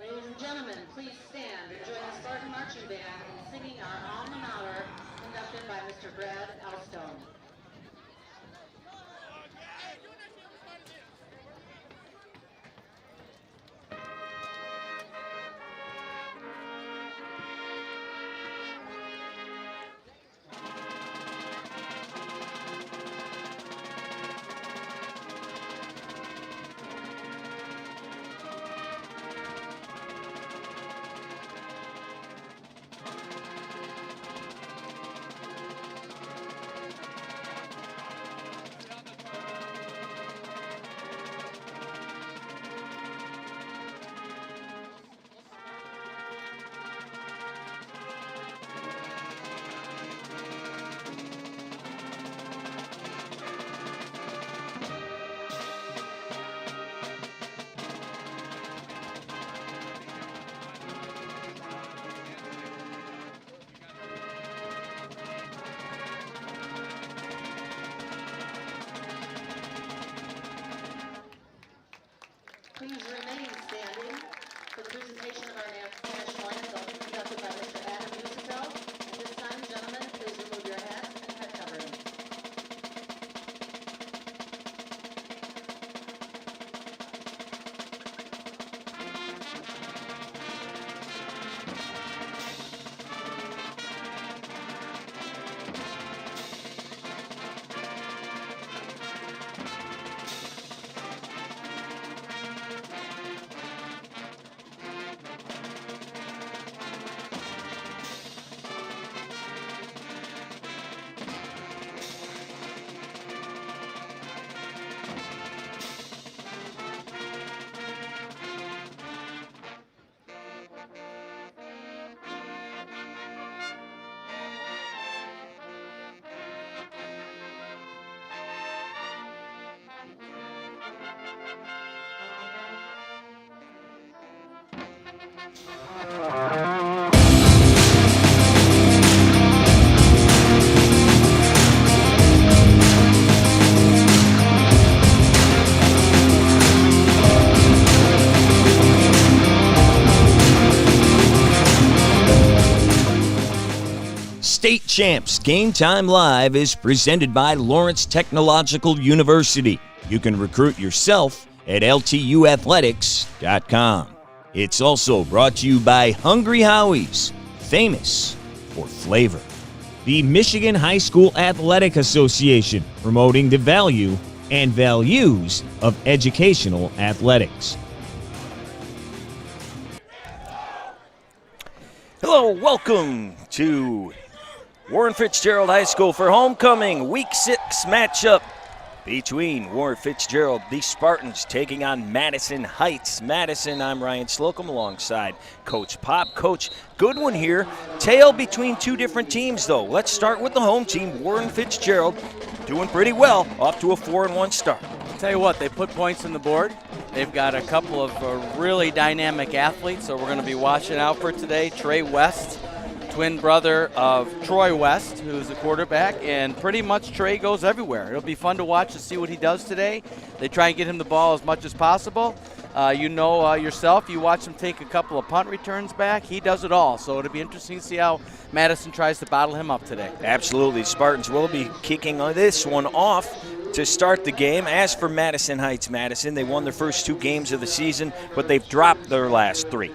Ladies and gentlemen, please stand and join the Spartan Marching Band in singing our alma mater, conducted by Mr. Brad Elstone. Please remain standing for the presentation of our national anthem, conducted by Mr. Adam Musical. At this time, gentlemen, please remove your hats and head coverings. State Champs Game Time Live is presented by Lawrence Technological University. You can recruit yourself at ltuathletics.com. It's also brought to you by Hungry Howie's, famous for flavor. The Michigan High School Athletic Association, promoting the value and values of educational athletics. Hello, welcome to Warren Fitzgerald High School for homecoming, Week 6 matchup Between Warren Fitzgerald, the Spartans taking on Madison Heights. Madison, I'm Ryan Slocum alongside Coach Pop. Coach, good one here. Tail between two different teams, though. Let's start with the home team, Warren Fitzgerald, doing pretty well, off to a 4-1 start. Tell you what, they put points on the board. They've got a couple of really dynamic athletes, so we're going to be watching out for today. Trey West, twin brother of Troy West, who's the quarterback, and pretty much Trey goes everywhere. It'll be fun to watch to see what he does today. They try and get him the ball as much as possible. Yourself, you watch him take a couple of punt returns back. He does it all, so it'll be interesting to see how Madison tries to bottle him up today. Absolutely. Spartans will be kicking this one off to start the game. As for Madison Heights, they won their first 2 games of the season, but they've dropped their last 3.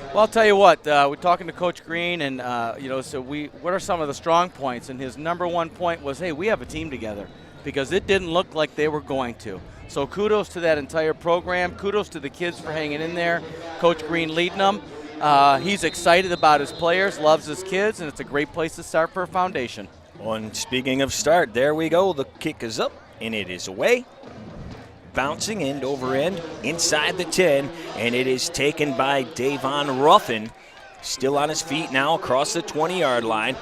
Well, I'll tell you what, we're talking to Coach Green, and, what are some of the strong points? And his number one point was, hey, we have a team together, because it didn't look like they were going to. So kudos to that entire program. Kudos to the kids for hanging in there. Coach Green leading them. He's excited about his players, loves his kids, and it's a great place to start for a foundation. And speaking of start, there we go. The kick is up, and it is away. Bouncing end over end inside the 10, and it is taken by Davon Ruffin. Still on his feet now across the 20-yard line.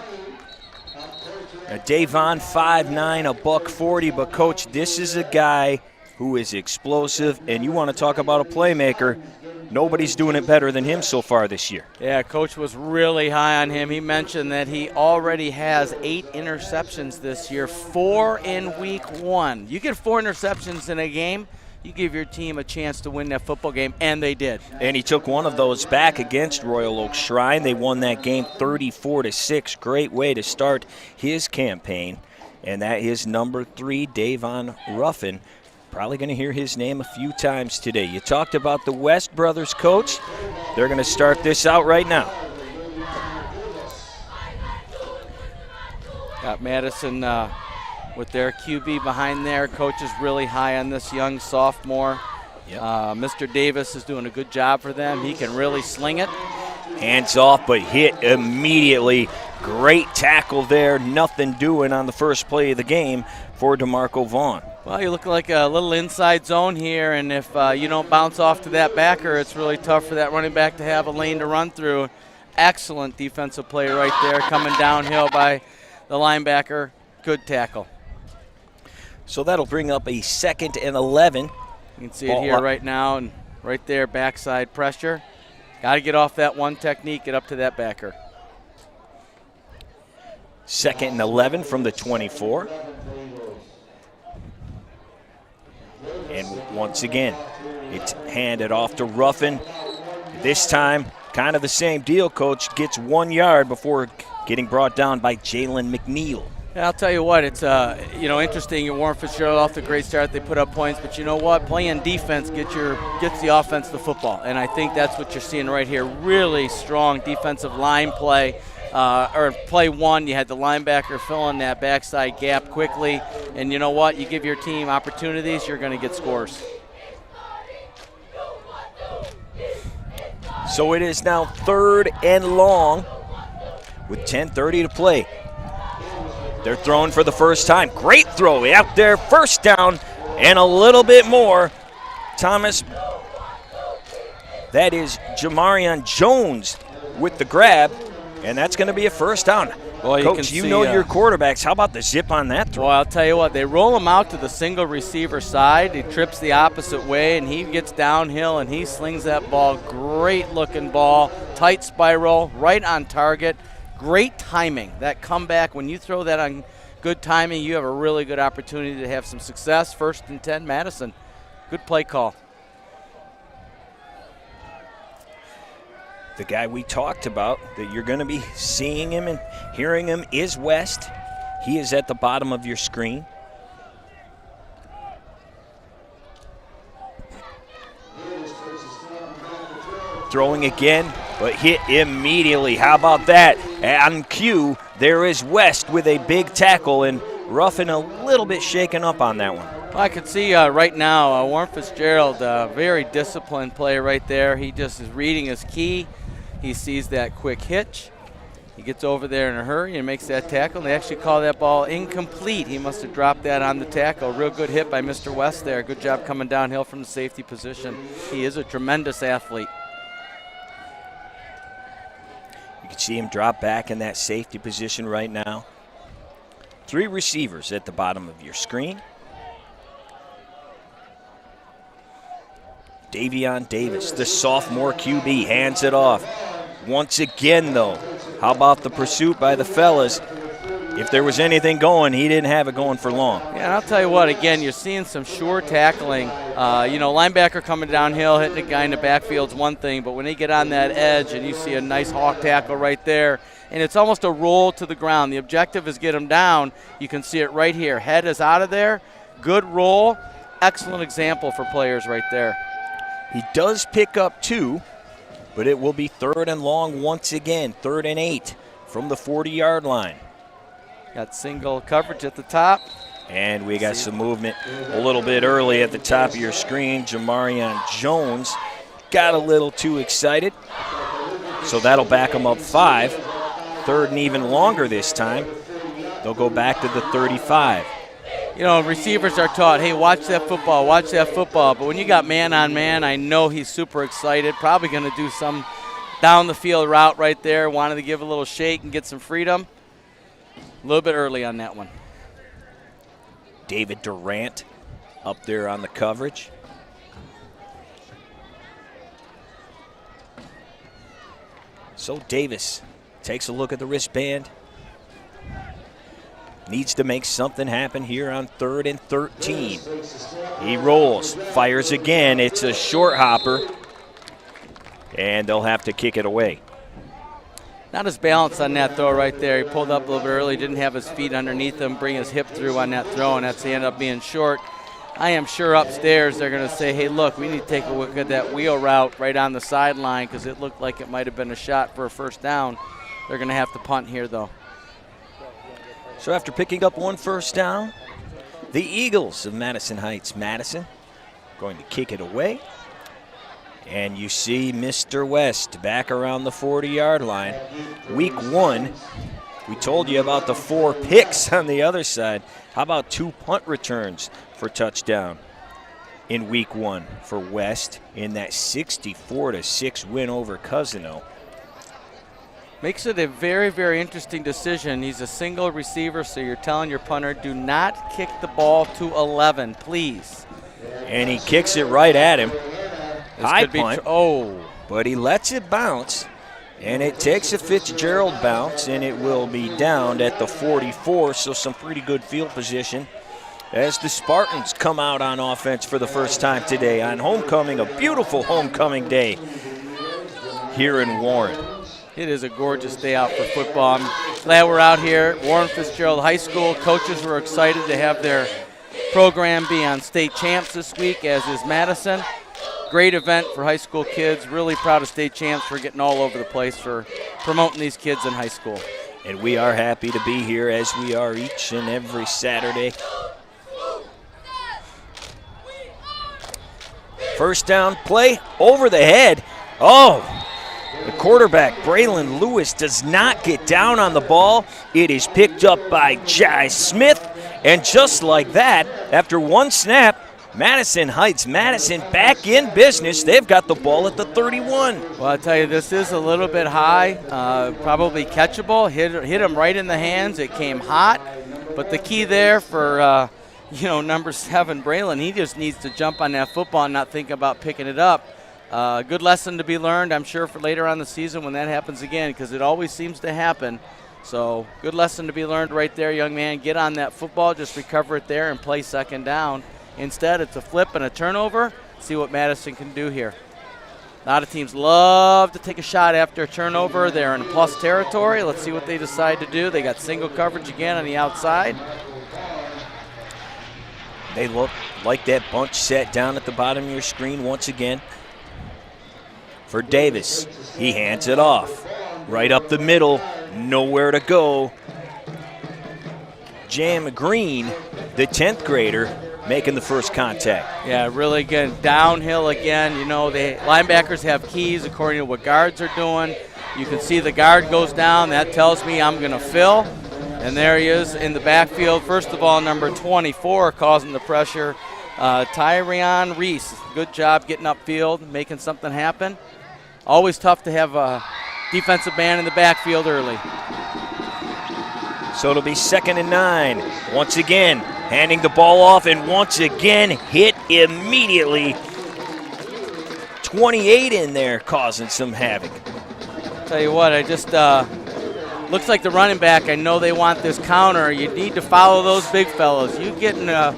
Now Davon 5'9", a $140, but Coach, this is a guy who is explosive, and you want to talk about a playmaker. Nobody's doing it better than him so far this year. Yeah, Coach was really high on him. He mentioned that he already has 8 interceptions this year, 4 in week 1. You get 4 interceptions in a game, you give your team a chance to win that football game, and they did. And he took one of those back against Royal Oak Shrine. They won that game 34-6. Great way to start his campaign. And that is number 3, Davon Ruffin. Probably going to hear his name a few times today. You talked about the West brothers, Coach. They're going to start this out right now. Got Madison with their QB behind there. Coach is really high on this young sophomore. Yep. Mr. Davis is doing a good job for them. He can really sling it. Hands off, but hit immediately. Great tackle there. Nothing doing on the first play of the game for DeMarco Vaughn. Well, you look like a little inside zone here, and if you don't bounce off to that backer, it's really tough for that running back to have a lane to run through. Excellent defensive play right there, coming downhill by the linebacker. Good tackle. So that'll bring up a 2nd and 11. You can see it here right now, and right there, backside pressure. Got to get off that one technique, get up to that backer. 2nd and 11 from the 24. And once again, it's handed off to Ruffin. This time, kind of the same deal, Coach. Gets 1 yard before getting brought down by Jalen McNeil. Yeah, I'll tell you what, it's interesting. Warren Fitzgerald off the great start. They put up points, but you know what? Playing defense gets the offense the football, and I think that's what you're seeing right here. Really strong defensive line play. Play 1, you had the linebacker fill in that backside gap quickly, and you know what? You give your team opportunities, you're going to get scores. So it is now 3rd and long with 10:30 to play. They're throwing for the first time. Great throw out there, first down, and a little bit more. Thomas, that is Jamarion Jones with the grab. And that's going to be a first down. Well, Coach, you know your quarterbacks. How about the zip on that throw? Well, I'll tell you what. They roll him out to the single receiver side. He trips the opposite way, and he gets downhill, and he slings that ball. Great-looking ball. Tight spiral, right on target. Great timing. That comeback, when you throw that on good timing, you have a really good opportunity to have some success. 1st and 10, Madison. Good play call. The guy we talked about that you're going to be seeing him and hearing him is West. He is at the bottom of your screen. Throwing again, but hit immediately. How about that? On cue, there is West with a big tackle, and Ruffin a little bit shaken up on that one. Well, I can see right now Warren Fitzgerald, very disciplined play right there. He just is reading his key. He sees that quick hitch. He gets over there in a hurry and makes that tackle. And they actually call that ball incomplete. He must have dropped that on the tackle. Real good hit by Mr. West there. Good job coming downhill from the safety position. He is a tremendous athlete. You can see him drop back in that safety position right now. 3 receivers at the bottom of your screen. Davion Davis, the sophomore QB, hands it off. Once again, though, how about the pursuit by the fellas? If there was anything going, he didn't have it going for long. Yeah, and I'll tell you what, again, you're seeing some sure tackling. Linebacker coming downhill, hitting a guy in the backfield's one thing, but when they get on that edge and you see a nice hawk tackle right there, and it's almost a roll to the ground. The objective is get him down. You can see it right here. Head is out of there. Good roll. Excellent example for players right there. He does pick up 2, but it will be 3rd and long once again, 3rd and 8 from the 40-yard line. Got single coverage at the top. And we got some movement a little bit early at the top of your screen. Jamarion Jones got a little too excited, so that'll back him up 5. 3rd and even longer this time. They'll go back to the 35. Receivers are taught, hey, watch that football, watch that football. But when you got man on man, I know he's super excited. Probably going to do some down the field route right there. Wanted to give a little shake and get some freedom. A little bit early on that one. David Durant up there on the coverage. So Davis takes a look at the wristband. Needs to make something happen here on 3rd and 13. He rolls, fires again. It's a short hopper, and they'll have to kick it away. Not as balanced on that throw right there. He pulled up a little bit early, didn't have his feet underneath him, bring his hip through on that throw, and that's ended up being short. I am sure upstairs they're going to say, hey, look, we need to take a look at that wheel route right on the sideline because it looked like it might have been a shot for a first down. They're going to have to punt here, though. So after picking up 1 first down, the Eagles of Madison Heights, Madison, going to kick it away. And you see Mr. West back around the 40-yard line. Week 1, we told you about the 4 picks on the other side. How about 2 punt returns for touchdown in Week 1 for West in that 64-6 win over Cousino? Makes it a very, very interesting decision. He's a single receiver, so you're telling your punter, do not kick the ball to 11, please. And he kicks it right at him. This High could be punt, but he lets it bounce, and it takes a Fitzgerald bounce, and it will be downed at the 44, so some pretty good field position as the Spartans come out on offense for the first time today on homecoming, a beautiful homecoming day here in Warren. It is a gorgeous day out for football. I'm glad we're out here at Warren Fitzgerald High School. Coaches were excited to have their program be on state champs this week, as is Madison. Great event for high school kids. Really proud of state champs for getting all over the place for promoting these kids in high school. And we are happy to be here as we are each and every Saturday. First down play over the head. Oh, the quarterback, Braylon Lewis, does not get down on the ball. It is picked up by Jai Smith. And just like that, after 1 snap, Madison Heights, Madison back in business. They've got the ball at the 31. Well, I'll tell you, this is a little bit high, probably catchable. Hit him right in the hands. It came hot. But the key there for, number 7, Braylon, he just needs to jump on that football and not think about picking it up. Good lesson to be learned, I'm sure, for later on the season when that happens again, because it always seems to happen. So good lesson to be learned right there, young man. Get on that football, just recover it there and play second down. Instead, it's a flip and a turnover. See what Madison can do here. A lot of teams love to take a shot after a turnover. They're in plus territory. Let's see what they decide to do. They got single coverage again on the outside. They look like that bunch set down at the bottom of your screen once again. For Davis, he hands it off. Right up the middle, nowhere to go. Jam Green, the 10th grader, making the first contact. Yeah, really good. Downhill again. The linebackers have keys according to what guards are doing. You can see the guard goes down. That tells me I'm going to fill. And there he is in the backfield. First of all, number 24 causing the pressure. Tyrion Reese, good job getting upfield, making something happen. Always tough to have a defensive man in the backfield early. So it'll be 2nd and 9. Once again, handing the ball off, and once again, hit immediately. 28 in there, causing some havoc. Tell you what, I just looks like the running back. I know they want this counter. You need to follow those big fellows. You get in a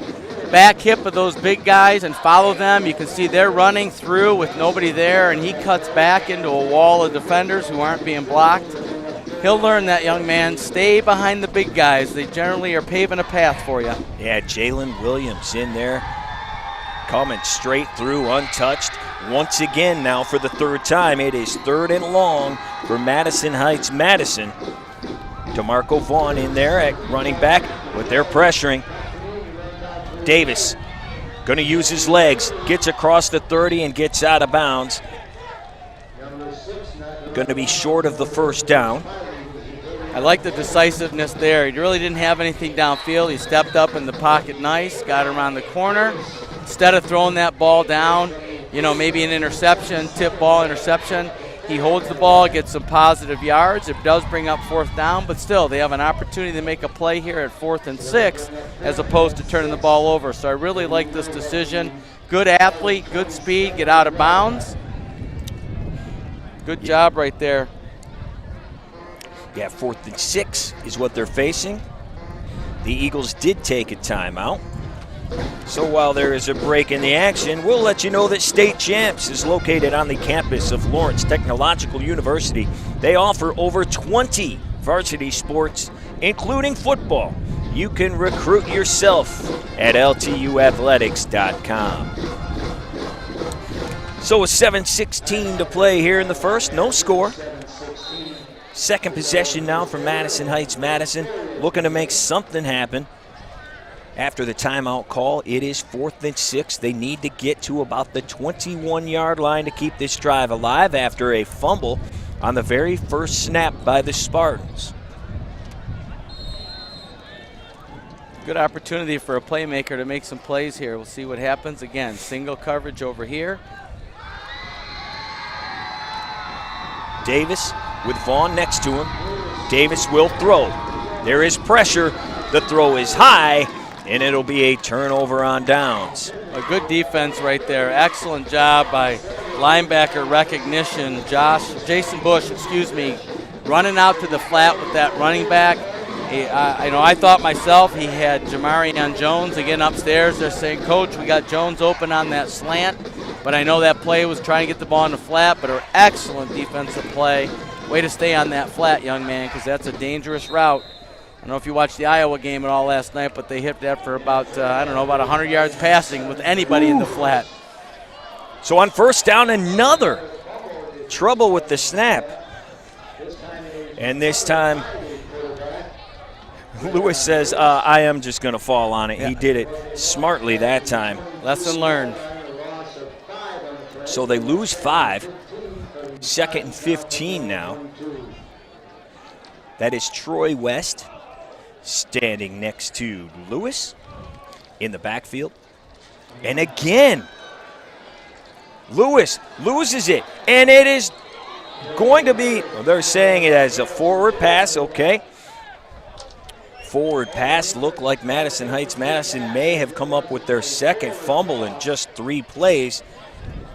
back hip of those big guys and follow them. You can see they're running through with nobody there, and he cuts back into a wall of defenders who aren't being blocked. He'll learn that, young man. Stay behind the big guys. They generally are paving a path for you. Yeah, Jalen Williams in there, coming straight through, untouched. Once again now for the 3rd time, it is 3rd and long for Madison Heights Madison. DeMarco Vaughn in there at running back, but they're pressuring. Davis going to use his legs, gets across the 30 and gets out of bounds. Going to be short of the 1st down. I like the decisiveness there. He really didn't have anything downfield. He stepped up in the pocket nice, got around the corner. Instead of throwing that ball down, you know, maybe an interception, tip ball, interception, he holds the ball, gets some positive yards. It does bring up 4th down, but still they have an opportunity to make a play here at 4th and 6 as opposed to turning the ball over. So I really like this decision. Good athlete, good speed, get out of bounds. Good job right there. Yeah, 4th and 6 is what they're facing. The Eagles did take a timeout. So while there is a break in the action, we'll let you know that State Champs is located on the campus of Lawrence Technological University. They offer over 20 varsity sports, including football. You can recruit yourself at ltuathletics.com. So with 7:16 to play here in the first, no score. 2nd possession now for Madison Heights Madison, looking to make something happen. After the timeout call, it is 4th and 6. They need to get to about the 21-yard line to keep this drive alive after a fumble on the very first snap by the Spartans. Good opportunity for a playmaker to make some plays here. We'll see what happens. Again, single coverage over here. Davis with Vaughn next to him. Davis will throw. There is pressure. The throw is high, and it'll be a turnover on downs. A good defense right there. Excellent job by linebacker recognition. Jason Bush, running out to the flat with that running back. I thought myself he had Jamarian Jones again upstairs. They're saying, Coach, we got Jones open on that slant. But I know that play was trying to get the ball in the flat, but an excellent defensive play. Way to stay on that flat, young man, because that's a dangerous route. I don't know if you watched the Iowa game at all last night, but they hit that for about, about 100 yards passing with anybody in the flat. So on 1st down, another trouble with the snap. And this time, Lewis says, I am just going to fall on it. Yeah. He did it smartly that time. Lesson learned. So they lose 5. 2nd and 15 now. That is Troy West standing next to Lewis in the backfield. And again, Lewis loses it. And it is going to be, they're saying it as a forward pass, okay. Forward pass looked like Madison Heights Madison may have come up with their 2nd fumble in just 3 plays.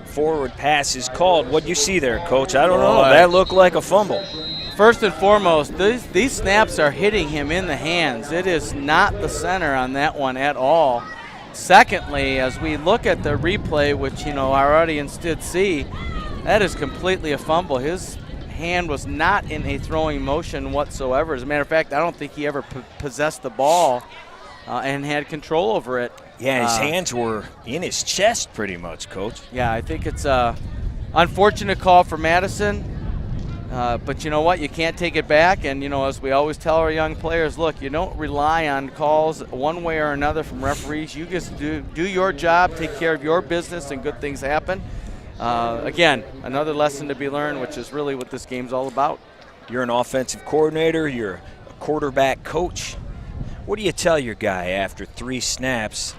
Forward pass is called. What'd you see there, Coach? I don't know. That looked like a fumble. First and foremost, these snaps are hitting him in the hands. It is not the center on that one at all. Secondly, as we look at the replay, which our audience did see, that is completely a fumble. His hand was not in a throwing motion whatsoever. As a matter of fact, I don't think he ever possessed the ball and had control over it. Yeah, his hands were in his chest pretty much, Coach. Yeah, I think it's a unfortunate call for Madison. But you know what? You can't take it back. And, as we always tell our young players, look, you don't rely on calls one way or another from referees. You just do your job, take care of your business, and good things happen. again, another lesson to be learned, which is really what this game's all about. You're an offensive coordinator. You're a quarterback coach. What do you tell your guy after 3 snaps?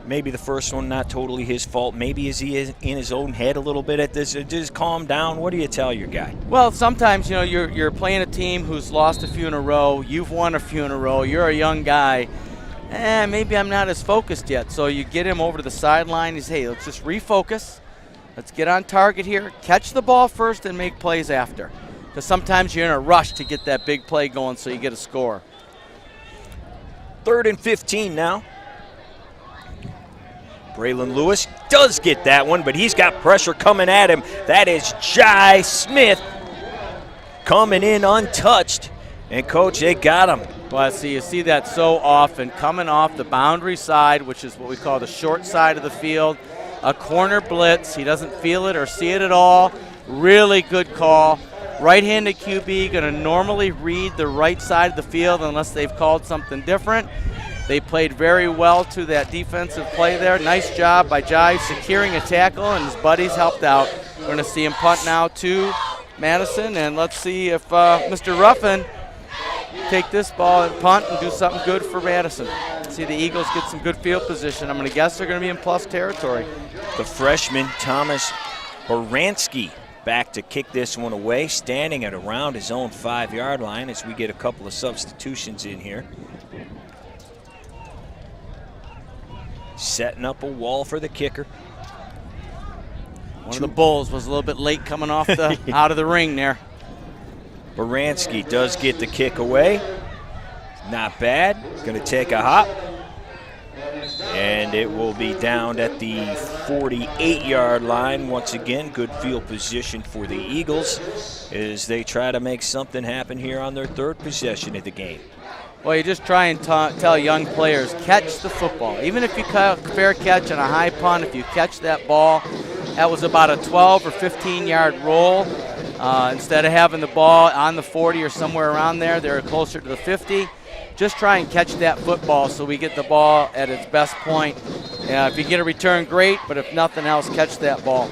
Maybe the first one not totally his fault. Maybe is he in his own head a little bit at this? Just calm down. What do you tell your guy? Well, sometimes, you're playing a team who's lost a few in a row. You've won a few in a row. You're a young guy. Maybe I'm not as focused yet. So you get him over to the sideline. You say, hey, let's just refocus. Let's get on target here. Catch the ball first and make plays after. Because sometimes you're in a rush to get that big play going so you get a score. 3rd and 15 now. Braylon Lewis does get that one, but he's got pressure coming at him. That is Jai Smith coming in untouched. And, Coach, they got him. Well, you see that so often, coming off the boundary side, which is what we call the short side of the field. A corner blitz. He doesn't feel it or see it at all. Really good call. Right-handed QB going to normally read the right side of the field unless they've called something different. They played very well to that defensive play there. Nice job by Jai securing a tackle, and his buddies helped out. We're going to see him punt now to Madison, and let's see if Mr. Ruffin take this ball and punt and do something good for Madison. See the Eagles get some good field position. I'm going to guess they're going to be in plus territory. The freshman, Thomas Baranski, back to kick this one away, standing at around his own 5-yard line as we get a couple of substitutions in here. Setting up a wall for the kicker. One of the Bulls was a little bit late coming off the out of the ring there. Baranski does get the kick away. Not bad. Going to take a hop. And it will be down at the 48-yard line. Once again, good field position for the Eagles as they try to make something happen here on their 3rd possession of the game. Well, you just try and tell young players, catch the football. Even if you fair catch on a high punt, if you catch that ball, that was about a 12 or 15-yard roll. Instead of having the ball on the 40 or somewhere around there, they're closer to the 50. Just try and catch that football so we get the ball at its best point. If you get a return, great, but if nothing else, catch that ball.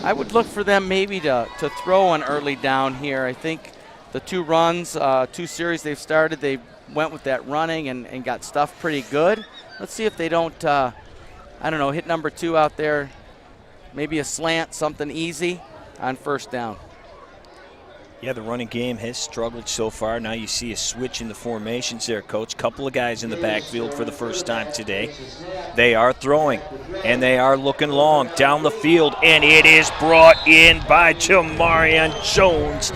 I would look for them maybe to throw an early down here. I think the 2 runs, 2 series they've started, they went with that running and got stuffed pretty good. Let's see if they don't, hit number 2 out there. Maybe a slant, something easy on 1st down. Yeah, the running game has struggled so far. Now you see a switch in the formations there, Coach. Couple of guys in the backfield for the first time today. They are throwing, and they are looking long down the field, and it is brought in by Jamarian Jones.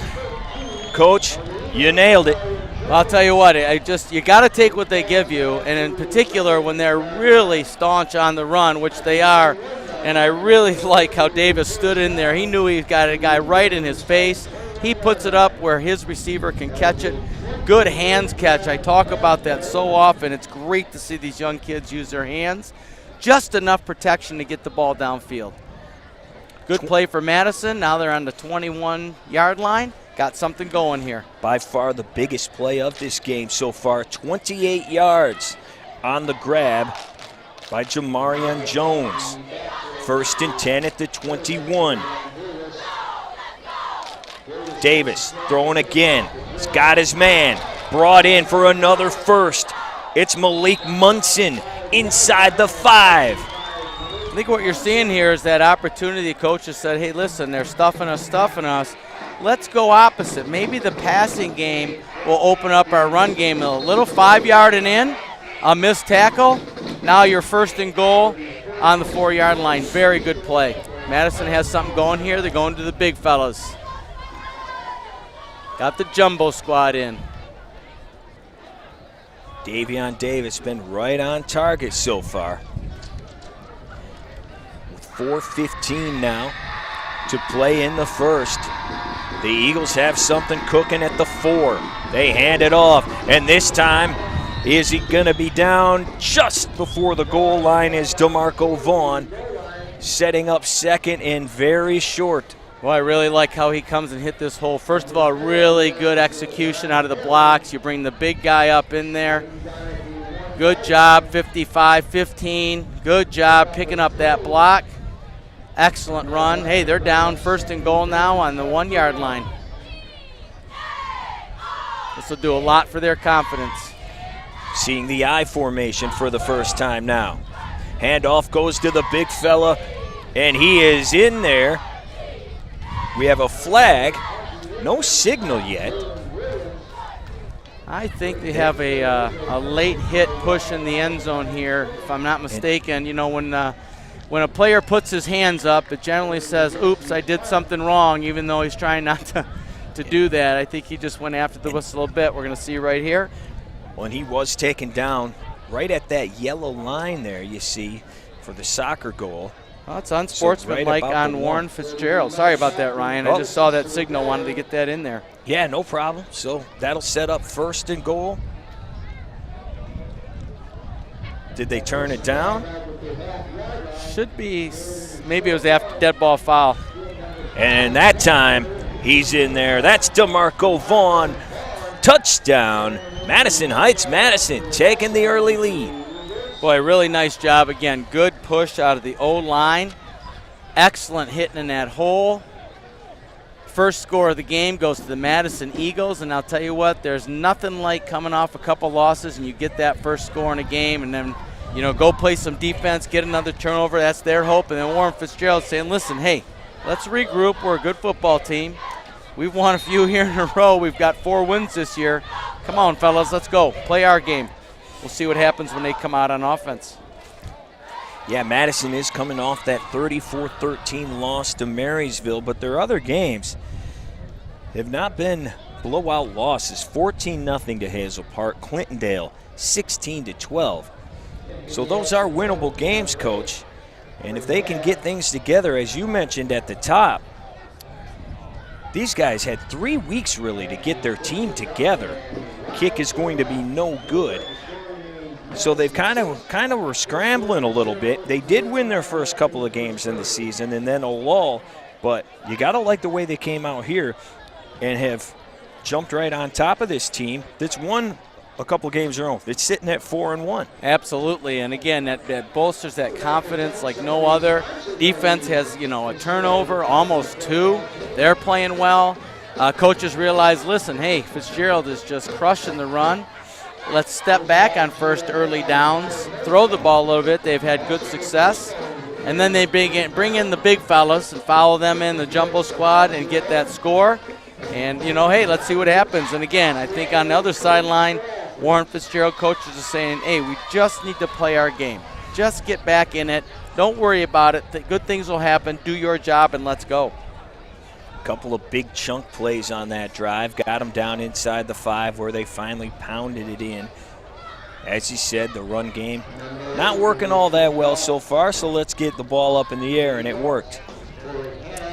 Coach, you nailed it. Well, I'll tell you what, you got to take what they give you, and in particular when they're really staunch on the run, which they are. And I really like how Davis stood in there. He knew he got a guy right in his face. He puts it up where his receiver can catch it. Good hands catch. I talk about that so often. It's great to see these young kids use their hands. Just enough protection to get the ball downfield. Good play for Madison. Now they're on the 21-yard line. Got something going here. By far the biggest play of this game so far. 28 yards on the grab by Jamarian Jones. 1st and 10 at the 21. Davis throwing again. He's got his man. Brought in for another first. It's Malik Munson inside the 5. I think what you're seeing here is that opportunity. Coaches said, hey, listen, they're stuffing us. Let's go opposite. Maybe the passing game will open up our run game a little. 5-yard and in, a missed tackle. Now you're 1st and goal on the 4-yard line. Very good play. Madison has something going here. They're going to the big fellas. Got the jumbo squad in. Davion Davis been right on target so far. With 4:15 now to play in the 1st. The Eagles have something cooking at the 4. They hand it off, and this time, is he going to be down just before the goal line is DeMarco Vaughn, setting up 2nd and very short. Well, I really like how he comes and hit this hole. First of all, really good execution out of the blocks. You bring the big guy up in there. Good job, 55-15. Good job picking up that block. Excellent run. Hey, they're down 1st and goal now on the 1-yard line. This will do a lot for their confidence. Seeing the I formation for the first time now. Handoff goes to the big fella, and he is in there. We have a flag. No signal yet. I think they have a late hit push in the end zone here, if I'm not mistaken. You know, when a player puts his hands up, it generally says, oops, I did something wrong, even though he's trying not to do that. I think he just went after the whistle a bit. We're going to see right here. When he was taken down right at that yellow line there, you see, for the soccer goal. Well, it's unsportsmanlike on Warren Fitzgerald. Sorry about that, Ryan. Oh. I just saw that signal, wanted to get that in there. Yeah, no problem. So that'll set up 1st and goal. Did they turn it down? Should be, maybe it was after dead ball foul. And that time, he's in there. That's DeMarco Vaughn. Touchdown. Madison Heights. Madison taking the early lead. Boy, really nice job again. Good push out of the O-line. Excellent hitting in that hole. First score of the game goes to the Madison Eagles, and I'll tell you what, there's nothing like coming off a couple losses and you get that first score in a game and then, you know, go play some defense, get another turnover. That's their hope. And then Warren Fitzgerald saying, listen, hey, let's regroup. We're a good football team. We've won a few here in a row. We've got 4 wins this year. Come on, fellas, let's go. Play our game. We'll see what happens when they come out on offense. Yeah, Madison is coming off that 34-13 loss to Marysville, but their other games have not been blowout losses. 14-0 to Hazel Park, Clintondale 16-12. So those are winnable games, Coach. And if they can get things together, as you mentioned at the top, these guys had 3 weeks really to get their team together. Kick is going to be no good. So they've kind of were scrambling a little bit. They did win their first couple of games in the season and then a lull, but you got to like the way they came out here and have jumped right on top of this team that's won a couple of games in a row. It's sitting at 4-1. Absolutely, and again, that bolsters that confidence like no other. Defense has, you know, a turnover, almost 2. They're playing well. Coaches realize, listen, hey, Fitzgerald is just crushing the run. Let's step back on first early downs, throw the ball a little bit. They've had good success. And then they bring in the big fellas and follow them in the jumbo squad and get that score. And, you know, hey, let's see what happens. And, again, I think on the other sideline, Warren Fitzgerald coaches are saying, hey, we just need to play our game. Just get back in it. Don't worry about it. Good things will happen. Do your job and let's go. Couple of big chunk plays on that drive. Got them down inside the 5 where they finally pounded it in. As you said, the run game not working all that well so far, so let's get the ball up in the air, and it worked.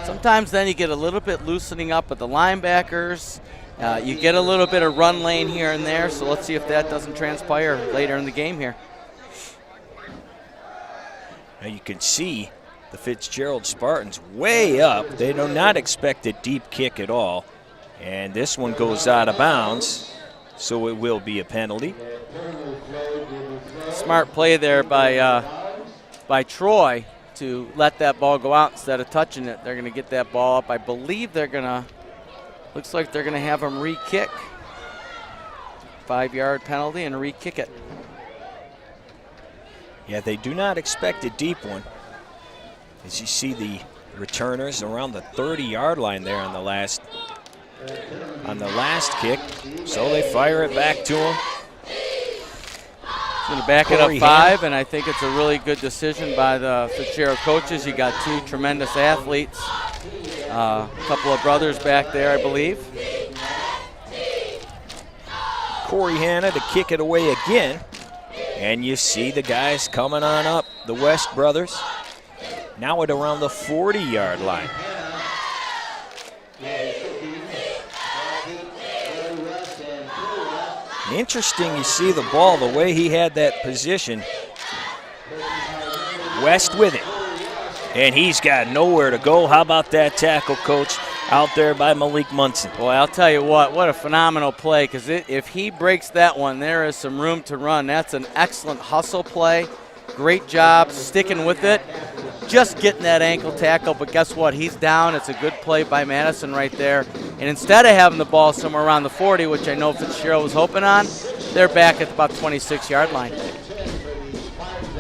Sometimes then you get a little bit loosening up at the linebackers. You get a little bit of run lane here and there, so let's see if that doesn't transpire later in the game here. Now you can see the Fitzgerald Spartans way up. They do not expect a deep kick at all. And this one goes out of bounds, so it will be a penalty. Smart play there by Troy to let that ball go out instead of touching it. They're going to get that ball up. I believe they're going to, looks like they're going to have them re-kick. 5-yard penalty and re-kick it. Yeah, they do not expect a deep one. As you see the returners around the 30-yard line there on the last kick. So they fire it back to him. Going to back it up 5, and I think it's a really good decision by the Fitzgerald coaches. You got 2 tremendous athletes, a couple of brothers back there, I believe. Corey Hanna to kick it away again. And you see the guys coming on up, the West brothers. Now at around the 40-yard line. Interesting, you see the ball, the way he had that position. West with it. And he's got nowhere to go. How about that tackle, Coach? out there by Malik Munson. Boy, I'll tell you what a phenomenal play, because if he breaks that one, there is some room to run. That's an excellent hustle play. Great job sticking with it. Just getting that ankle tackle, but guess what? He's down. It's a good play by Madison right there. And instead of having the ball somewhere around the 40, which I know Fitzgerald was hoping on, they're back at about 26-yard line.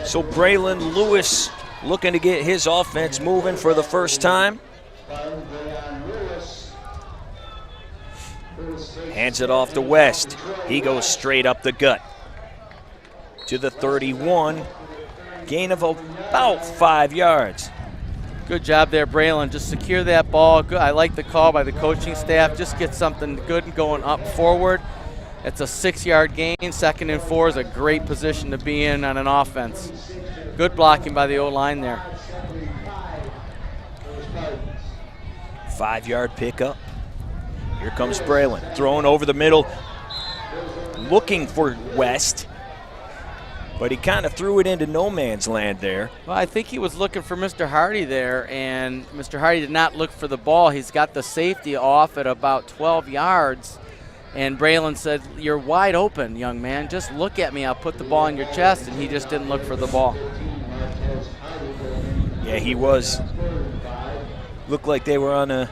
So Braylon Lewis looking to get his offense moving for the first time. Hands it off to West. He goes straight up the gut to the 31. Gain of about 5 yards. Good job there, Braylon. Just secure that ball. Good. I like the call by the coaching staff. Just get something good going up forward. It's a 6-yard gain. 2nd and 4 is a great position to be in on an offense. Good blocking by the O-line there. 5-yard pickup. Here comes Braylon, throwing over the middle, looking for West, but he kind of threw it into no man's land there. Well, I think he was looking for Mr. Hardy there, and Mr. Hardy did not look for the ball. He's got the safety off at about 12 yards, and Braylon said, "You're wide open, young man. Just look at me. I'll put the ball in your chest," and he just didn't look for the ball. Yeah, he was. Looked like they were on a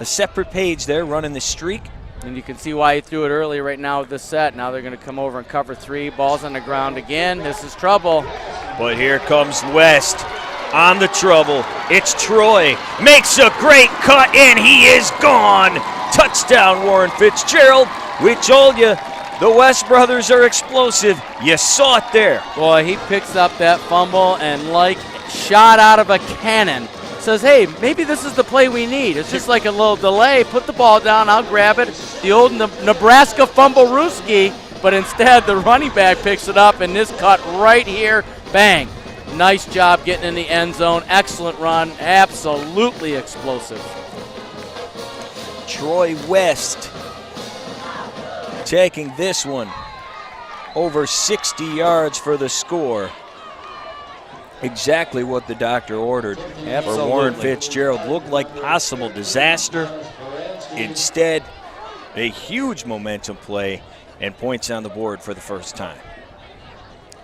separate page there, running the streak. And you can see why he threw it early right now with this set. Now they're going to come over and cover 3. Ball's on the ground again. This is trouble. But here comes West on the trouble. It's Troy. Makes a great cut, and he is gone. Touchdown, Warren Fitzgerald. We told you, the West brothers are explosive. You saw it there. Boy, he picks up that fumble and like shot out of a cannon. Says, hey, maybe this is the play we need. It's just like a little delay. Put the ball down, I'll grab it. The old Nebraska fumble-rooski, but instead the running back picks it up, and this cut right here, bang. Nice job getting in the end zone. Excellent run, absolutely explosive. Troy West taking this one over 60 yards for the score. Exactly what the doctor ordered. Absolutely. For Warren Fitzgerald. Looked like possible disaster. Instead, a huge momentum play and points on the board for the first time.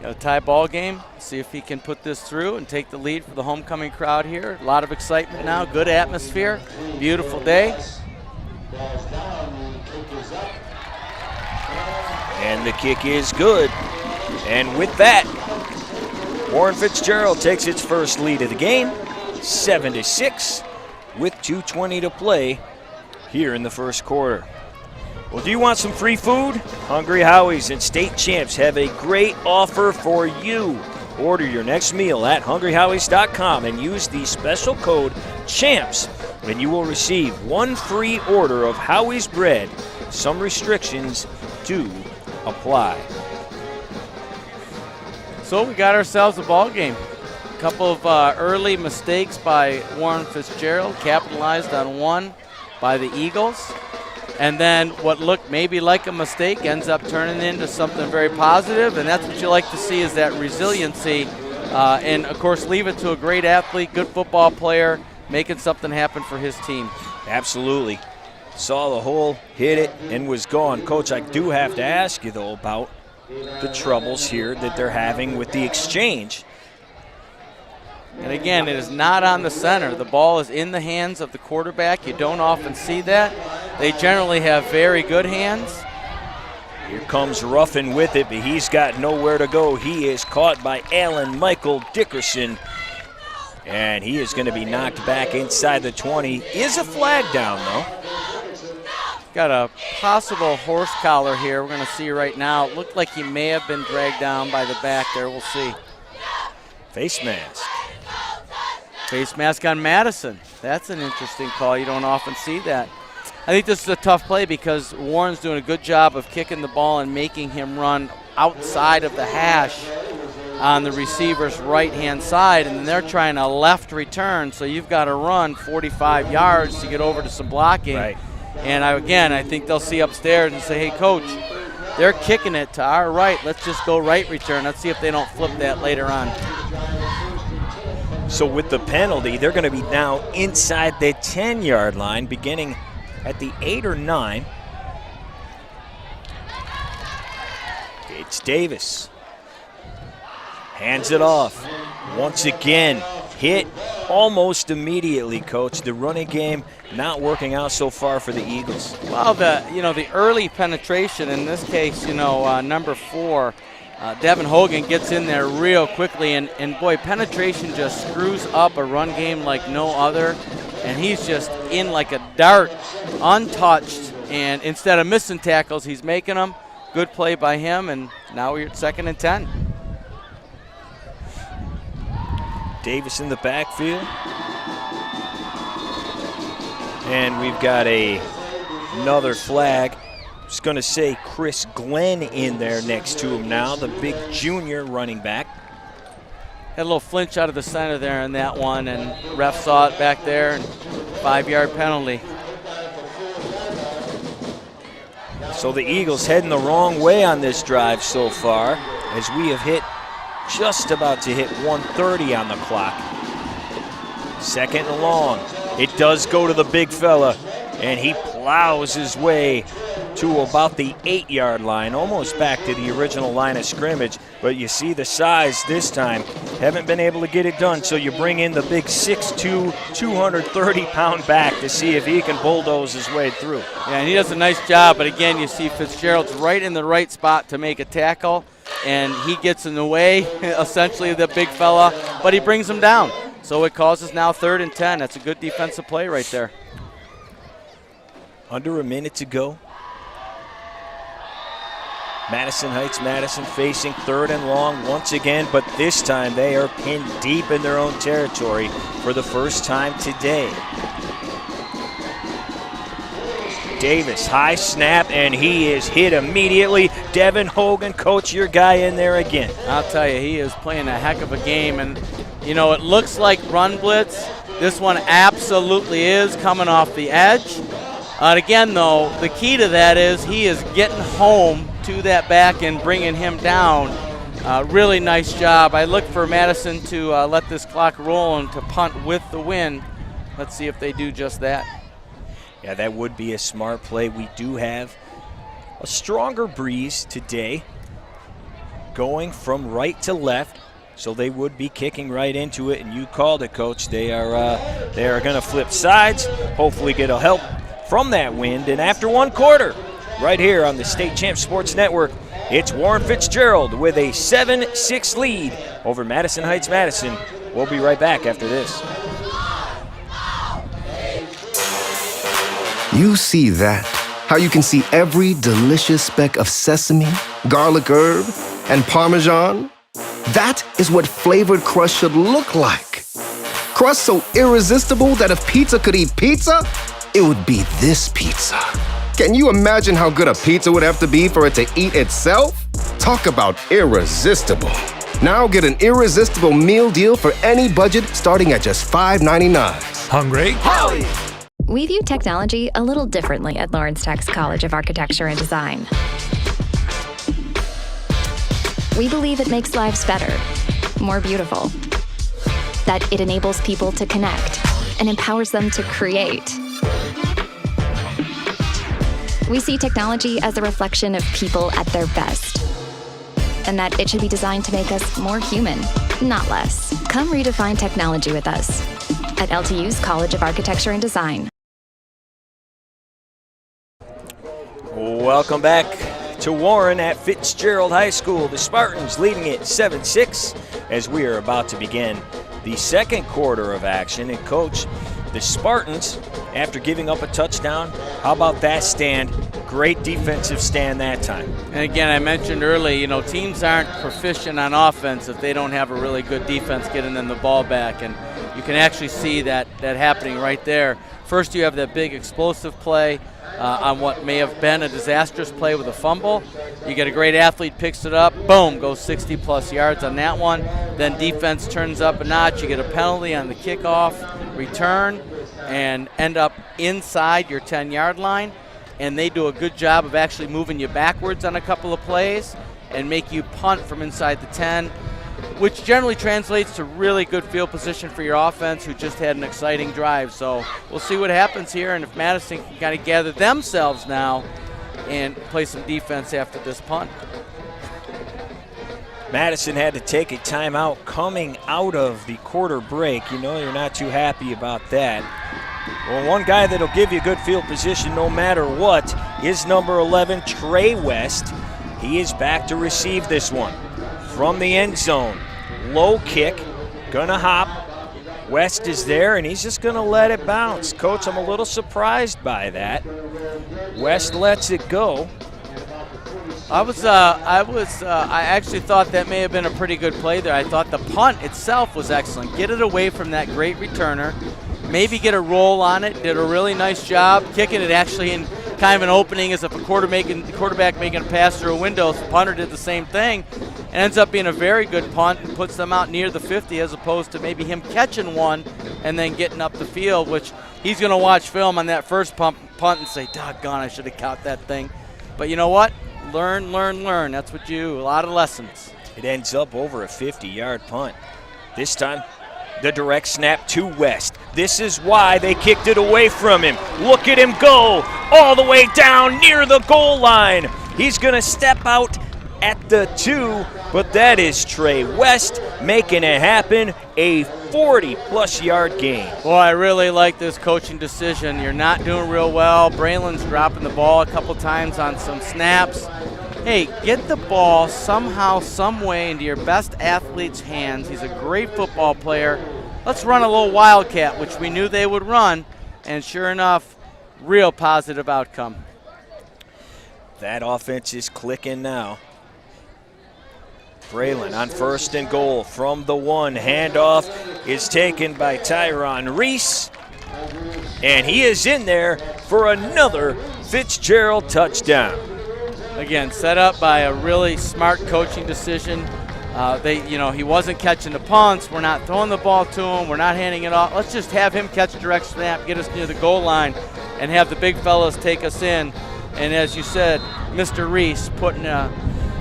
Got a tie ball game. See if he can put this through and take the lead for the homecoming crowd here. A lot of excitement now. Good atmosphere. Beautiful day. And the kick is good. And with that, Warren Fitzgerald takes its first lead of the game, 7-6, with 2:20 to play here in the first quarter. Well, do you want some free food? Hungry Howie's and State Champs have a great offer for you. Order your next meal at hungryhowies.com and use the special code CHAMPS, and you will receive 1 free order of Howie's bread. Some restrictions do apply. So we got ourselves a ball game. A couple of early mistakes by Warren Fitzgerald, capitalized on one by the Eagles. And then what looked maybe like a mistake ends up turning into something very positive, and that's what you like to see, is that resiliency. And, of course, leave it to a great athlete, good football player, making something happen for his team. Absolutely. Saw the hole, hit it, and was gone. Coach, I do have to ask you, though, about the troubles here that they're having with the exchange. And again, it is not on the center. The ball is in the hands of the quarterback. You don't often see that. They generally have very good hands. Here comes Ruffin with it, but he's got nowhere to go. He is caught by Allen Michael Dickerson, and he is going to be knocked back inside the 20. Is a flag down, though. Got a possible horse collar here we're going to see right now. It looked like he may have been dragged down by the back there. We'll see. Face mask. Face mask on Madison. That's an interesting call. You don't often see that. I think this is a tough play because Warren's doing a good job of kicking the ball and making him run outside of the hash on the receiver's right-hand side, and then they're trying a left return, so you've got to run 45 yards to get over to some blocking. Right. And I think they'll see upstairs and say, hey, coach, they're kicking it to our right. Let's just go right return. Let's see if they don't flip that later on. So with the penalty, they're going to be now inside the 10-yard line, beginning at the 8 or 9. It's Davis. Hands it off. Once again, hit almost immediately, Coach. The running game not working out so far for the Eagles. Well, the early penetration, in this case, number 4, Devin Hogan gets in there real quickly, and boy, penetration just screws up a run game like no other, and he's just in like a dart, untouched, and instead of missing tackles, he's making them. Good play by him, and now we're at 2nd and 10. Davis in the backfield. And we've got another flag. Just going to say Chris Glenn in there next to him now, the big junior running back. Had a little flinch out of the center there in that one, and ref saw it back there, and 5-yard penalty. So the Eagles heading the wrong way on this drive so far, as we have just about to hit 1:30 on the clock. 2nd and long. It does go to the big fella, and he plows his way to about the 8-yard line, almost back to the original line of scrimmage. But you see the size this time. Haven't been able to get it done, so you bring in the big 6'2", 230-pound back to see if he can bulldoze his way through. Yeah, and he does a nice job, but again, you see Fitzgerald's right in the right spot to make a tackle, and he gets in the way, essentially, of the big fella, but he brings him down. So it causes now 3rd and 10. That's a good defensive play right there. Under a minute to go. Madison Heights, Madison facing 3rd and long once again, but this time they are pinned deep in their own territory for the first time today. Davis, high snap, and he is hit immediately. Devin Hogan, Coach, your guy in there again. I'll tell you, he is playing a heck of a game, and it looks like run blitz. This one absolutely is coming off the edge. Again, though, the key to that is he is getting home to that back and bringing him down. Really nice job. I look for Madison to let this clock roll and to punt with the wind. Let's see if they do just that. Yeah, that would be a smart play. We do have a stronger breeze today, going from right to left, so they would be kicking right into it, and you called it, Coach. They are going to flip sides, hopefully get a help from that wind, and after 1 quarter, right here on the State Champs Sports Network, it's Warren Fitzgerald with a 7-6 lead over Madison Heights Madison. We'll be right back after this. You see that? How you can see every delicious speck of sesame, garlic herb, and Parmesan? That is what flavored crust should look like. Crust so irresistible that if pizza could eat pizza, it would be this pizza. Can you imagine how good a pizza would have to be for it to eat itself? Talk about irresistible. Now get an irresistible meal deal for any budget starting at just $5.99. Hungry? Howie! We view technology a little differently at Lawrence Tech's College of Architecture and Design. We believe it makes lives better, more beautiful, that it enables people to connect and empowers them to create. We see technology as a reflection of people at their best, and that it should be designed to make us more human, not less. Come redefine technology with us at LTU's College of Architecture and Design. Welcome back to Warren at Fitzgerald High School. The Spartans leading it 7-6 as we are about to begin the 2nd quarter of action. And Coach, the Spartans, after giving up a touchdown, how about that stand? Great defensive stand that time. And again, I mentioned early, teams aren't proficient on offense if they don't have a really good defense getting them the ball back. And you can actually see that happening right there. First, you have that big explosive play on what may have been a disastrous play with a fumble. You get a great athlete, picks it up, boom, goes 60-plus yards on that one. Then defense turns up a notch. You get a penalty on the kickoff return and end up inside your 10-yard line. And they do a good job of actually moving you backwards on a couple of plays and make you punt from inside the 10. which generally translates to really good field position for your offense, who just had an exciting drive. So we'll see what happens here, and if Madison can kind of gather themselves now and play some defense after this punt. Madison had to take a timeout coming out of the quarter break. You know you're not too happy about that. Well, one guy that'll give you good field position no matter what is number 11, Trey West. He is back to receive this one from the end zone. Low kick, gonna hop. West is there, and he's just gonna let it bounce. Coach, I'm a little surprised by that. West lets it go. I actually thought that may have been a pretty good play there. I thought the punt itself was excellent. Get it away from that great returner. Maybe get a roll on it. Did a really nice job kicking it actually in kind of an opening as if a quarterback making a pass through a window. The punter did the same thing. It ends up being a very good punt and puts them out near the 50 as opposed to maybe him catching one and then getting up the field, which he's going to watch film on that first punt and say, doggone, I should have caught that thing. But you know what? Learn, learn, learn. That's what you do. A lot of lessons. It ends up over a 50-yard punt. This time, the direct snap to West. This is why they kicked it away from him. Look at him go all the way down near the goal line. He's going to step out at the 2, but that is Trey West making it happen. A 40-plus yard gain. Boy, I really like this coaching decision. You're not doing real well. Braylon's dropping the ball a couple times on some snaps. Hey, get the ball somehow, some way into your best athlete's hands. He's a great football player. Let's run a little wildcat, which we knew they would run, and sure enough, real positive outcome. That offense is clicking now. Braylon on 1st and goal from the 1. Handoff is taken by Tyron Reese, and he is in there for another Fitzgerald touchdown. Again, set up by a really smart coaching decision. He wasn't catching the punts. We're not throwing the ball to him. We're not handing it off. Let's just have him catch a direct snap, get us near the goal line, and have the big fellas take us in. And as you said, Mr. Reese putting the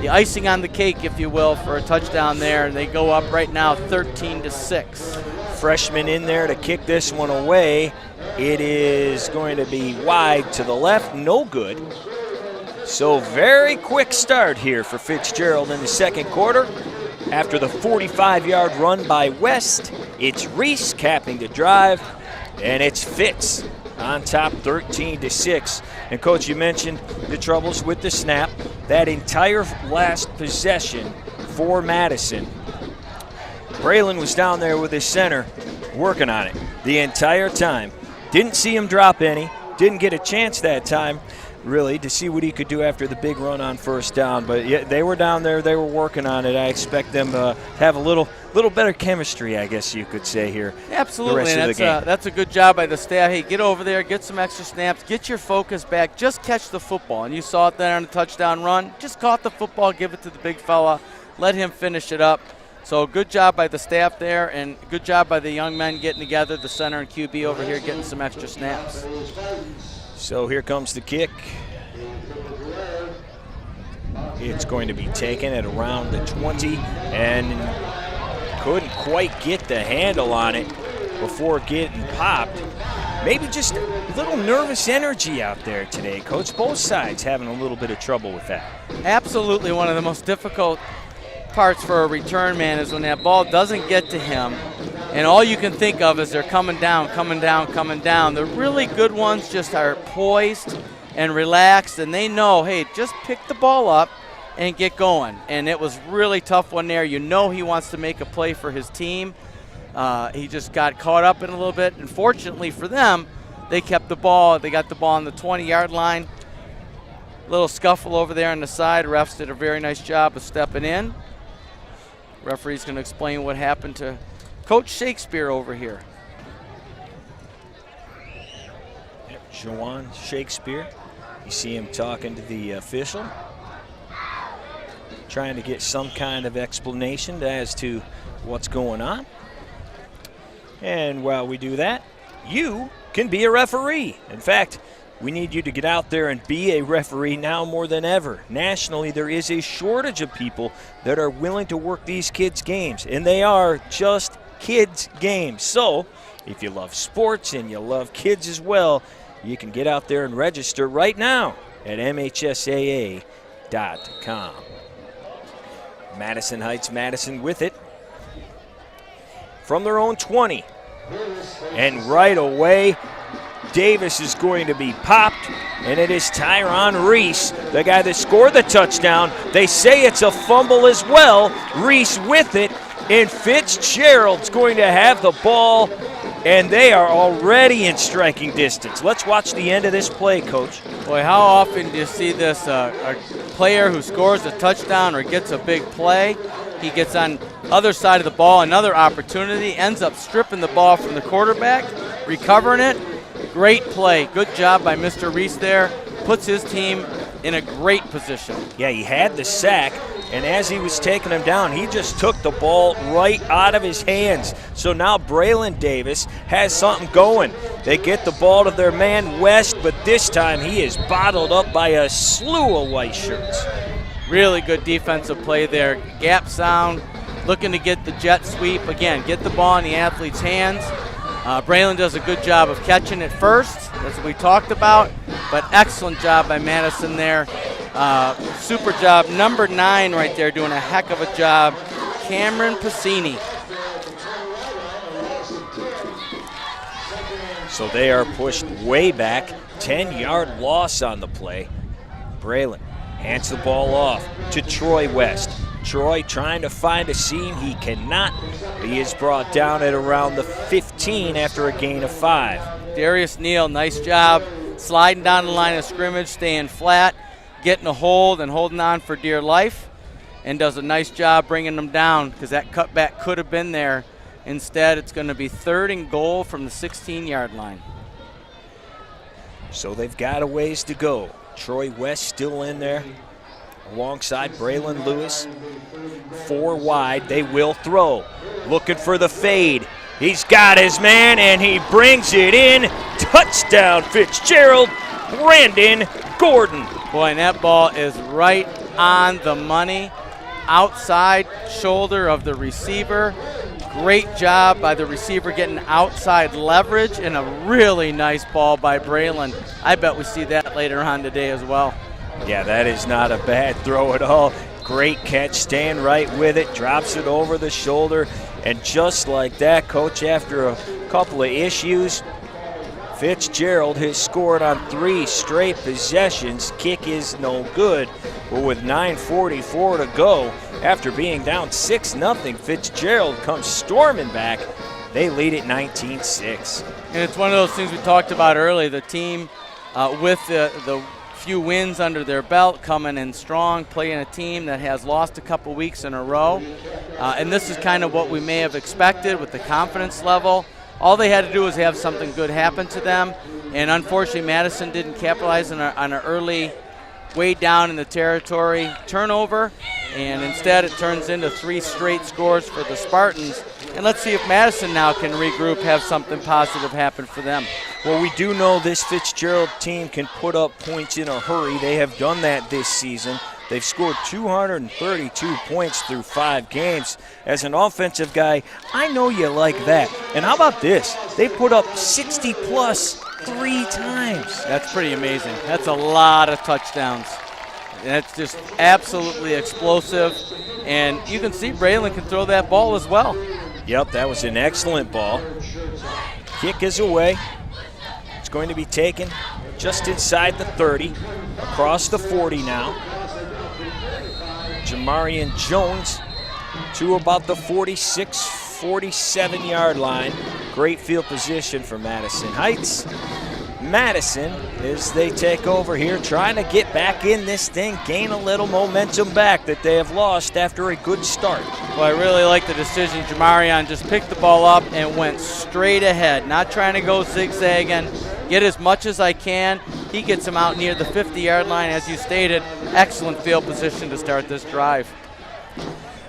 icing on the cake, if you will, for a touchdown there. And they go up right now 13-6. Freshman in there to kick this one away. It is going to be wide to the left, no good. So very quick start here for Fitzgerald in the second quarter. After the 45-yard run by West, it's Reese capping the drive, and it's Fitz on top 13-6. And Coach, you mentioned the troubles with the snap. That entire last possession for Madison, Braylon was down there with his center working on it the entire time. Didn't see him drop any, didn't get a chance that time really to see what he could do after the big run on 1st down. But yeah, they were down there, they were working on it. I expect them to have a little better chemistry, I guess you could say here. Absolutely, the rest of the game. That's a good job by the staff. Hey, get over there, get some extra snaps, get your focus back, just catch the football. And you saw it there on the touchdown run. Just caught the football, give it to the big fella, let him finish it up. So good job by the staff there, and good job by the young men getting together, the center and QB over here getting some extra snaps. So here comes the kick. It's going to be taken at around the 20, and couldn't quite get the handle on it before getting popped. Maybe just a little nervous energy out there today, Coach. Both sides having a little bit of trouble with that. Absolutely, one of the most difficult parts for a return man is when that ball doesn't get to him, and all you can think of is they're coming down, coming down, coming down. The really good ones just are poised and relaxed, and they know, hey, just pick the ball up and get going. And it was really tough one there. You know he wants to make a play for his team. He just got caught up in a little bit. And fortunately for them, they kept the ball. They got the ball on the 20-yard line. Little scuffle over there on the side. Refs did a very nice job of stepping in. Referee's going to explain what happened to Coach Shakespeare over here. Jawan Shakespeare. You see him talking to the official, trying to get some kind of explanation as to what's going on. And while we do that, you can be a referee. In fact, We need you to get out there and be a referee now more than ever. Nationally, there is a shortage of people that are willing to work these kids' games, and they are just kids' games. So, if you love sports and you love kids as well, you can get out there and register right now at MHSAA.com. Madison Heights, Madison with it from their own 20. And right away, Davis is going to be popped, and it is Tyron Reese, the guy that scored the touchdown. They say it's a fumble as well. Reese with it, and Fitzgerald's going to have the ball, and they are already in striking distance. Let's watch the end of this play, Coach. Boy, how often do you see this, a player who scores a touchdown or gets a big play, he gets on other side of the ball, another opportunity, ends up stripping the ball from the quarterback, recovering it. Great play. Good job by Mr. Reese there. Puts his team in a great position. Yeah, he had the sack, and as he was taking him down, he just took the ball right out of his hands. So now Braylon Davis has something going. They get the ball to their man West, but this time he is bottled up by a slew of white shirts. Really good defensive play there. Gap sound, looking to get the jet sweep. Again, get the ball in the athlete's hands. Braylon does a good job of catching it first. That's what we talked about. But excellent job by Madison there. Super job. Number 9 right there doing a heck of a job. Cameron Pacini. So they are pushed way back. 10-yard loss on the play. Braylon hands the ball off to Troy West. Troy trying to find a seam. He cannot. He is brought down at around the 15 after a gain of 5. Darius Neal, nice job sliding down the line of scrimmage, staying flat, getting a hold and holding on for dear life, and does a nice job bringing them down because that cutback could have been there. Instead, it's going to be 3rd and goal from the 16-yard line. So they've got a ways to go. Troy West still in there alongside Braylon Lewis. 4 wide, they will throw. Looking for the fade. He's got his man, and he brings it in. Touchdown, Fitzgerald, Brandon Gordon. Boy, and that ball is right on the money. Outside shoulder of the receiver. Great job by the receiver getting outside leverage, and a really nice ball by Braylon. I bet we see that later on today as well. Yeah, that is not a bad throw at all. Great catch, staying right with it, drops it over the shoulder, and just like that, Coach, after a couple of issues, Fitzgerald has scored on 3 straight possessions. Kick is no good, but with 9:44 to go, after being down 6-0, Fitzgerald comes storming back. They lead at 19-6. And it's one of those things we talked about earlier. The team with the few wins under their belt, coming in strong, playing a team that has lost a couple weeks in a row. And this is kind of what we may have expected with the confidence level. All they had to do was have something good happen to them. And unfortunately, Madison didn't capitalize on an early, way down in the territory turnover. And instead, it turns into 3 straight scores for the Spartans. And let's see if Madison now can regroup, have something positive happen for them. Well, we do know this Fitzgerald team can put up points in a hurry. They have done that this season. They've scored 232 points through 5 games. As an offensive guy, I know you like that. And how about this? They put up 60-plus 3 times. That's pretty amazing. That's a lot of touchdowns. That's just absolutely explosive. And you can see Braylon can throw that ball as well. Yep, that was an excellent ball. Kick is away. It's going to be taken just inside the 30, across the 40 now. Jamarian Jones to about the 46, 47-yard line. Great field position for Madison Heights. Madison, as they take over here, trying to get back in this thing, gain a little momentum back that they have lost after a good start. Well, I really like the decision. Jamarian just picked the ball up and went straight ahead, not trying to go zigzagging, get as much as I can. He gets him out near the 50-yard line, as you stated. Excellent field position to start this drive.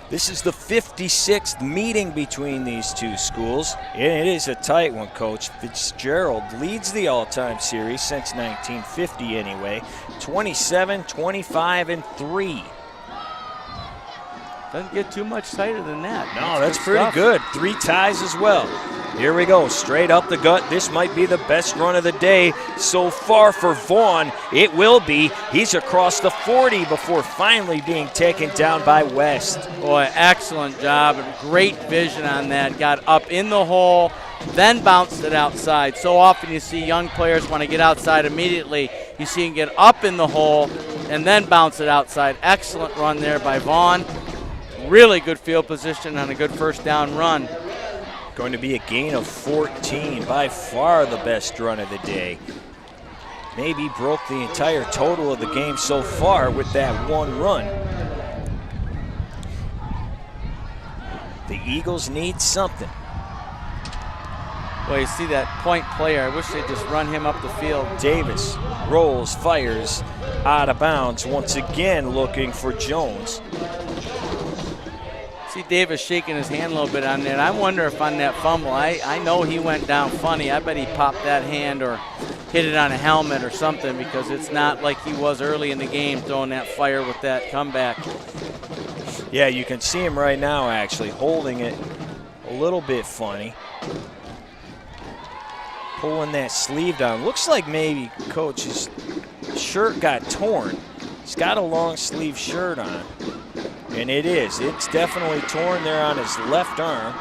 This is the 56th meeting between these two schools, and it is a tight one, Coach. Fitzgerald leads the all-time series since 1950 anyway, 27, 25, and 3. Doesn't get too much tighter than that. No, that's pretty good. 3 ties as well. Here we go, straight up the gut. This might be the best run of the day so far for Vaughn. It will be. He's across the 40 before finally being taken down by West. Boy, excellent job. Great vision on that. Got up in the hole, then bounced it outside. So often you see young players want to get outside immediately. You see him get up in the hole and then bounce it outside. Excellent run there by Vaughn. Really good field position on a good first down run. Going to be a gain of 14, by far the best run of the day. Maybe broke the entire total of the game so far with that one run. The Eagles need something. Well, you see that point player. I wish they'd just run him up the field. Davis rolls, fires out of bounds. Once again looking for Jones. See Davis shaking his hand a little bit on that. I wonder if on that fumble, I know he went down funny. I bet he popped that hand or hit it on a helmet or something, because it's not like he was early in the game throwing that fire with that comeback. Yeah, you can see him right now actually holding it a little bit funny. Pulling that sleeve down. Looks like maybe Coach's shirt got torn. He's got a long sleeve shirt on. And it is. It's definitely torn there on his left arm.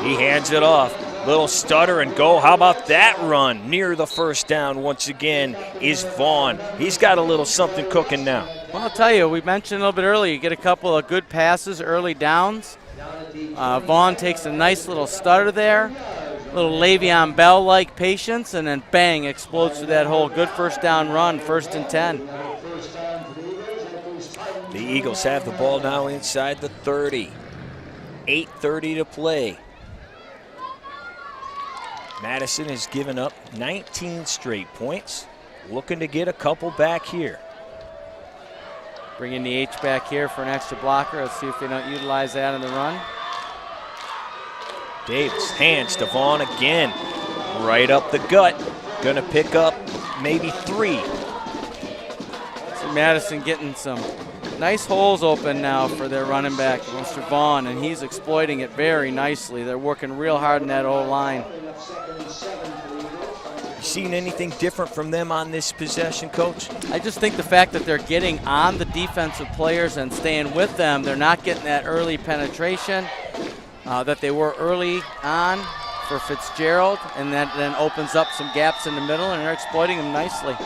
He hands it off. Little stutter and go. How about that run? Near the first down once again is Vaughn. He's got a little something cooking now. Well, I'll tell you, we mentioned a little bit earlier, you get a couple of good passes, early downs. Vaughn takes a nice little stutter there. Little Le'Veon Bell-like patience, and then bang, explodes through that hole. Good first down run, 1st and 10. The Eagles have the ball now inside the 30. 8:30 to play. Madison has given up 19 straight points. Looking to get a couple back here. Bringing the H back here for an extra blocker. Let's see if they don't utilize that in the run. Davis hands to Vaughn again. Right up the gut. Gonna pick up maybe 3. See Madison getting some nice holes open now for their running back, Mr. Vaughn, and he's exploiting it very nicely. They're working real hard in that O-line. You seen anything different from them on this possession, Coach? I just think the fact that they're getting on the defensive players and staying with them, they're not getting that early penetration that they were early on for Fitzgerald, and that then opens up some gaps in the middle, and they're exploiting them nicely.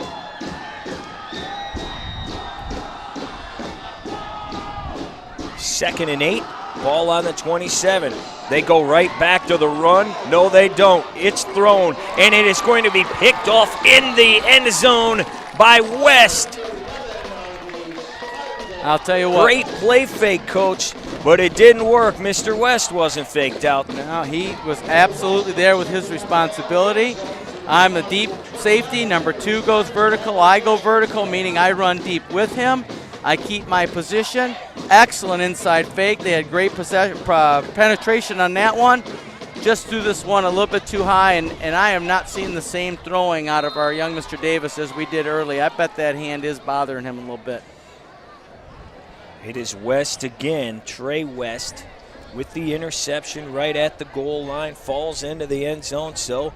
Second and 8, ball on the 27. They go right back to the run. No, they don't. It's thrown, and it is going to be picked off in the end zone by West. I'll tell you what. Great play fake, Coach, but it didn't work. Mr. West wasn't faked out. No, he was absolutely there with his responsibility. I'm the deep safety. Number 2 goes vertical. I go vertical, meaning I run deep with him. I keep my position. Excellent inside fake. They had great penetration on that one. Just threw this one a little bit too high, and I am not seeing the same throwing out of our young Mr. Davis as we did early. I bet that hand is bothering him a little bit. It is West again, Trey West, with the interception right at the goal line, falls into the end zone, so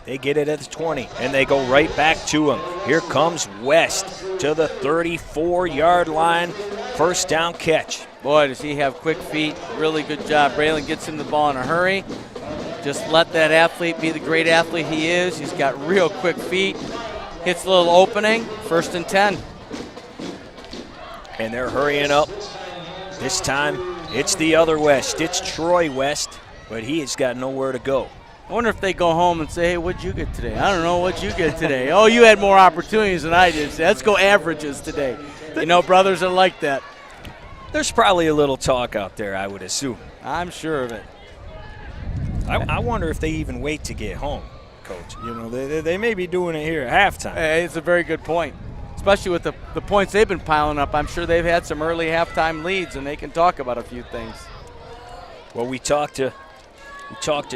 they get it at the 20, and they go right back to him. Here comes West to the 34-yard line. First down catch. Boy, does he have quick feet. Really good job. Braylon gets him the ball in a hurry. Just let that athlete be the great athlete he is. He's got real quick feet. Hits a little opening. 1st and 10. And they're hurrying up. This time, it's the other West. It's Troy West, but he has got nowhere to go. I wonder if they go home and say, hey, what'd you get today? I don't know, what'd you get today? Oh, you had more opportunities than I did. Let's go averages today. You know, brothers are like that. There's probably a little talk out there, I would assume. I'm sure of it. I wonder if they even wait to get home, Coach. You know, they may be doing it here at halftime. Hey, it's a very good point. especially with the points they've been piling up. I'm sure they've had some early halftime leads, and they can talk about a few things. Well, we talked to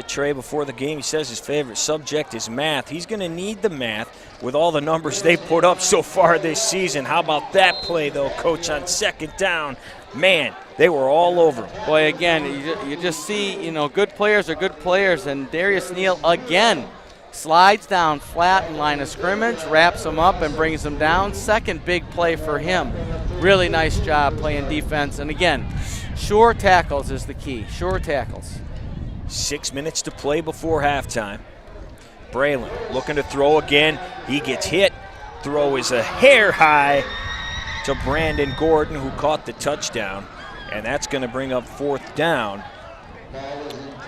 Trey before the game. He says his favorite subject is math. He's going to need the math with all the numbers they put up so far this season. How about that play, though, Coach, on second down? Man, they were all over him. Boy, again, you just see, you know, good players are good players, and Darius Neal again slides down flat in line of scrimmage, wraps them up and brings them down. Second big play for him. Really nice job playing defense. And again, sure tackles is the key. Sure tackles. 6 minutes to play before halftime. Braylon looking to throw again. He gets hit. Throw is a hair high to Brandon Gordon, who caught the touchdown. And that's going to bring up fourth down.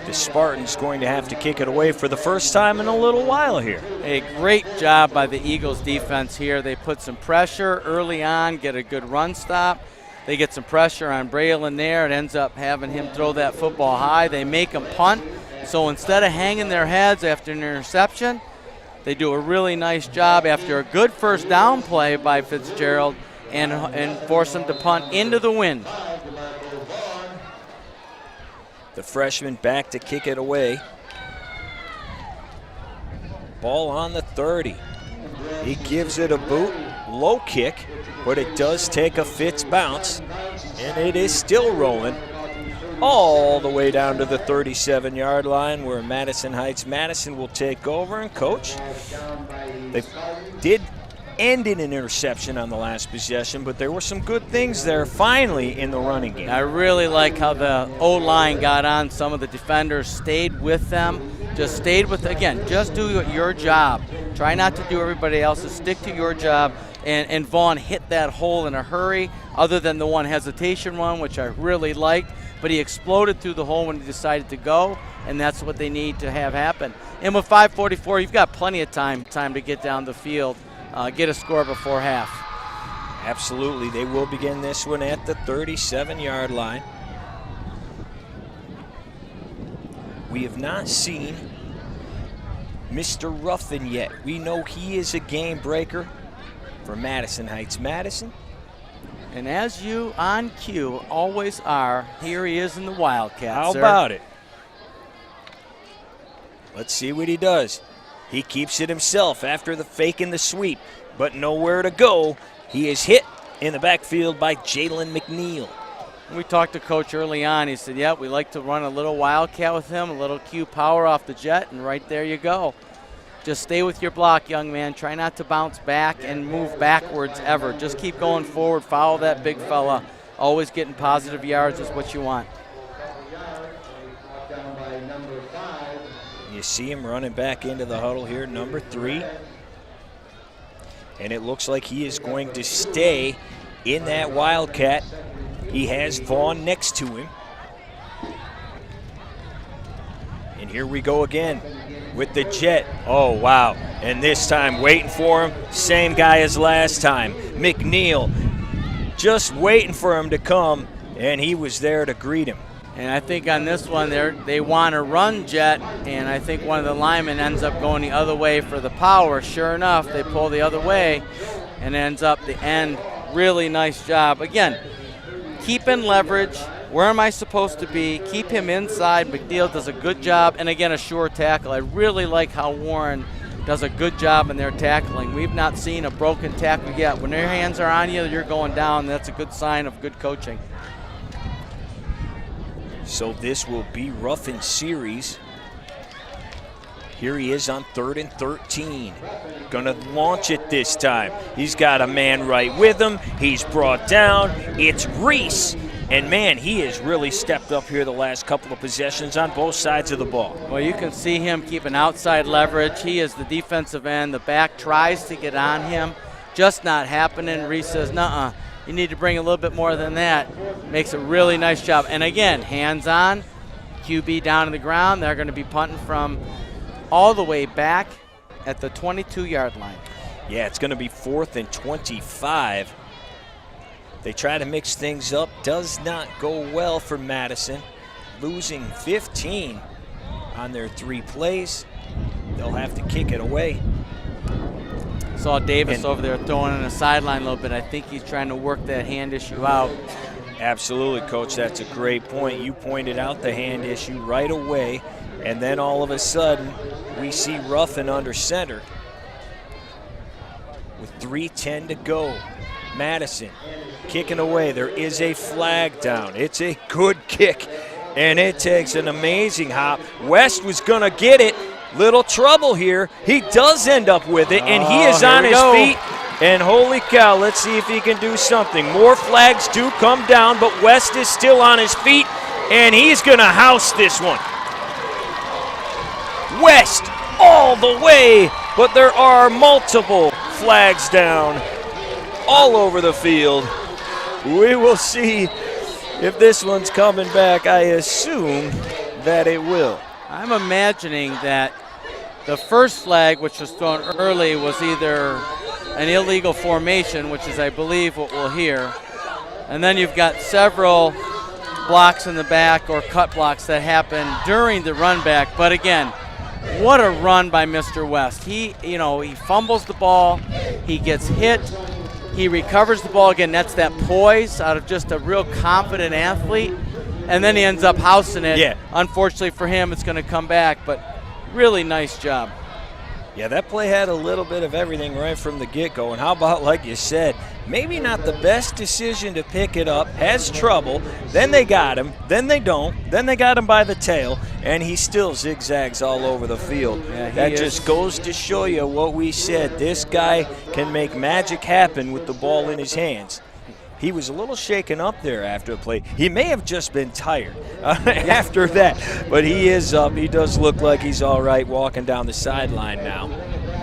The Spartans going to have to kick it away for the first time in a little while here. A great job by the Eagles defense here. They put some pressure early on, get a good run stop. They get some pressure on Braylon there. It ends up having him throw that football high. They make him punt. So instead of hanging their heads after an interception, they do a really nice job after a good first down play by Fitzgerald and force him to punt into the wind. The freshman back to kick it away. Ball on the 30. He gives it a boot. Low kick, but it does take a Fitz bounce, and it is still rolling all the way down to the 37-yard line where Madison will take over. And Coach, they did end in an interception on the last possession, but there were some good things there finally in the running game. I really like how the O-line got on some of the defenders, stayed with them, just do your job. Try not to do everybody else's, stick to your job, and Vaughn hit that hole in a hurry, other than the one hesitation run, which I really liked, but he exploded through the hole when he decided to go, and that's what they need to have happen. And with 5:44, you've got plenty of time to get down the field, get a score before half. Absolutely. They will begin this one at the 37-yard line. We have not seen Mr. Ruffin yet. We know he is a game breaker for Madison Heights Madison. And as you on cue always are, here he is in the Wildcats. How about it? Let's see what he does. He keeps it himself after the fake and the sweep, but nowhere to go. He is hit in the backfield by Jalen McNeil. We talked to Coach early on. He said, yeah, we like to run a little Wildcat with him, a little Q power off the jet, and right there you go. Just stay with your block, young man. Try not to bounce back and move backwards ever. Just keep going forward. Follow that big fella. Always getting positive yards is what you want. You see him running back into the huddle here, number 3. And it looks like he is going to stay in that Wildcat. He has Vaughn next to him. And here we go again with the jet. Oh, wow. And this time waiting for him, same guy as last time. McNeil just waiting for him to come, and he was there to greet him. And I think on this one, they want to run jet, and I think one of the linemen ends up going the other way for the power. Sure enough, they pull the other way, and ends up the end. Really nice job. Again, keep in leverage. Where am I supposed to be? Keep him inside. McNeil does a good job, and again, a sure tackle. I really like how Warren does a good job in their tackling. We've not seen a broken tackle yet. When their hands are on you, you're going down. That's a good sign of good coaching. So this will be Ruffin's series. Here he is on 3rd and 13. Gonna launch it this time. He's got a man right with him. He's brought down. It's Reese. And man, he has really stepped up here the last couple of possessions on both sides of the ball. Well, you can see him keeping outside leverage. He is the defensive end. The back tries to get on him. Just not happening. Reese says, nuh-uh. You need to bring a little bit more than that. Makes a really nice job. And again, hands on, QB down to the ground. They're going to be punting from all the way back at the 22-yard line. Yeah, it's going to be 4th and 25. They try to mix things up. Does not go well for Madison. Losing 15 on their 3 plays. They'll have to kick it away. Saw Davis over there throwing in a sideline a little bit. I think he's trying to work that hand issue out. Absolutely, Coach. That's a great point. You pointed out the hand issue right away, and then all of a sudden, we see Ruffin under center with 3:10 to go. Madison kicking away. There is a flag down. It's a good kick, and it takes an amazing hop. West was going to get it. Little trouble here. He does end up with it, and he is on his feet. And holy cow, let's see if he can do something. More flags do come down, but West is still on his feet, and he's going to house this one. West all the way, but there are multiple flags down all over the field. We will see if this one's coming back. I assume that it will. I'm imagining that the first flag, which was thrown early, was either an illegal formation, which is, I believe, what we'll hear. And then you've got several blocks in the back or cut blocks that happen during the run back. But again, what a run by Mr. West. He fumbles the ball, he gets hit, he recovers the ball again. That's that poise out of just a real confident athlete. And then he ends up housing it. Yeah. Unfortunately for him, it's going to come back, but really nice job. Yeah, that play had a little bit of everything right from the get-go. And how about, like you said, maybe not the best decision to pick it up, has trouble, then they got him, then they don't, then they got him by the tail, and he still zigzags all over the field. Yeah, that just goes to show you what we said. This guy can make magic happen with the ball in his hands. He was a little shaken up there after the play. He may have just been tired after that, but he is up. He does look like he's all right walking down the sideline now.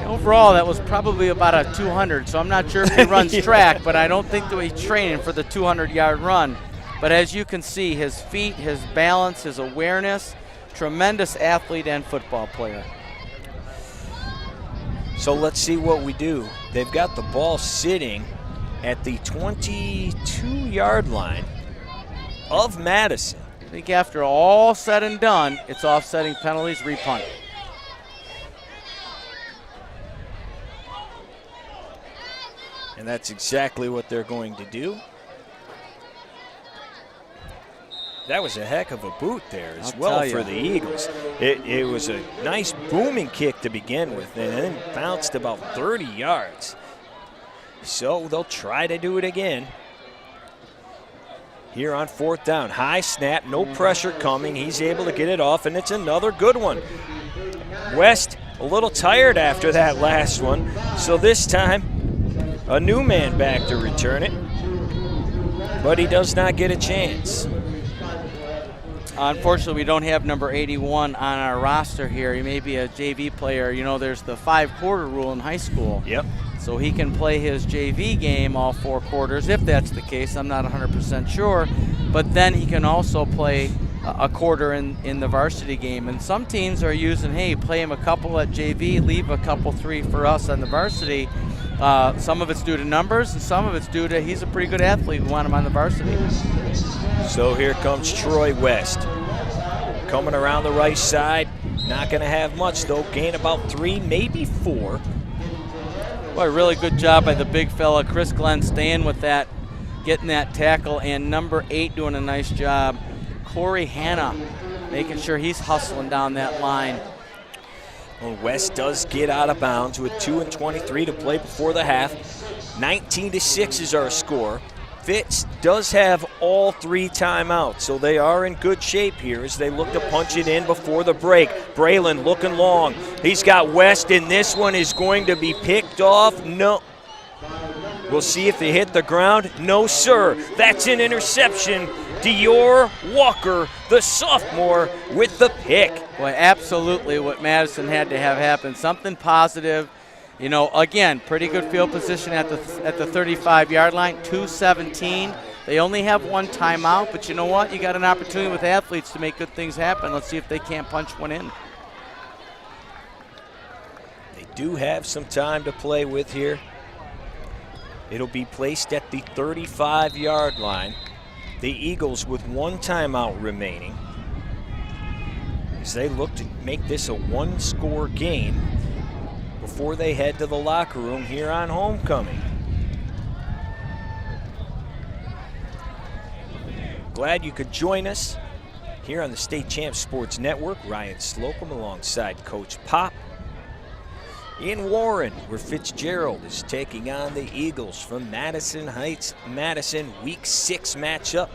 Overall, that was probably about a 200, so I'm not sure if he runs track, but I don't think that he's training for the 200-yard run. But as you can see, his feet, his balance, his awareness, tremendous athlete and football player. So let's see what we do. They've got the ball sitting at the 22-yard line of Madison. I think after all said and done, it's offsetting penalties, repunt. And that's exactly what they're going to do. That was a heck of a boot there as well for the Eagles. It was a nice booming kick to begin with, and then bounced about 30 yards. So they'll try to do it again. Here on 4th down, high snap, no pressure coming. He's able to get it off, and it's another good one. West a little tired after that last one, so this time a new man back to return it, but he does not get a chance. Unfortunately, we don't have number 81 on our roster here. He may be a JV player. You know, there's the 5-quarter rule in high school. Yep. So he can play his JV game all 4 quarters, if that's the case. I'm not 100% sure. But then he can also play a quarter in the varsity game. And some teams are using, hey, play him a couple at JV, leave a couple 3 for us on the varsity. Some of it's due to numbers, and some of it's due to he's a pretty good athlete. We want him on the varsity. So here comes Troy West. Coming around the right side. Not going to have much, though. Gain about 3, maybe 4. Boy, really good job by the big fella, Chris Glenn, staying with that, getting that tackle, and number 8 doing a nice job. Corey Hanna making sure he's hustling down that line. Well, West does get out of bounds with 2:23 to play before the half. 19-6 is our score. Fitz does have all 3 timeouts, so they are in good shape here as they look to punch it in before the break. Braylon looking long. He's got West, and this one is going to be picked off. No. We'll see if they hit the ground. No, sir. That's an interception. Dior Walker, the sophomore, with the pick. Boy, absolutely what Madison had to have happen. Something positive. You know, again, pretty good field position at the 35-yard line, 2:17. They only have 1 timeout, but you know what? You got an opportunity with athletes to make good things happen. Let's see if they can't punch one in. They do have some time to play with here. It'll be placed at the 35-yard line. The Eagles with 1 timeout remaining as they look to make this a 1-score game before they head to the locker room here on homecoming. Glad you could join us here on the State Champs Sports Network. Ryan Slocum alongside Coach Pop. In Warren, where Fitzgerald is taking on the Eagles from Madison Heights. Madison, Week 6 matchup.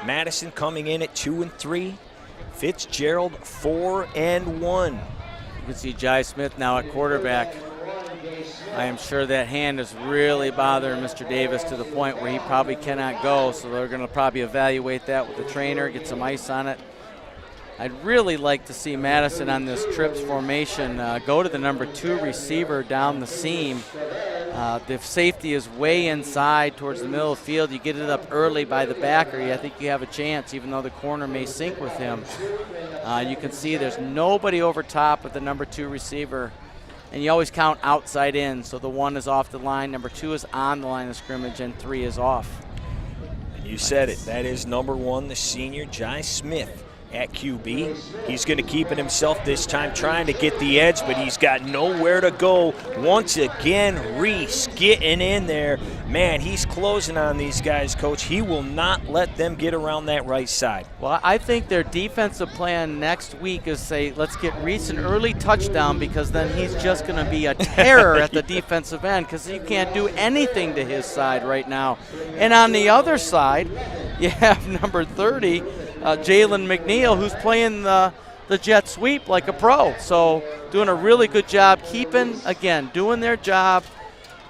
Madison coming in at 2-3. Fitzgerald 4-1. You can see Jai Smith now at quarterback. I am sure that hand is really bothering Mr. Davis to the point where he probably cannot go, so they're going to probably evaluate that with the trainer, get some ice on it. I'd really like to see Madison on this trips formation go to the number 2 receiver down the seam. The safety is way inside towards the middle of the field. You get it up early by the backer, I think you have a chance, even though the corner may sink with him. You can see there's nobody over top of the number 2 receiver. And you always count outside in, so the 1 is off the line, number 2 is on the line of scrimmage, and 3 is off. And you said it, that is number 1, the senior, Jai Smith at QB. He's going to keep it himself this time, trying to get the edge, but he's got nowhere to go. Once again, Reese getting in there. Man, he's closing on these guys, Coach. He will not let them get around that right side. Well, I think their defensive plan next week is say, let's get Reese an early touchdown, because then he's just going to be a terror at the defensive end, because you can't do anything to his side right now. And on the other side, you have number 30, Jalen McNeil, who's playing the jet sweep like a pro. So doing a really good job doing their job,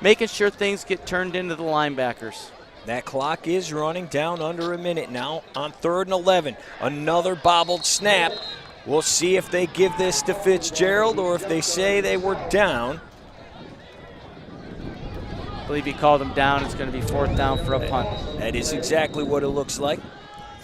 making sure things get turned into the linebackers. That clock is running down under a minute now on 3rd and 11. Another bobbled snap. We'll see if they give this to Fitzgerald or if they say they were down. I believe he called them down. It's going to be 4th down for a punt. That is exactly what it looks like.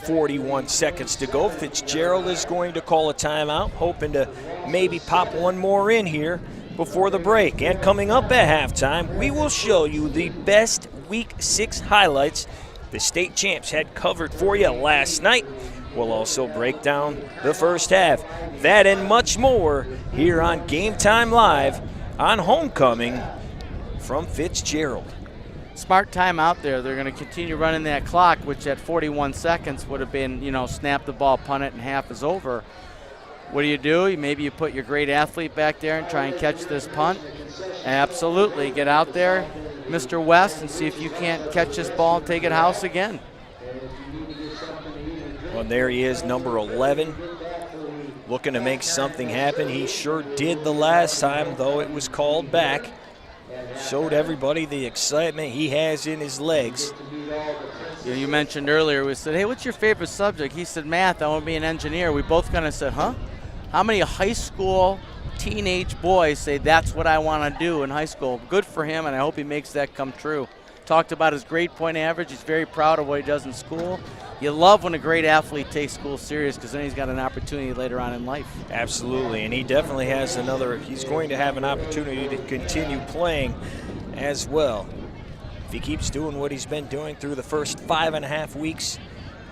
41 seconds to go. Fitzgerald is going to call a timeout, hoping to maybe pop one more in here before the break. And coming up at halftime, we will show you the best Week 6 highlights the State Champs had covered for you last night. We'll also break down the first half. That and much more here on Game Time Live on Homecoming from Fitzgerald. Smart time out there. They're going to continue running that clock, which at 41 seconds would have been, snap the ball, punt it, and half is over. What do? Maybe you put your great athlete back there and try and catch this punt. Absolutely. Get out there, Mr. West, and see if you can't catch this ball and take it house again. Well, there he is, number 11, looking to make something happen. He sure did the last time, though it was called back. Showed everybody the excitement he has in his legs. You mentioned earlier, we said, hey, what's your favorite subject? He said, math, I want to be an engineer. We both kind of said, huh? How many high school teenage boys say that's what I want to do in high school? Good for him, and I hope he makes that come true. Talked about his grade point average. He's very proud of what he does in school. You love when a great athlete takes school serious, because then he's got an opportunity later on in life. Absolutely, and he definitely has he's going to have an opportunity to continue playing as well. If he keeps doing what he's been doing through the first 5.5 weeks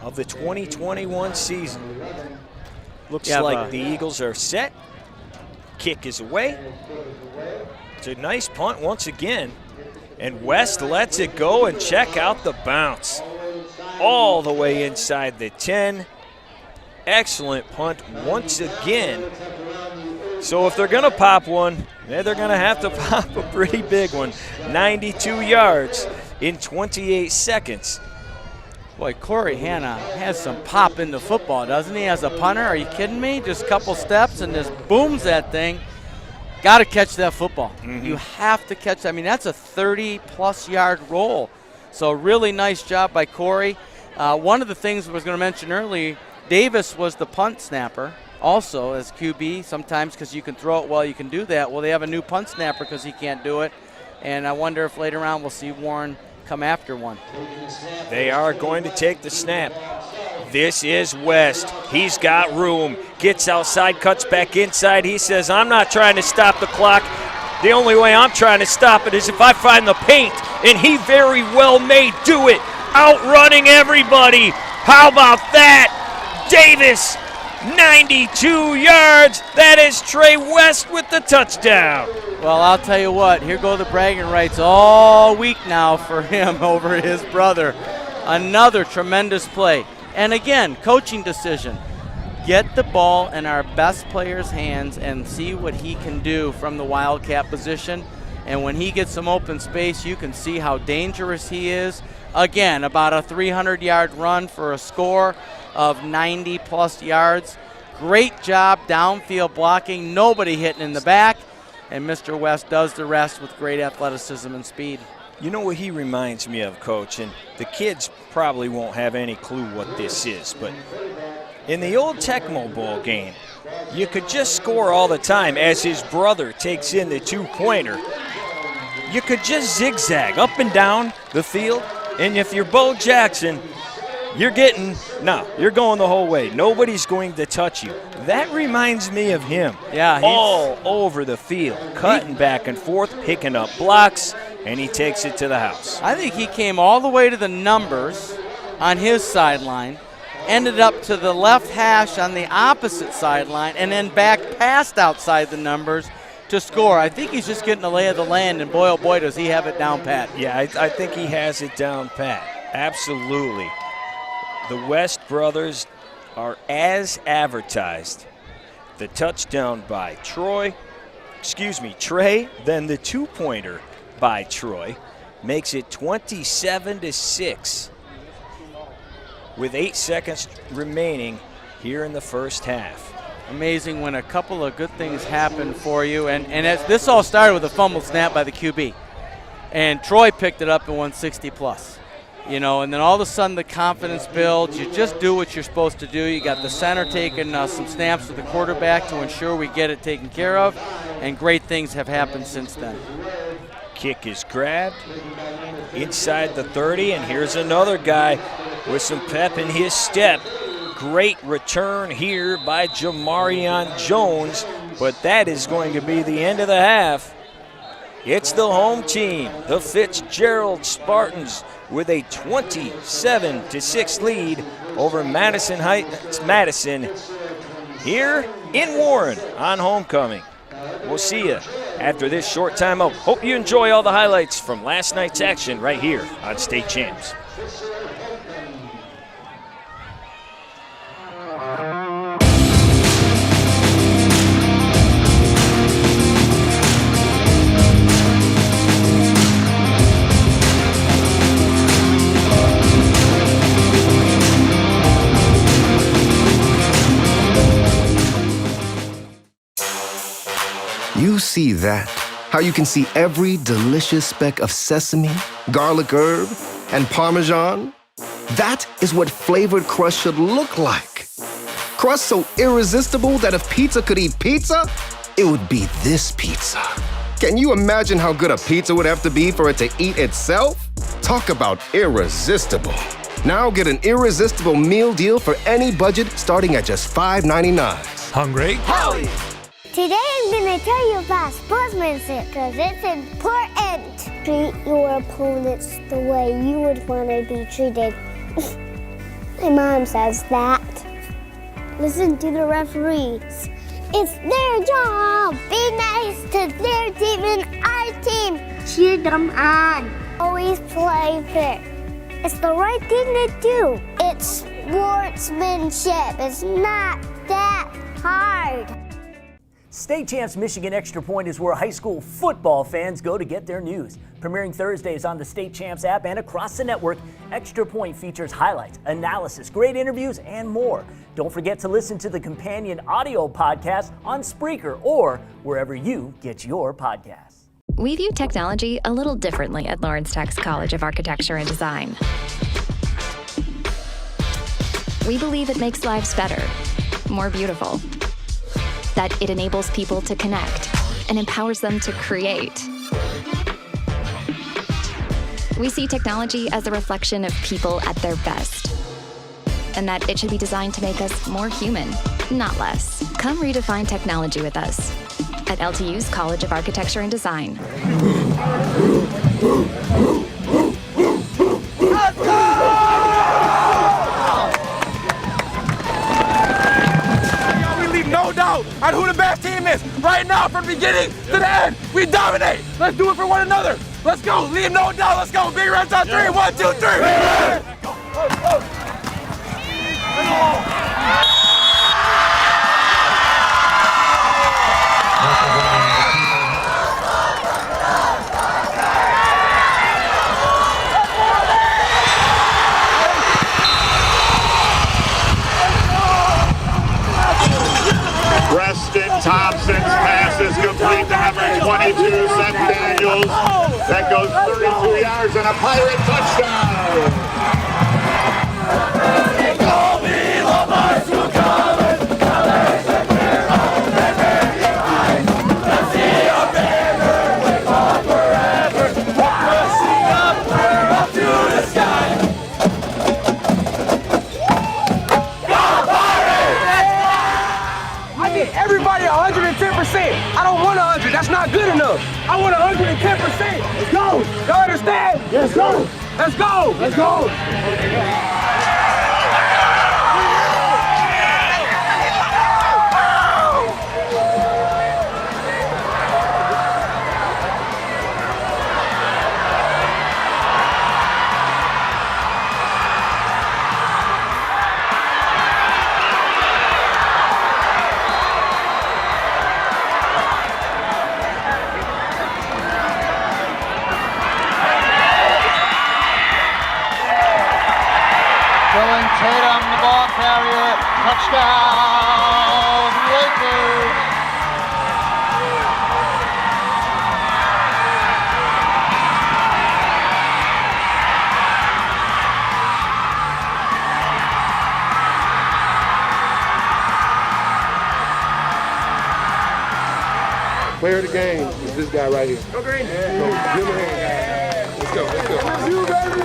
of the 2021 season. Looks like the Eagles are set. Kick is away. It's a nice punt once again. And West lets it go, and check out the bounce. All the way inside the 10. Excellent punt once again. So if they're going to pop one, they're going to have to pop a pretty big one. 92 yards in 28 seconds. Boy, Corey Hanna has some pop in the football, doesn't he, as a punter? Are you kidding me? Just a couple steps and just booms that thing. Got to catch that football. Mm-hmm. You have to catch that. I mean, that's a 30-plus yard roll. So really nice job by Corey. One of the things I was going to mention earlier, Davis was the punt snapper also as QB sometimes, because you can throw it well, you can do that. Well, they have a new punt snapper because he can't do it. And I wonder if later on we'll see Warren come after one. They are going to take the snap. This is West. He's got room. Gets outside, cuts back inside. He says, I'm not trying to stop the clock. The only way I'm trying to stop it is if I find the paint. And he very well may do it. Outrunning everybody. How about that? Davis 92 yards. That is Trey West with the touchdown. Well, I'll tell you what, here go the bragging rights all week now for him over his brother. Another tremendous play. And again, coaching decision. Get the ball in our best player's hands and see what he can do from the Wildcat position. And when he gets some open space, you can see how dangerous he is. Again, about a 300-yard run for a score of 90-plus yards. Great job downfield blocking, nobody hitting in the back. And Mr. West does the rest with great athleticism and speed. You know what he reminds me of, Coach, and the kids probably won't have any clue what this is, but in the old Tecmo Bowl game, you could just score all the time as his brother takes in the two-pointer. You could just zigzag up and down the field, and if you're Bo Jackson, you're going the whole way. Nobody's going to touch you. That reminds me of him. Yeah, all over the field, cutting back and forth, picking up blocks, and he takes it to the house. I think he came all the way to the numbers on his sideline, ended up to the left hash on the opposite sideline, and then back past outside the numbers to score. I think he's just getting the lay of the land, and boy, oh boy, does he have it down pat. Yeah, I think he has it down pat. Absolutely. The West brothers are as advertised. The touchdown by Trey, then the two-pointer by Troy makes it 27-6 with 8 seconds remaining here in the first half. Amazing when a couple of good things happen for you. And this all started with a fumble snap by the QB. And Troy picked it up and won 60-plus. You know, and then all of a sudden the confidence builds. You just do what you're supposed to do. You got the center taking some snaps with the quarterback to ensure we get it taken care of. And great things have happened since then. Kick is grabbed inside the 30, and here's another guy with some pep in his step. Great return here by Jamarion Jones, but that is going to be the end of the half. It's the home team, the Fitzgerald Spartans, with a 27-6 lead over Madison here in Warren on homecoming. We'll see you after this short timeout. Hope you enjoy all the highlights from last night's action right here on State Champs. You see that? How you can see every delicious speck of sesame, garlic herb, and Parmesan? That is what flavored crust should look like. Crust so irresistible that if pizza could eat pizza, it would be this pizza. Can you imagine how good a pizza would have to be for it to eat itself? Talk about irresistible. Now get an irresistible meal deal for any budget starting at just $5.99. Hungry? Howie! Today I'm going to tell you about sportsmanship because it's important. Treat your opponents the way you would want to be treated. My mom says that. Listen to the referees. It's their job. Be nice to their team and our team. Cheer them on. Always play fair. It's the right thing to do. It's sportsmanship. It's not that hard. State Champs Michigan Extra Point is where high school football fans go to get their news. Premiering Thursdays on the State Champs app and across the network, Extra Point features highlights, analysis, great interviews, and more. Don't forget to listen to the companion audio podcast on Spreaker or wherever you get your podcasts. We view technology a little differently at Lawrence Tech's College of Architecture and Design. We believe it makes lives better, more beautiful, that it enables people to connect and empowers them to create. We see technology as a reflection of people at their best, and that it should be designed to make us more human, not less. Come redefine technology with us at LTU's College of Architecture and Design. no doubt on who the best team is. Right now, from the beginning to the end, we dominate. Let's do it for one another. Let's go. Leave no doubt. Let's go. Big Reds on 3. 1, 2, 3. Preston Thompson's pass is complete to number 22, Seth Daniels. That goes 32 yards and a Pirate touchdown. Everybody 110%. I don't want 100. That's not good enough. I want 110%. Let's go. Y'all understand? Let's go. Let's go. Let's go. Tatum, the ball carrier, touchdown, Lakers. Player of the game is this guy right here. Go green. Give him a hand. Let's go. Let's go. You, baby.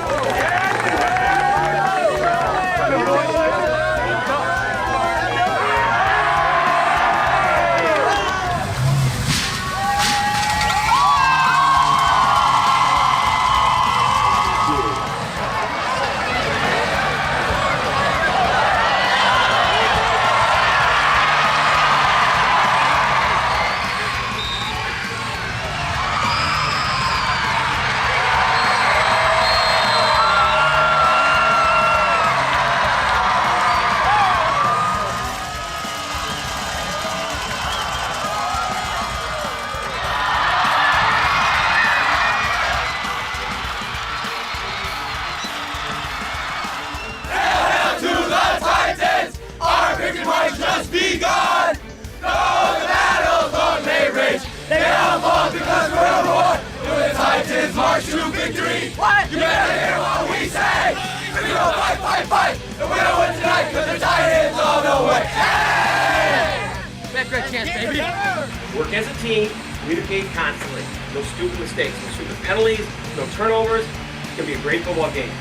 Work as a team, communicate constantly. No stupid mistakes, no stupid penalties, no turnovers. It's going to be a great football game.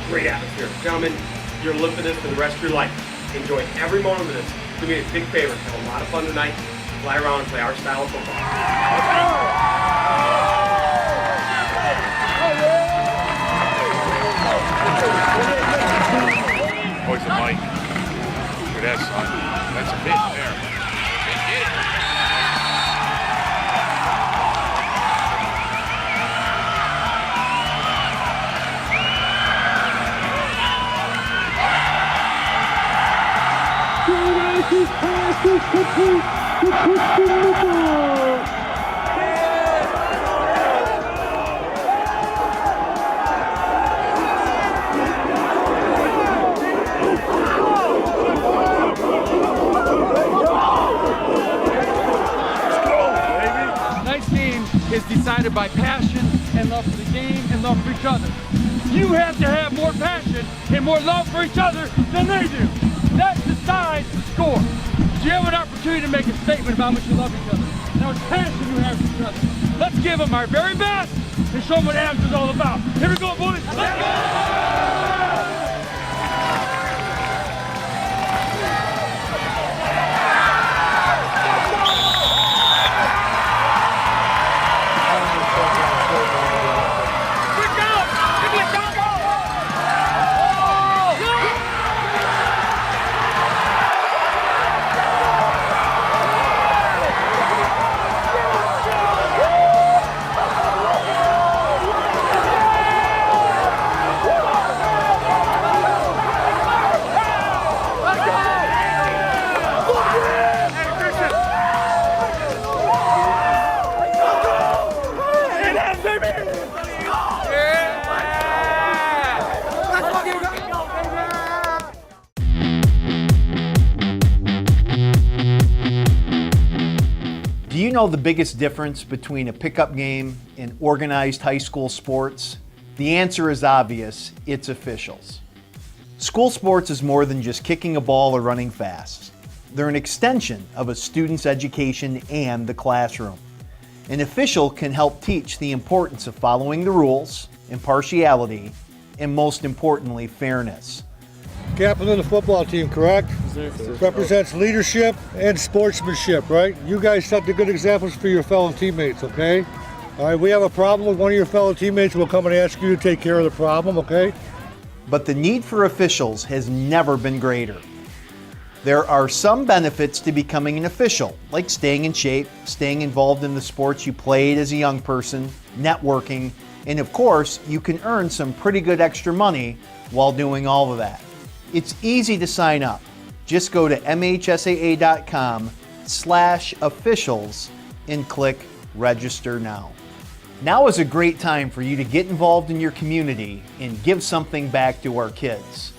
Great atmosphere. Gentlemen, you're going to live for this for the rest of your life. Enjoy every moment of this. Do me a big favor. Have a lot of fun tonight. Fly around and play our style of football. Boys and Mike. Look at that, son. That's a hit there. Get it. Is decided by passion and love for the game and love for each other. You have to have more passion and more love for each other than they do. That decides the score. You have an opportunity to make a statement about how much you love each other and how much passion you have for each other. Let's give them our very best and show them what Adams is all about. Here we go, boys. Let's go! you know the biggest difference between a pickup game and organized high school sports? The answer is obvious. It's officials. School sports is more than just kicking a ball or running fast. They're an extension of a student's education and the classroom. An official can help teach the importance of following the rules, impartiality, and most importantly, fairness. Captain of the football team, correct? Represents leadership and sportsmanship, right? You guys set the good examples for your fellow teammates, okay? All right, we have a problem with one of your fellow teammates, we'll come and ask you to take care of the problem, okay? But the need for officials has never been greater. There are some benefits to becoming an official, like staying in shape, staying involved in the sports you played as a young person, networking, and of course, you can earn some pretty good extra money while doing all of that. It's easy to sign up. Just go to mhsaa.com/officials and click register now. Now is a great time for you to get involved in your community and give something back to our kids.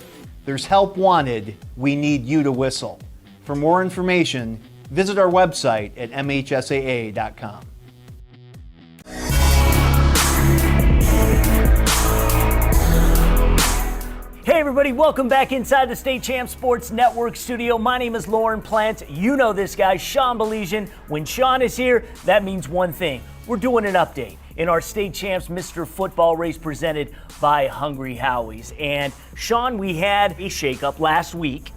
There's help wanted. We need you to whistle. For more information, visit our website at mhsaa.com. Hey everybody, welcome back inside the State Champs Sports Network studio. My name is Lauren Plant. You know this guy, Sean Belizean. When Sean is here, that means one thing. We're doing an update in our State Champs Mr. Football race presented by Hungry Howie's. And Sean, we had a shakeup last week,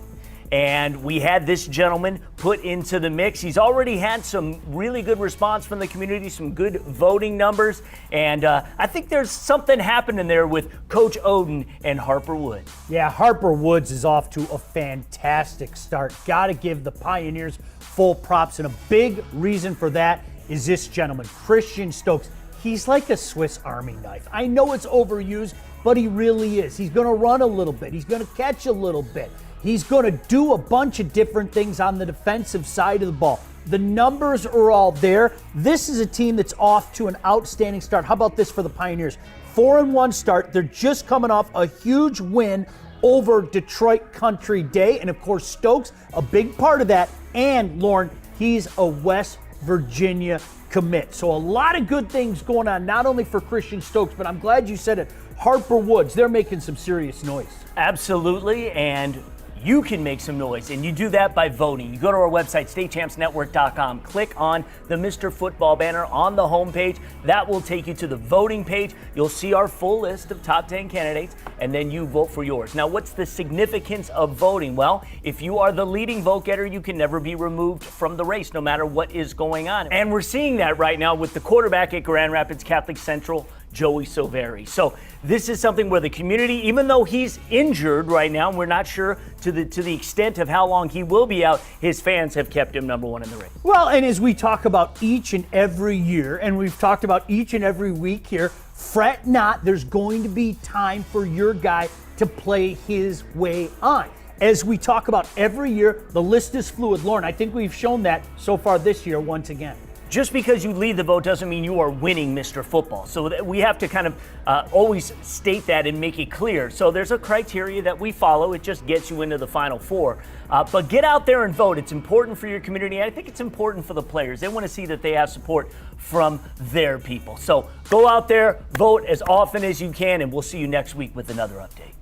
and we had this gentleman put into the mix. He's already had some really good response from the community, some good voting numbers, and I think there's something happening there with Coach Oden and Harper Woods. Yeah, Harper Woods is off to a fantastic start. Got to give the Pioneers full props, and a big reason for that is this gentleman, Christian Stokes. He's like a Swiss Army knife. I know it's overused, but he really is. He's going to run a little bit. He's going to catch a little bit. He's going to do a bunch of different things on the defensive side of the ball. The numbers are all there. This is a team that's off to an outstanding start. How about this for the Pioneers? 4-1 start. They're just coming off a huge win over Detroit Country Day. And of course, Stokes, a big part of that. And Lauren, he's a West Virginia commit. So a lot of good things going on, not only for Christian Stokes, but I'm glad you said it. Harper Woods, they're making some serious noise. Absolutely, and you can make some noise, and you do that by voting. You go to our website, statechampsnetwork.com, click on the Mr. Football banner on the homepage. That will take you to the voting page. You'll see our full list of top 10 candidates, and then you vote for yours. Now, what's the significance of voting? Well, if you are the leading vote getter, you can never be removed from the race, no matter what is going on. And we're seeing that right now with the quarterback at Grand Rapids Catholic Central, Joey Silveri. So this is something where the community, even though he's injured right now, and we're not sure to the extent of how long he will be out, his fans have kept him number one in the race. Well, and as we talk about each and every year, and we've talked about each and every week here, fret not, there's going to be time for your guy to play his way on. As we talk about every year, the list is fluid. Lauren, I think we've shown that so far this year once again. Just because you lead the vote doesn't mean you are winning Mr. Football. So we have to kind of always state that and make it clear. So there's a criteria that we follow. It just gets you into the Final Four. But get out there and vote. It's important for your community. I think it's important for the players. They want to see that they have support from their people. So go out there, vote as often as you can, and we'll see you next week with another update.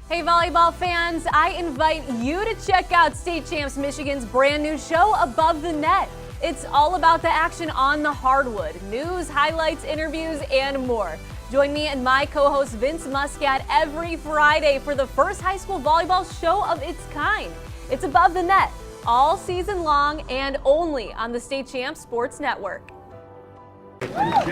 Hey volleyball fans, I invite you to check out State Champs Michigan's brand new show, Above the Net. It's all about the action on the hardwood, news, highlights, interviews, and more. Join me and my co-host Vince Muscat every Friday for the first high school volleyball show of its kind. It's Above the Net, all season long and only on the State Champs Sports Network.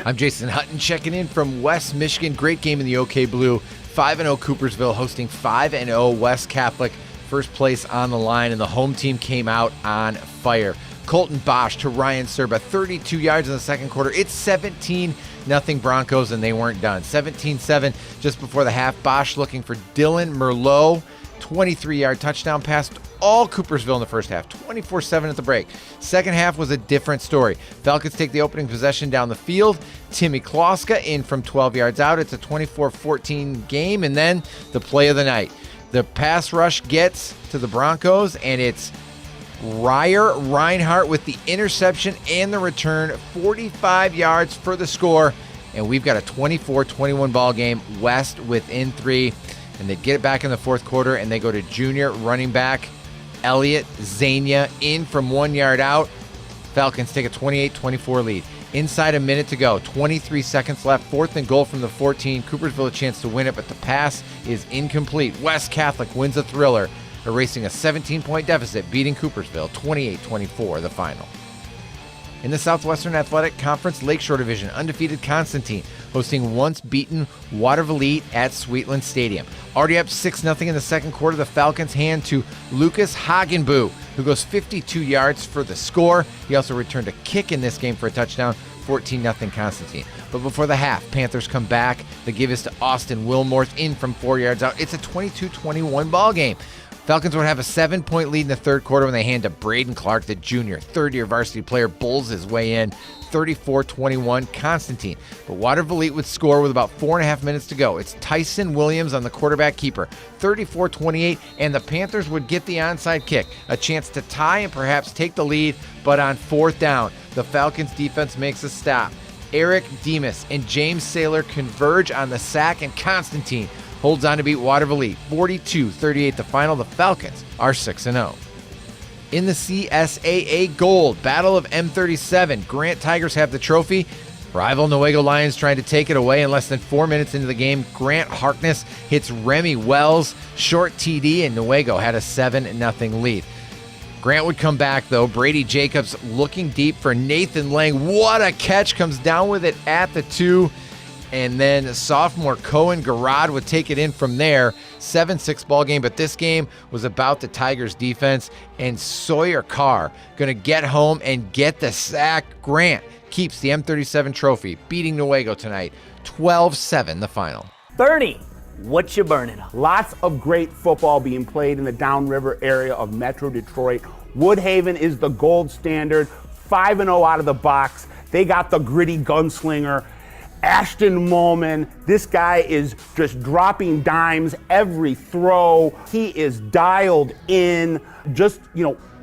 I'm Jason Hutton checking in from West Michigan. Great game in the OK Blue. 5-0 Coopersville hosting 5-0 West Catholic. First place on the line, and the home team came out on fire. Colton Bosch to Ryan Serba, 32 yards in the second quarter. It's 17-0 Broncos, and they weren't done. 17-7 just before the half. Bosch looking for Dylan Merlot. 23-yard touchdown pass. All Coopersville in the first half, 24-7 at the break. Second half was a different story. Falcons take the opening possession down the field. Timmy Kloska in from 12 yards out. It's a 24-14 game, and then the play of the night. The pass rush gets to the Broncos, and it's Ryer Reinhardt with the interception and the return, 45 yards for the score. And we've got a 24-21 ball game, West within 3. And they get it back in the fourth quarter, and they go to junior running back Elliot Zania in from 1 yard out. Falcons take a 28-24 lead. Inside a minute to go, 23 seconds left, 4th and goal from the 14. Coopersville a chance to win it, but the pass is incomplete. West Catholic wins a thriller, erasing a 17-point deficit, beating Coopersville 28-24, the final. In the Southwestern Athletic Conference Lakeshore Division, undefeated Constantine hosting once-beaten Watervliet at Sweetland Stadium. Already up 6-0 in the second quarter, the Falcons hand to Lucas Hagenbu, who goes 52 yards for the score. He also returned a kick in this game for a touchdown, 14-0 Constantine. But before the half, Panthers come back. The give is to Austin Wilmorth in from 4 yards out. It's a 22-21 ball game. Falcons would have a 7-point lead in the third quarter when they hand to Braden Clark, the junior, third-year varsity player, bulls his way in, 34-21 Constantine. But Watervliet would score with about 4.5 minutes to go. It's Tyson Williams on the quarterback keeper, 34-28, and the Panthers would get the onside kick, a chance to tie and perhaps take the lead, but on 4th down, the Falcons defense makes a stop. Eric Demas and James Saylor converge on the sack, and Constantine holds on to beat Watervliet, 42-38 the final. The Falcons are 6-0. In the CSAA Gold, Battle of M37, Grant Tigers have the trophy. Rival Newaygo Lions trying to take it away in less than 4 minutes into the game. Grant Harkness hits Remy Wells, short TD, and Newaygo had a 7-0 lead. Grant would come back, though. Brady Jacobs looking deep for Nathan Lang. What a catch, comes down with it at the 2. And then sophomore Cohen Garrod would take it in from there. 7-6 ball game, but this game was about the Tigers defense, and Sawyer Carr going to get home and get the sack. Grant keeps the M37 trophy, beating Newaygo tonight, 12-7 the final. Bernie, what you burning up? Lots of great football being played in the Downriver area of Metro Detroit. Woodhaven is the gold standard, 5-0 out of the box. They got the gritty gunslinger, Ashton Molman. This guy is just dropping dimes every throw. He is dialed in. Just,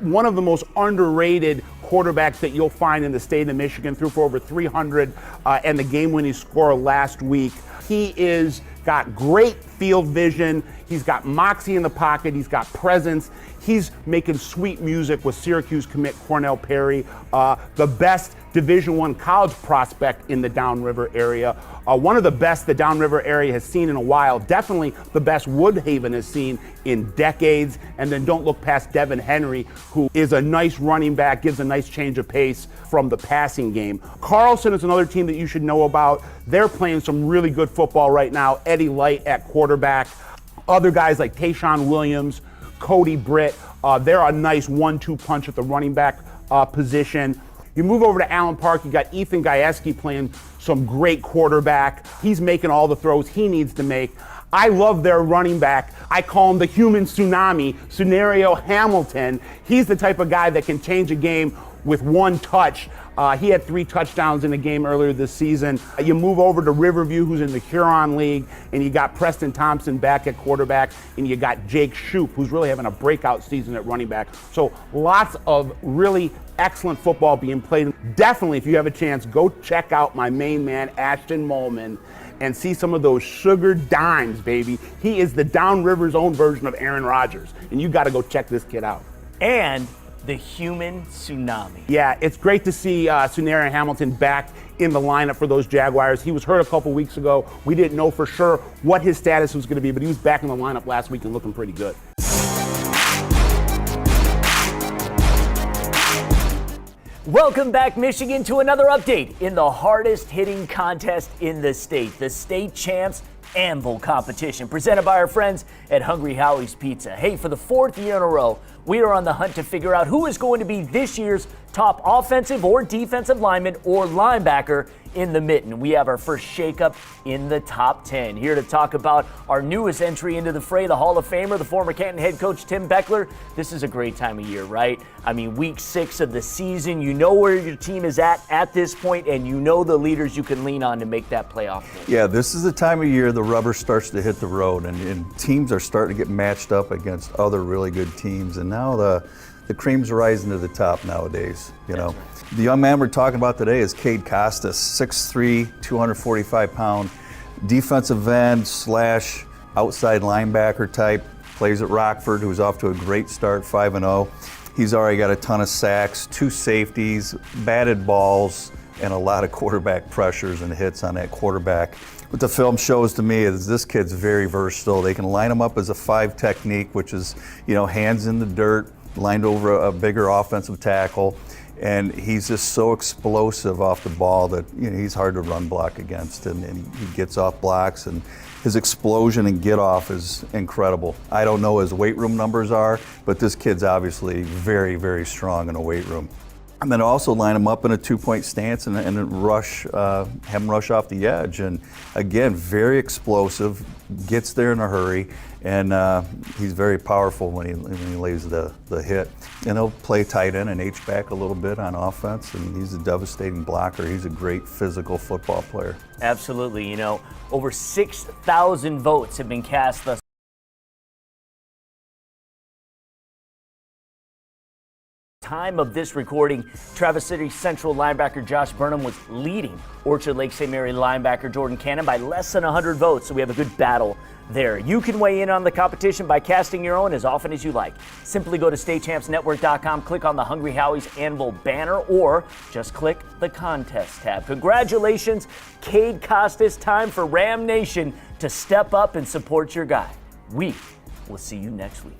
one of the most underrated quarterbacks that you'll find in the state of Michigan. Threw for over 300 and the game-winning score last week. He is got great field vision. He's got moxie in the pocket. He's got presence. He's making sweet music with Syracuse commit Cornell Perry, the best Division I college prospect in the Downriver area. One of the best the Downriver area has seen in a while. Definitely the best Woodhaven has seen in decades. And then don't look past Devin Henry, who is a nice running back, gives a nice change of pace from the passing game. Carlson is another team that you should know about. They're playing some really good football right now. Eddie Light at quarterback. Other guys like Tayshawn Williams, Cody Britt, they're a nice 1-2 punch at the running back position. You move over to Allen Park, you got Ethan Gajewski playing some great quarterback. He's making all the throws he needs to make. I love their running back. I call him the human tsunami, Sunario Hamilton. He's the type of guy that can change a game with one touch. He had 3 touchdowns in a game earlier this season. You move over to Riverview, who's in the Huron League, and you got Preston Thompson back at quarterback, and you got Jake Shoup, who's really having a breakout season at running back. So lots of really excellent football being played. Definitely, if you have a chance, go check out my main man, Ashton Molman, and see some of those sugar dimes, baby. He is the Downriver's own version of Aaron Rodgers, and you got to go check this kid out. And the human tsunami. Yeah, it's great to see Sunario Hamilton back in the lineup for those Jaguars. He was hurt a couple weeks ago. We didn't know for sure what his status was going to be, but he was back in the lineup last week and looking pretty good. Welcome back, Michigan, to another update in the hardest hitting contest in the state, the State Champs Anvil Competition, presented by our friends at Hungry Howie's Pizza. Hey, for the 4th year in a row, we are on the hunt to figure out who is going to be this year's top offensive or defensive lineman or linebacker in the mitten. We have our first shakeup in the top 10. Here to talk about our newest entry into the fray, the Hall of Famer, the former Canton head coach Tim Beckler. This is a great time of year, right? I mean, week 6 of the season, you know where your team is at this point, and you know the leaders you can lean on to make that playoff game. Yeah, this is the time of year the rubber starts to hit the road, and teams are starting to get matched up against other really good teams. And now the cream's rising to the top nowadays, you know. The young man we're talking about today is Cade Costas, 6'3", 245-pound, defensive end / outside linebacker type, plays at Rockford, who's off to a great start, 5-0. He's already got a ton of sacks, 2 safeties, batted balls, and a lot of quarterback pressures and hits on that quarterback. What the film shows to me is this kid's very versatile. They can line him up as a 5 technique, which is, you know, hands in the dirt, lined over a bigger offensive tackle. And he's just so explosive off the ball that, you know, he's hard to run block against, and he gets off blocks, and his explosion and get off is incredible. I don't know what his weight room numbers are, but this kid's obviously very, very strong in a weight room. And then also line him up in a 2-point stance and rush, have him rush off the edge. And again, very explosive, gets there in a hurry, and he's very powerful when he lays the hit. And he'll play tight end and H-back a little bit on offense, and he's a devastating blocker. He's a great physical football player. Absolutely. You know, over 6,000 votes have been cast thus time of this recording. Traverse City Central linebacker Josh Burnham was leading Orchard Lake St. Mary linebacker Jordan Cannon by less than 100 votes, so we have a good battle there. You can weigh in on the competition by casting your own as often as you like. Simply go to statechampsnetwork.com, click on the Hungry Howie's Anvil banner, or just click the contest tab. Congratulations, Cade Costas. Time for Ram Nation to step up and support your guy. We will see you next week.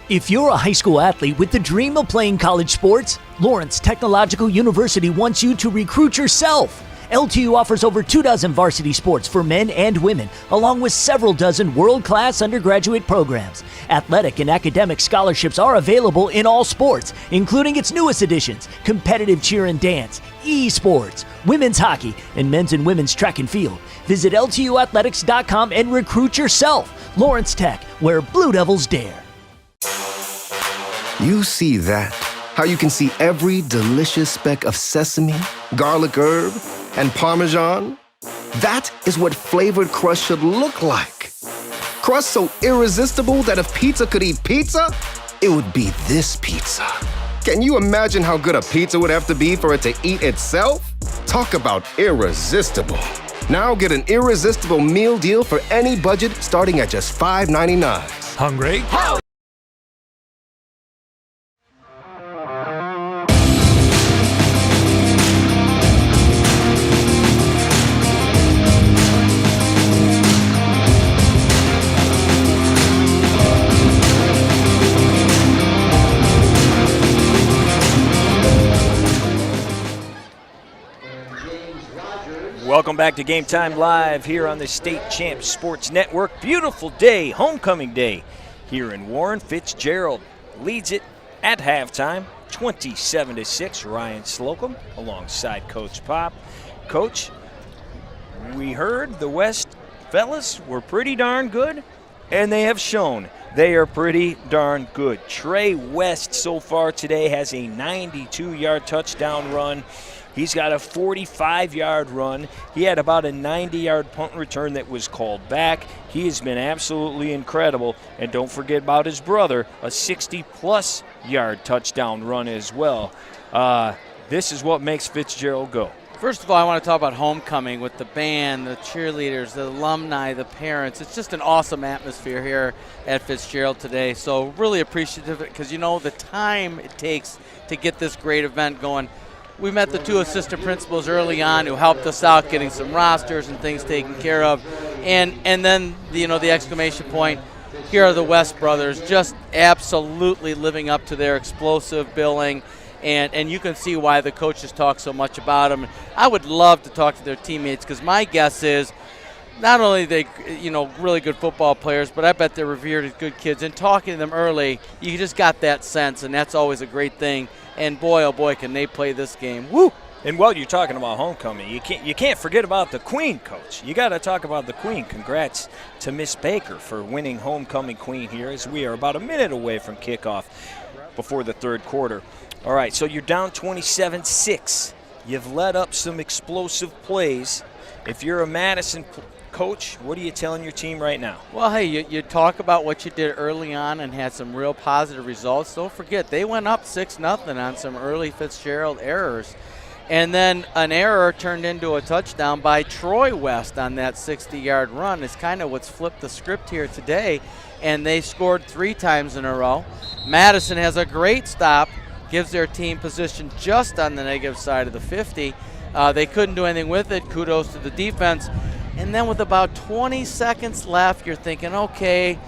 If you're a high school athlete with the dream of playing college sports, Lawrence Technological University wants you to recruit yourself. LTU offers over 24 varsity sports for men and women, along with several dozen world-class undergraduate programs. Athletic and academic scholarships are available in all sports, including its newest additions, competitive cheer and dance, esports, women's hockey, and men's and women's track and field. Visit LTUathletics.com and recruit yourself. Lawrence Tech, where Blue Devils dare. You see that? How you can see every delicious speck of sesame, garlic herb, and Parmesan? That is what flavored crust should look like. Crust so irresistible that if pizza could eat pizza, it would be this pizza. Can you imagine how good a pizza would have to be for it to eat itself? Talk about irresistible. Now get an irresistible meal deal for any budget starting at just $5.99. Hungry? Welcome back to Game Time Live here on the State Champs Sports Network. Beautiful day, homecoming day here in Warren. Fitzgerald leads it at halftime, 27-6. Ryan Slocum alongside Coach Pop. Coach, we heard the West fellas were pretty darn good, and they have shown they are pretty darn good. Trey West so far today has a 92-yard touchdown run. He's got a 45-yard run. He had about a 90-yard punt return that was called back. He has been absolutely incredible. And don't forget about his brother, a 60-plus yard touchdown run as well. This is what makes Fitzgerald go. First of all, I want to talk about homecoming with the band, the cheerleaders, the alumni, the parents. It's just an awesome atmosphere here at Fitzgerald today. So really appreciative because, you know, the time it takes to get this great event going. We met the 2 assistant principals early on who helped us out getting some rosters and things taken care of. And then, you know, the exclamation point, here are the West brothers, just absolutely living up to their explosive billing. And you can see why the coaches talk so much about them. I would love to talk to their teammates because my guess is not only they, you know, really good football players, but I bet they're revered as good kids. And talking to them early, you just got that sense, and that's always a great thing. And boy, oh boy, can they play this game. Woo! And while you're talking about homecoming, you can't forget about the Queen, Coach. You got to talk about the Queen. Congrats to Miss Baker for winning homecoming Queen here, as we are about a minute away from kickoff before the third quarter. All right, so you're down 27-6. You've let up some explosive plays. If you're a Madison Coach, what are you telling your team right now? Well, hey, you talk about what you did early on and had some real positive results. Don't forget, they went up 6-0 on some early Fitzgerald errors. And then an error turned into a touchdown by Troy West on that 60-yard run. It's kind of what's flipped the script here today. And they scored 3 times in a row. Madison has a great stop, gives their team position just on the negative side of the 50. They couldn't do anything with it. Kudos to the defense. And then with about 20 seconds left, you're thinking, okay,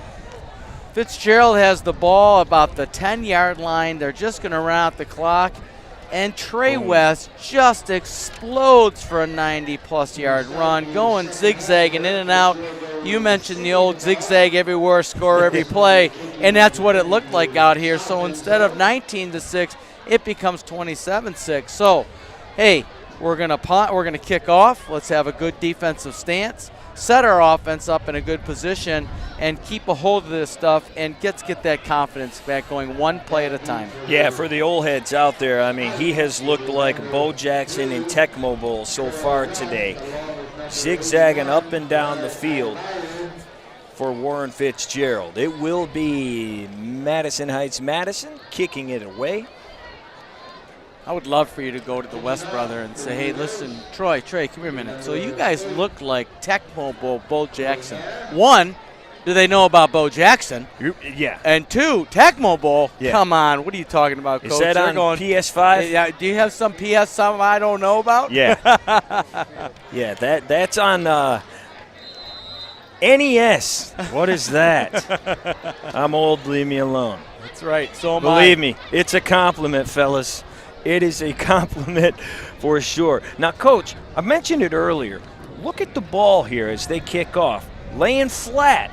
Fitzgerald has the ball about the 10-yard line. They're just going to run out the clock. And Trey West just explodes for a 90-plus yard run, going zigzagging in and out. You mentioned the old zigzag everywhere, score every play, and that's what it looked like out here. So instead of 19-6, it becomes 27-6. So, hey, we're going to punt, we're going to kick off. Let's have a good defensive stance, set our offense up in a good position, and keep a hold of this stuff and get that confidence back going one play at a time. Yeah, for the old heads out there, I mean, he has looked like Bo Jackson in Tecmo Bowl so far today. Zigzagging up and down the field for Warren Fitzgerald. It will be Madison Heights Madison kicking it away. I would love for you to go to the West brother and say, hey, listen, Trey, come here a minute. So you guys look like Tecmo Bowl Bo Jackson. One, do they know about Bo Jackson? Yeah. And two, Tecmo Bowl, yeah. Come on, what are you talking about, Coach? Is that on PS5? Yeah, do you have some PS something I don't know about? Yeah. Yeah, that's on NES. What is that? I'm old, leave me alone. That's right, so am Believe me, it's a compliment, fellas. It is a compliment for sure. Now, Coach, I mentioned it earlier. Look at the ball here as they kick off. Laying flat.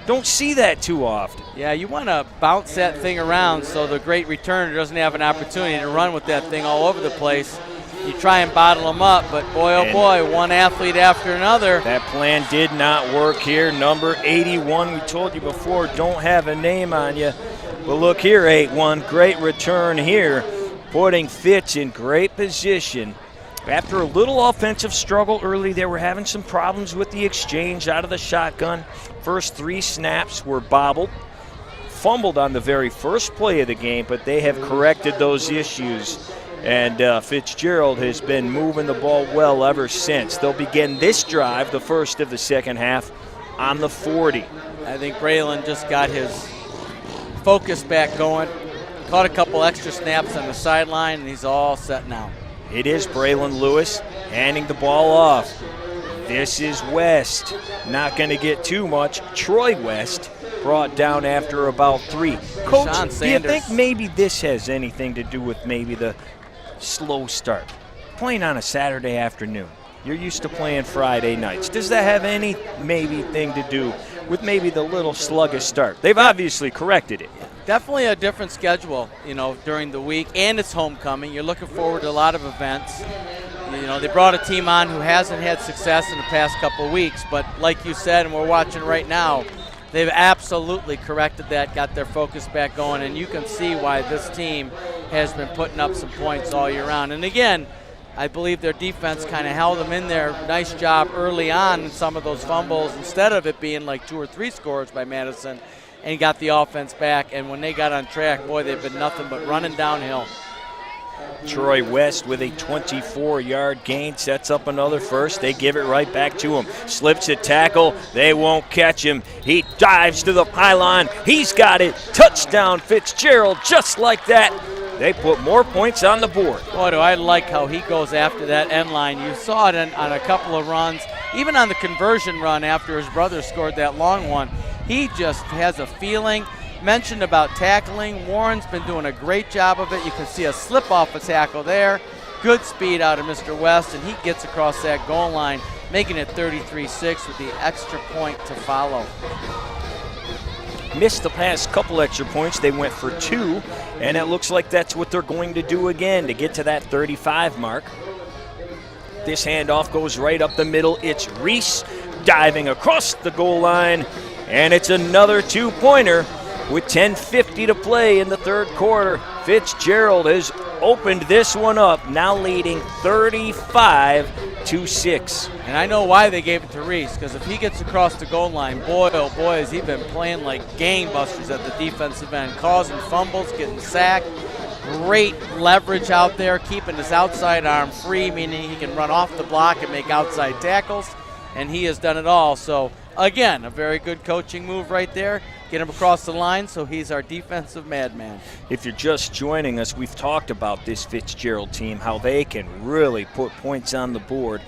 Don't see that too often. Yeah, you want to bounce that thing around so the great returner doesn't have an opportunity to run with that thing all over the place. You try and bottle them up, but boy, oh boy, one athlete after another. That plan did not work here. Number 81, we told you before, don't have a name on you. But look here, 8-1, great return here, putting Fitz in great position. After a little offensive struggle early, they were having some problems with the exchange out of the shotgun. First 3 snaps were bobbled, fumbled on the very first play of the game, but they have corrected those issues. And Fitzgerald has been moving the ball well ever since. They'll begin this drive, the first of the second half, on the 40. I think Braylon just got his focus back going, caught a couple extra snaps on the sideline, and he's all set now. It is Braylon Lewis handing the ball off. This is West. Not going to get too much. Troy West brought down after about 3. Coach, do you think maybe this has anything to do with maybe the slow start? Playing on a Saturday afternoon. You're used to playing Friday nights. Does that have any maybe thing to do with maybe the little sluggish start? They've obviously corrected it. Definitely a different schedule, during the week, and it's homecoming. You're looking forward to a lot of events. They brought a team on who hasn't had success in the past couple of weeks, but like you said, and we're watching right now, they've absolutely corrected that, got their focus back going, and you can see why this team has been putting up some points all year round. And again, I believe their defense kind of held them in there. Nice job early on in some of those fumbles, instead of it being like 2 or 3 scores by Madison, and got the offense back. And when they got on track, boy, they've been nothing but running downhill. Troy West with a 24-yard gain sets up another first. They give it right back to him. Slips a tackle. They won't catch him. He dives to the pylon. He's got it. Touchdown, Fitzgerald, just like that. They put more points on the board. Boy, do I like how he goes after that end line. You saw it on a couple of runs, even on the conversion run after his brother scored that long one. He just has a feeling. Mentioned about tackling. Warren's been doing a great job of it. You can see a slip off a tackle there. Good speed out of Mr. West, and he gets across that goal line, making it 33-6 with the extra point to follow. Missed the past couple extra points. They went for 2, and it looks like that's what they're going to do again to get to that 35 mark. This handoff goes right up the middle. It's Reese diving across the goal line, and it's another 2-pointer. With 10:50 to play in the third quarter, Fitzgerald has opened this one up, now leading 35-6. 62-6. And I know why they gave it to Reese, because if he gets across the goal line, boy, oh boy, has he been playing like gangbusters at the defensive end, causing fumbles, getting sacked. Great leverage out there, keeping his outside arm free, meaning he can run off the block and make outside tackles, and he has done it all. So, again, a very good coaching move right there. Get him across the line, so he's our defensive madman. If you're just joining us, we've talked about this Fitzgerald team, how they can really put points on the board.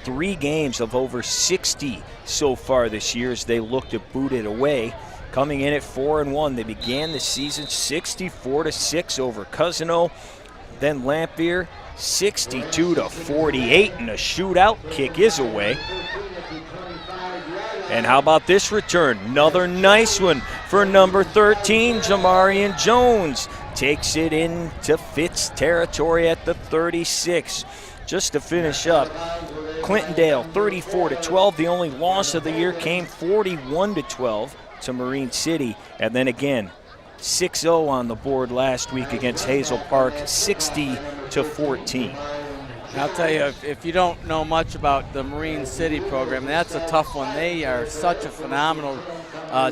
3 games of over 60 so far this year as they look to boot it away. Coming in at 4-1, they began the season 64-6 over Cousino. Then Lamphere 62-48 in a shootout. Kick is away. And how about this return? Another nice one for number 13, Jamarian Jones. Takes it into Fitz territory at the 36. Just to finish up, Clintondale 34-12. The only loss of the year came 41-12 to Marine City. And then again, 6-0 on the board last week against Hazel Park, 60-14. I'll tell you, if you don't know much about the Marine City program, that's a tough one. They are such a phenomenal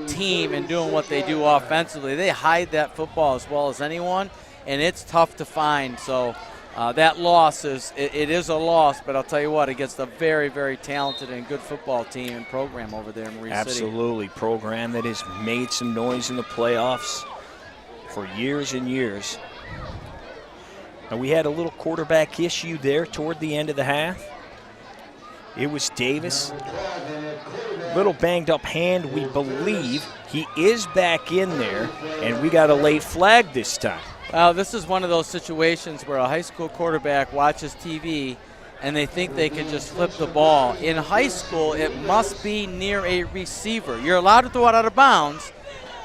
team in doing what they do offensively. They hide that football as well as anyone, and it's tough to find. So that loss it is a loss, but I'll tell you what, against a very, very talented and good football team and program over there in Marine City. Absolutely, program that has made some noise in the playoffs for years and years. Now, we had a little quarterback issue there toward the end of the half. It was Davis. Little banged up hand, we believe. He is back in there, and we got a late flag this time. Well, this is one of those situations where a high school quarterback watches TV and they think they can just flip the ball. In high school, it must be near a receiver. You're allowed to throw it out of bounds,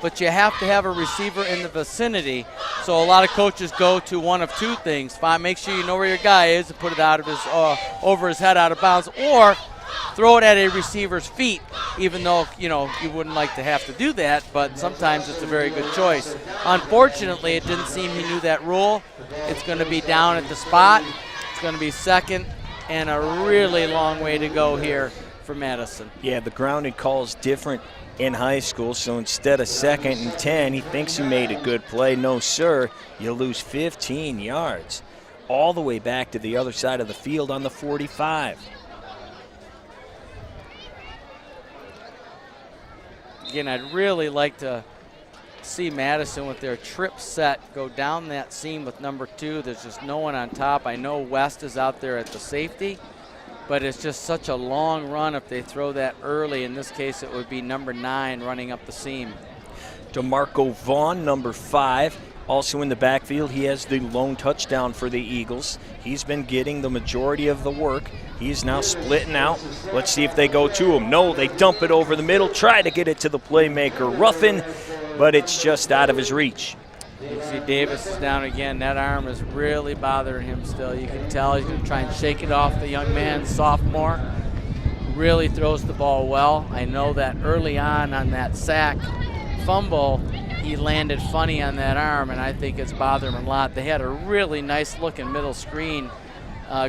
but you have to have a receiver in the vicinity. So a lot of coaches go to one of 2 things. Make sure you know where your guy is and put it out of his over his head out of bounds, or throw it at a receiver's feet, even though, you wouldn't like to have to do that, but sometimes it's a very good choice. Unfortunately, it didn't seem he knew that rule. It's going to be down at the spot. It's going to be second and a really long way to go here for Madison. Yeah, the grounding call is different in high school, so instead of 2nd and 10, he thinks he made a good play. No, sir, you lose 15 yards all the way back to the other side of the field on the 45. Again, I'd really like to see Madison with their trip set go down that seam with number 2. There's just no one on top. I know West is out there at the safety, but it's just such a long run if they throw that early. In this case, it would be number 9 running up the seam. DeMarco Vaughn, number 5, also in the backfield. He has the lone touchdown for the Eagles. He's been getting the majority of the work. He's now splitting out. Let's see if they go to him. No, they dump it over the middle, try to get it to the playmaker, Ruffin, but it's just out of his reach. You see Davis is down again. That arm is really bothering him still. You can tell he's going to try and shake it off the young man, sophomore. Really throws the ball well. I know that early on that sack fumble, he landed funny on that arm, and I think it's bothering him a lot. They had a really nice looking middle screen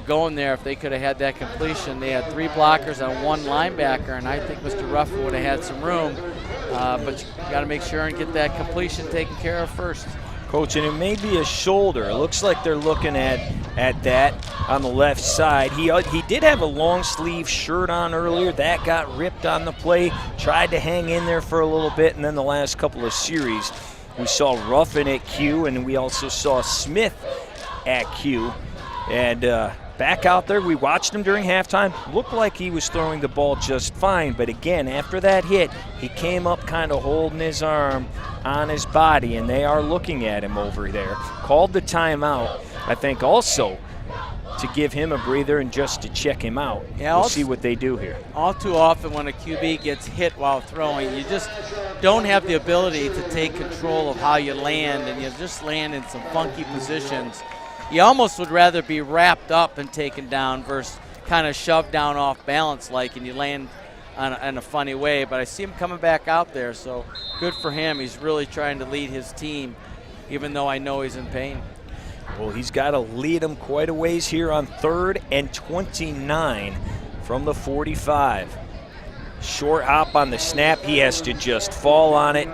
going there. If they could have had that completion, they had 3 blockers on 1 linebacker, and I think Mr. Ruffin would have had some room. But you got to make sure and get that completion taken care of first. Coach, and it may be a shoulder. It looks like they're looking at that on the left side. He did have a long sleeve shirt on earlier. That got ripped on the play. Tried to hang in there for a little bit, and then the last couple of series, we saw Ruffin at Q, and we also saw Smith at Q. And back out there, we watched him during halftime. Looked like he was throwing the ball just fine, but again, after that hit, he came up kind of holding his arm on his body, and they are looking at him over there. Called the timeout, I think also to give him a breather and just to check him out. Yeah, we'll see what they do here. All too often when a QB gets hit while throwing, you just don't have the ability to take control of how you land, and you just land in some funky positions. You almost would rather be wrapped up and taken down versus kind of shoved down off balance like, and you land in a funny way. But I see him coming back out there, so good for him. He's really trying to lead his team, even though I know he's in pain. Well, he's got to lead him quite a ways here on 3rd and 29 from the 45. Short hop on the snap. He has to just fall on it.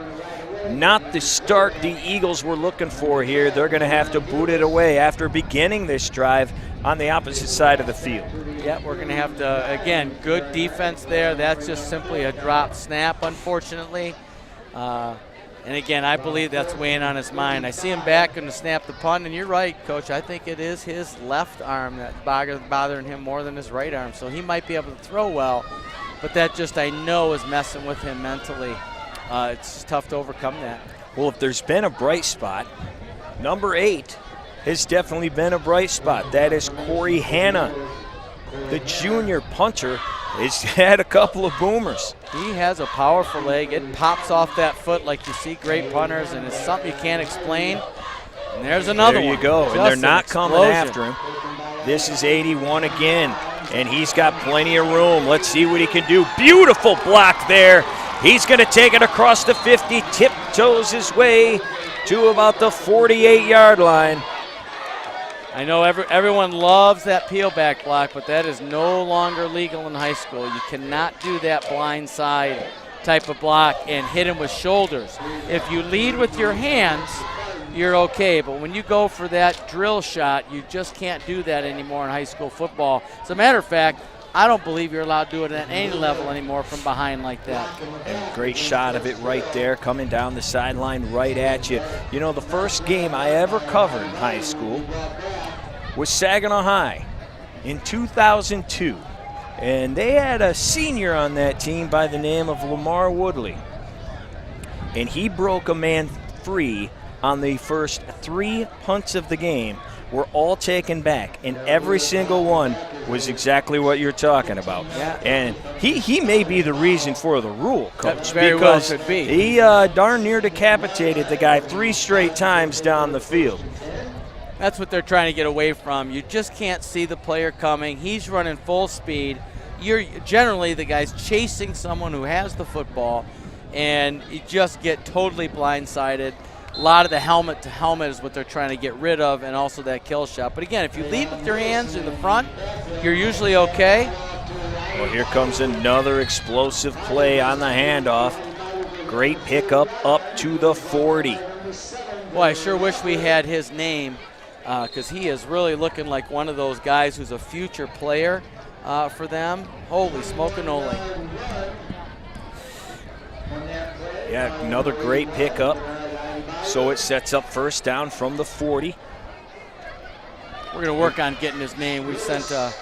Not the start the Eagles were looking for here. They're going to have to boot it away after beginning this drive on the opposite side of the field. Yeah, we're going to have to, again, good defense there. That's just simply a drop snap, unfortunately. And again, I believe that's weighing on his mind. I see him back and to snap the punt, and you're right, Coach. I think it is his left arm that's bothering him more than his right arm. So he might be able to throw well, but that just, I know, is messing with him mentally. It's just tough to overcome that. Well, if there's been a bright spot, number 8 has definitely been a bright spot. That is Corey Hanna, the junior punter. He's had a couple of boomers. He has a powerful leg. It pops off that foot like you see great punters, and it's something you can't explain. And there's another one. There you go. Just and they're not explosion. coming after him. This is 81 again, and he's got plenty of room. Let's see what he can do. Beautiful block there. He's going to take it across the 50, tiptoes his way to about the 48-yard line. I know everyone loves that peel back block, but that is no longer legal in high school. You cannot do that blind side type of block and hit him with shoulders. If you lead with your hands, you're okay, but when you go for that drill shot, you just can't do that anymore in high school football. As a matter of fact, I don't believe you're allowed to do it at any level anymore from behind like that. And great shot of it right there, coming down the sideline right at you. You know, the first game I ever covered in high school was Saginaw High in 2002. And they had a senior on that team by the name of Lamar Woodley. And he broke a man free on the first 3 punts of the game. Were all taken back, and every single one was exactly what you're talking about. Yeah. And he may be the reason for the rule, Coach, that very because well could be. He darn near decapitated the guy 3 straight times down the field. That's what they're trying to get away from. You just can't see the player coming. He's running full speed. You're generally the guy's chasing someone who has the football, and you just get totally blindsided. A lot of the helmet to helmet is what they're trying to get rid of, and also that kill shot. But again, if you lead with your hands in the front, you're usually okay. Well, here comes another explosive play on the handoff. Great pickup up to the 40. Boy, I sure wish we had his name, because he is really looking like one of those guys who's a future player for them. Holy smoke-a-noli. Yeah, another great pickup. So it sets up first down from the 40. We're going to work on getting his name. We sent a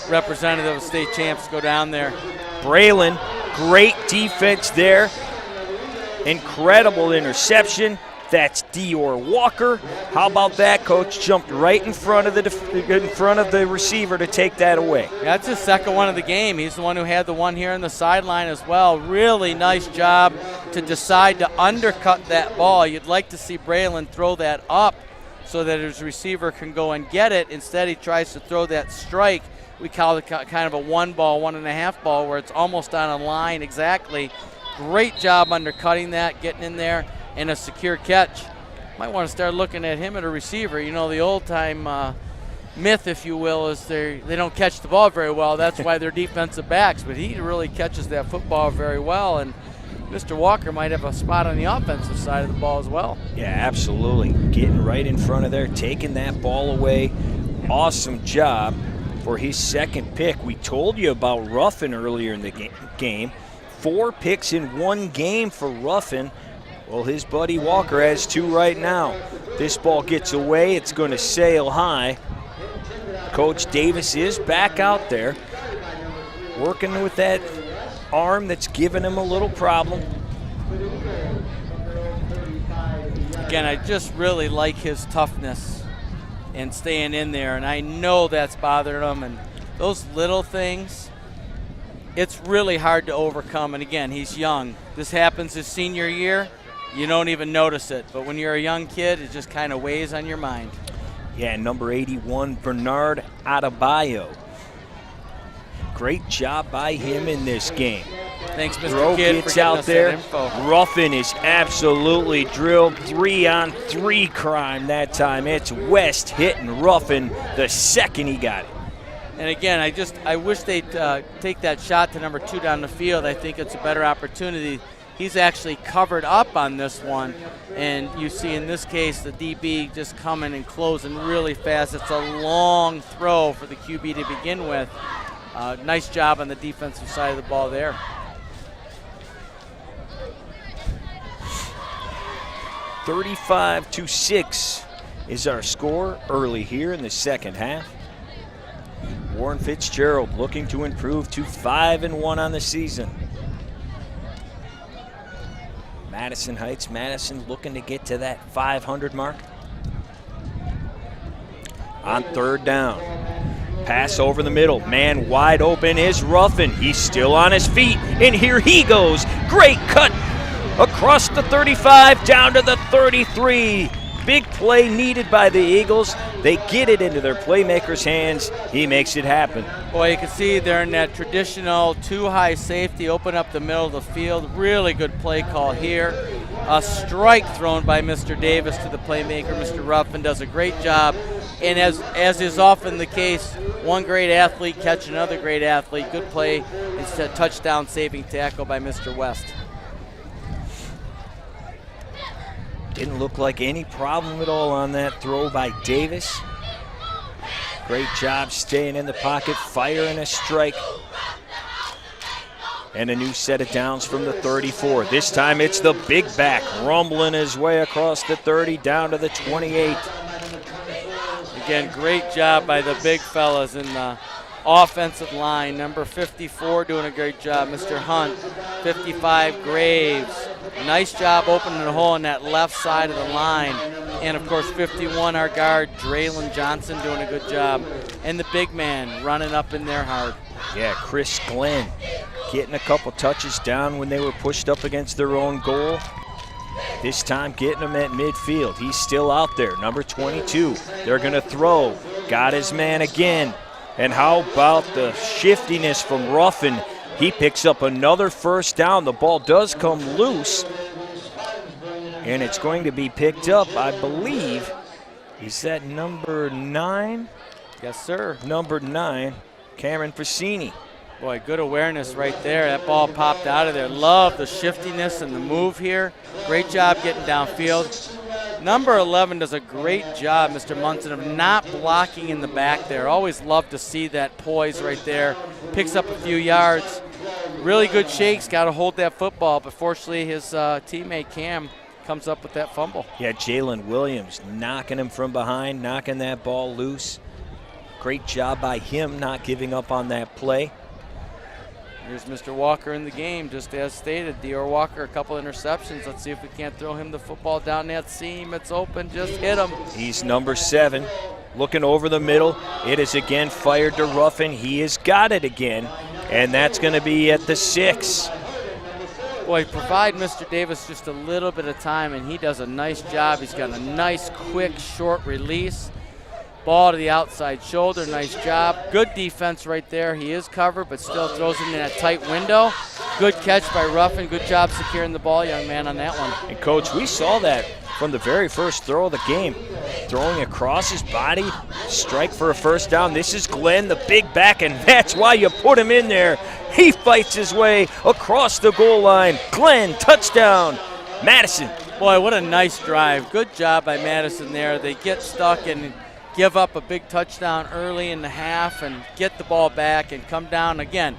representative of state champs to go down there. Braylon, great defense there. Incredible interception. That's Dior Walker. How about that, Coach? Jumped right in front of the receiver to take that away. That's his second one of the game. He's the one who had the one here on the sideline as well. Really nice job to decide to undercut that ball. You'd like to see Braylon throw that up so that his receiver can go and get it. Instead, he tries to throw that strike. We call it kind of a 1-ball, 1.5 ball, where it's almost on a line exactly. Great job undercutting that, getting in there. And a secure catch. Might want to start looking at him at a receiver. You know, the old-time myth, if you will, is they don't catch the ball very well. That's why they're defensive backs. But he really catches that football very well. And Mr. Walker might have a spot on the offensive side of the ball as well. Yeah, absolutely. Getting right in front of there, taking that ball away. Awesome job for his second pick. We told you about Ruffin earlier in the game. 4 picks in 1 game for Ruffin. Well, his buddy Walker has 2 right now. This ball gets away. It's going to sail high. Coach Davis is back out there working with that arm that's giving him a little problem. Again, I just really like his toughness and staying in there, and I know that's bothered him. And those little things, it's really hard to overcome. And again, he's young. This happens his senior year. You don't even notice it, but when you're a young kid, it just kind of weighs on your mind. Yeah, number 81, Bernard Adebayo. Great job by him in this game. Thanks, Mr. Throw Kidd, for gets getting out us there. that info. Ruffin is absolutely drilled. 3-on-3 crime that time. It's West hitting Ruffin the second he got it. And again, I wish they'd take that shot to number 2 down the field. I think it's a better opportunity. He's actually covered up on this one, and you see in this case the DB just coming and closing really fast. It's a long throw for the QB to begin with. Nice job on the defensive side of the ball there. (35-6) is our score early here in the second half. Warren Fitzgerald looking to improve to 5-1 on the season. Madison Heights, Madison looking to get to that 500 mark. On third down, pass over the middle, man wide open is Ruffin. He's still on his feet, and here he goes. Great cut across the 35 down to the 33. Big play needed by the Eagles. They get it into their playmaker's hands. He makes it happen. Boy, you can see they're in that traditional 2-high safety, open up the middle of the field. Really good play call here. A strike thrown by Mr. Davis to the playmaker. Mr. Ruffin does a great job. And as is often the case, one great athlete catch another great athlete. Good play. It's a touchdown saving tackle by Mr. West. Didn't look like any problem at all on that throw by Davis. Great job staying in the pocket, firing a strike. And a new set of downs from the 34. This time it's the big back rumbling his way across the 30 down to the 28. Again, great job by the big fellas in the offensive line. Number 54 doing a great job, Mr. Hunt. 55, Graves. Nice job opening the hole on that left side of the line. And of course 51, our guard, Draylon Johnson, doing a good job. And the big man running up in there hard. Yeah, Chris Glenn getting a couple touches down when they were pushed up against their own goal. This time getting him at midfield. He's still out there, number 22. They're gonna throw, got his man again. And how about the shiftiness from Ruffin? He picks up another first down. The ball does come loose. And it's going to be picked up, I believe. Is that number 9? Yes, sir. Number 9, Cameron Pacini. Boy, good awareness right there. That ball popped out of there. Love the shiftiness and the move here. Great job getting downfield. Number 11 does a great job, Mr. Munson, of not blocking in the back there. Always love to see that poise right there. Picks up a few yards. Really good shakes, got to hold that football, but fortunately his teammate Cam comes up with that fumble. Yeah, Jalen Williams knocking him from behind, knocking that ball loose. Great job by him not giving up on that play. Here's Mr. Walker in the game, just as stated. Dior Walker, a couple interceptions. Let's see if we can't throw him the football down that seam. It's open, just hit him. He's number 7, looking over the middle. It is again fired to Ruffin. He has got it again, and that's going to be at the 6. Boy, provide Mr. Davis just a little bit of time, and he does a nice job. He's got a nice, quick, short release. Ball to the outside shoulder, nice job. Good defense right there. He is covered, but still throws it in that tight window. Good catch by Ruffin. Good job securing the ball, young man, on that one. And Coach, we saw that from the very first throw of the game. Throwing across his body, strike for a first down. This is Glenn, the big back, and that's why you put him in there. He fights his way across the goal line. Glenn, touchdown, Madison. Boy, what a nice drive. Good job by Madison there. They get stuck and give up a big touchdown early in the half and get the ball back and come down again.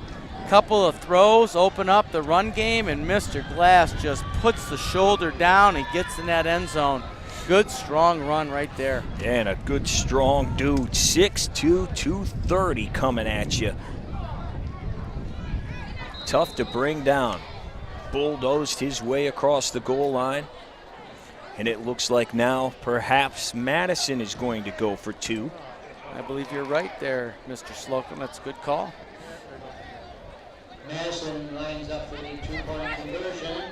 Couple of throws, open up the run game, and Mr. Glass just puts the shoulder down and gets in that end zone. Good, strong run right there. And a good, strong dude, 6'2", 230 coming at you. Tough to bring down. Bulldozed his way across the goal line. And it looks like now perhaps Madison is going to go for 2. I believe you're right there, Mr. Slocum. That's a good call. Madison lines up for the 2-point conversion.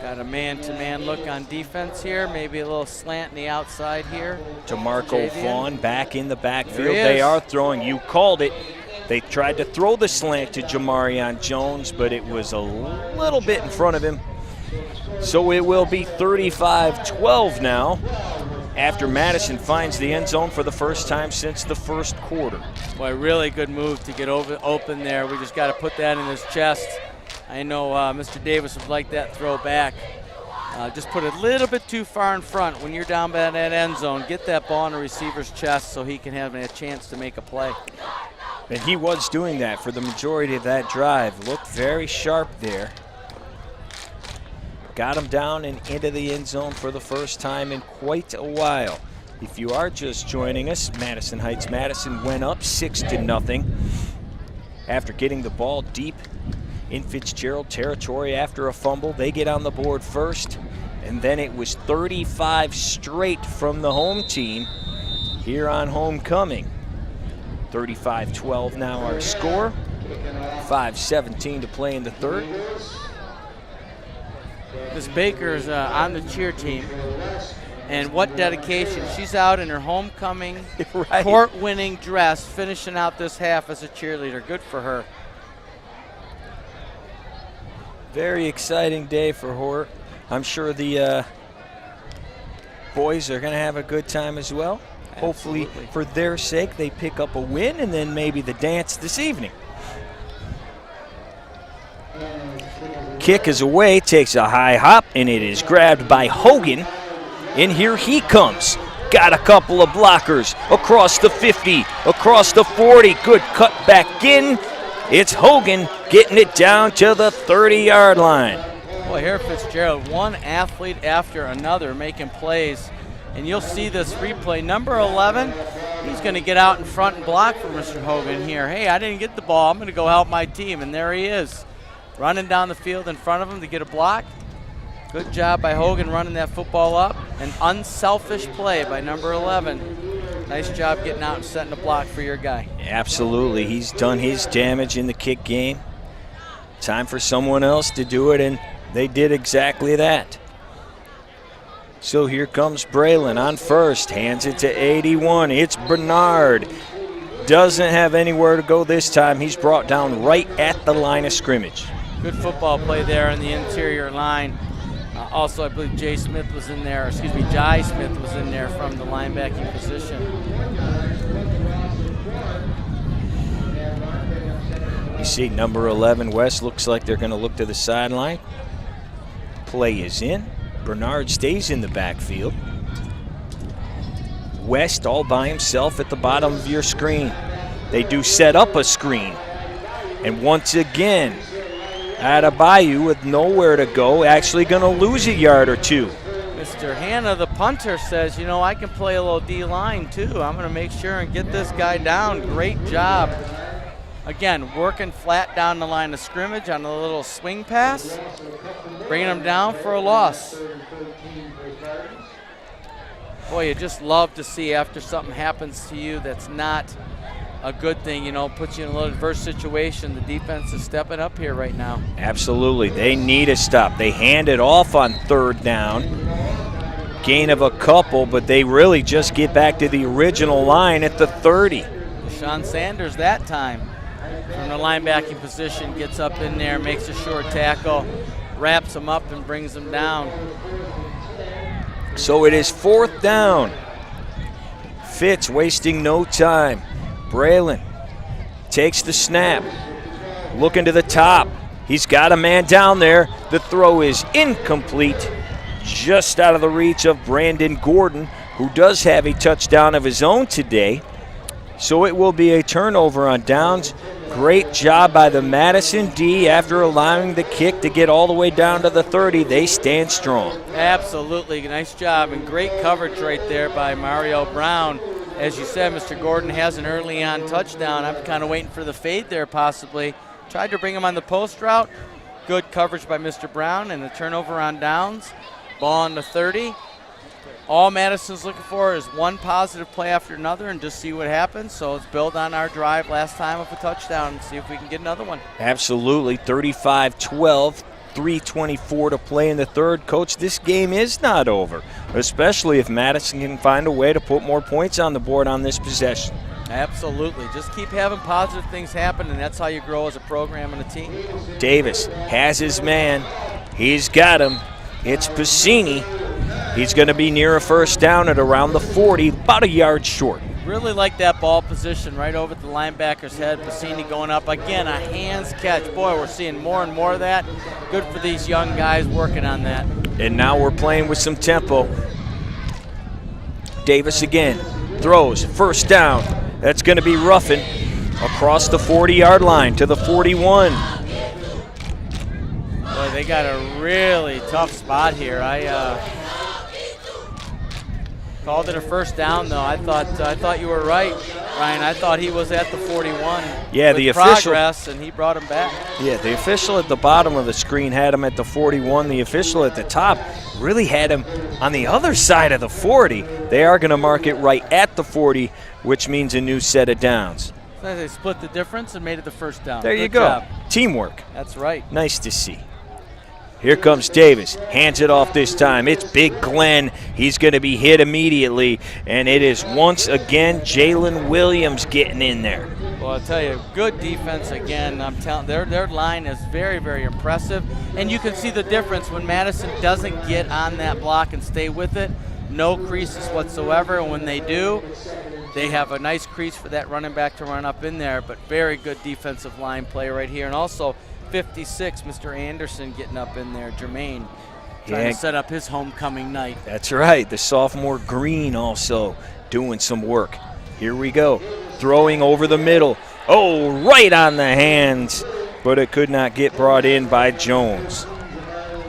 Got a man-to-man look on defense here. Maybe a little slant in the outside here. DeMarco Vaughn back in the backfield. There he is. They are throwing. You called it. They tried to throw the slant to Jamarion Jones, but it was a little bit in front of him. So it will be 35-12 now after Madison finds the end zone for the first time since the first quarter. Boy, really good move to get open there. We just got to put that in his chest. I know Mr. Davis would like that throw back. Just put it a little bit too far in front. When you're down by that end zone, get that ball in the receiver's chest so he can have a chance to make a play. And he was doing that for the majority of that drive. Looked very sharp there. Got him down and into the end zone for the first time in quite a while. If you are just joining us, Madison Heights Madison went up 6-0 after getting the ball deep in Fitzgerald territory after a fumble. They get on the board first, and then it was 35 straight from the home team here on homecoming. 35-12 now our score. 5:17 to play in the third. Miss Baker's on the cheer team, and what dedication. She's out in her homecoming court-winning dress, finishing out this half as a cheerleader. Good for her. Very exciting day for Hort. I'm sure the boys are going to have a good time as well. Hopefully, for their sake, they pick up a win and then maybe the dance this evening. Kick is away, takes a high hop, and it is grabbed by Hogan. And here he comes. Got a couple of blockers across the 50, across the 40. Good cut back in. It's Hogan getting it down to the 30-yard line. Boy, here Fitzgerald, one athlete after another making plays. And you'll see this replay. Number 11, he's going to get out in front and block for Mr. Hogan here. Hey, I didn't get the ball. I'm going to go help my team. And there he is, running down the field in front of him to get a block. Good job by Hogan running that football up. An unselfish play by number 11. Nice job getting out and setting a block for your guy. Absolutely. He's done his damage in the kick game. Time for someone else to do it, and they did exactly that. So here comes Braylon on first, hands it to 81. It's Bernard. Doesn't have anywhere to go this time. He's brought down right at the line of scrimmage. Good football play there on the interior line. Also, I believe Jai Smith was in there from the linebacking position. You see number 11, West, looks like they're going to look to the sideline. Play is in. Bernard stays in the backfield. West all by himself at the bottom of your screen. They do set up a screen. And once again, Adebayo with nowhere to go, actually going to lose a yard or two. Mr. Hanna, the punter, says, you know, I can play a little D-line too. I'm going to make sure and get this guy down. Great job. Again, working flat down the line of scrimmage on a little swing pass, bringing him down for a loss. Boy, you just love to see after something happens to you that's not a good thing, you know, puts you in a little adverse situation. The defense is stepping up here right now. Absolutely. They need a stop. They hand it off on third down. Gain of a couple, but they really just get back to the original line at the 30. Deshaun Sanders that time from the linebacking position gets up in there, makes a short tackle, wraps him up and brings him down. So it is fourth down. Fitz wasting no time. Braylon takes the snap, looking to the top. He's got a man down there. The throw is incomplete, just out of the reach of Brandon Gordon, who does have a touchdown of his own today. So it will be a turnover on downs. Great job by the Madison D after allowing the kick to get all the way down to the 30. They stand strong. Absolutely. Nice job and great coverage right there by Mario Brown. As you said, Mr. Gordon has an early on touchdown. I'm kind of waiting for the fade there possibly. Tried to bring him on the post route. Good coverage by Mr. Brown and the turnover on downs. Ball on the 30. All Madison's looking for is one positive play after another and just see what happens. So let's build on our drive last time of a touchdown and see if we can get another one. Absolutely. 35-12, 3:24 to play in the third. Coach, this game is not over, especially if Madison can find a way to put more points on the board on this possession. Absolutely. Just keep having positive things happen, and that's how you grow as a program and a team. Davis has his man. He's got him. It's Piscini. He's going to be near a first down at around the 40, about a yard short. Really like that ball position right over the linebacker's head. Piscini going up. Again, a hands catch. Boy, we're seeing more and more of that. Good for these young guys working on that. And now we're playing with some tempo. Davis again throws, first down. That's going to be Ruffin across the 40-yard line to the 41. Boy, they got a really tough spot here. I called it a first down, though. I thought you were right, Ryan. I thought he was at the 41. Yeah, with the official. Progress, and he brought him back. Yeah, the official at the bottom of the screen had him at the 41. The official at the top really had him on the other side of the 40. They are going to mark it right at the 40, which means a new set of downs. So they split the difference and made it the first down. There you Good go. job. Teamwork. That's right. Nice to see. Here comes Davis. Hands it off this time. It's Big Glenn. He's going to be hit immediately. And it is once again Jalen Williams getting in there. Well, I'll tell you, good defense again. I'm telling their line is very, very impressive. And you can see the difference when Madison doesn't get on that block and stay with it. No creases whatsoever. And when they do, they have a nice crease for that running back to run up in there. But very good defensive line play right here. And also 56, Mr. Anderson getting up in there. Jermaine trying to set up his homecoming night. That's right. The sophomore Green also doing some work. Here we go. Throwing over the middle. Oh, right on the hands. But it could not get brought in by Jones.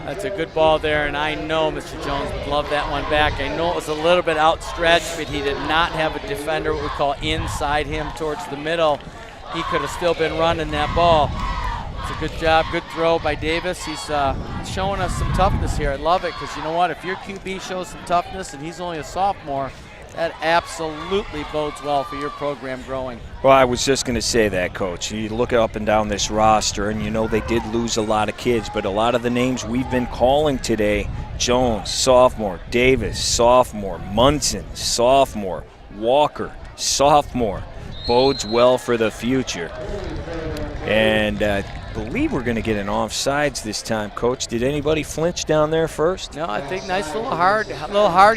That's a good ball there, and I know Mr. Jones would love that one back. I know it was a little bit outstretched, but he did not have a defender, what we call inside him towards the middle. He could have still been running that ball. It's a good job, good throw by Davis. He's showing us some toughness here. I love it, because you know what? If your QB shows some toughness and he's only a sophomore, that absolutely bodes well for your program growing. Well, I was just going to say that, Coach. You look up and down this roster, and you know they did lose a lot of kids, but a lot of the names we've been calling today, Jones, sophomore, Davis, sophomore, Munson, sophomore, Walker, sophomore, bodes well for the future. And I believe we're going to get an offsides this time, Coach. Did anybody flinch down there first? No, I think nice little hard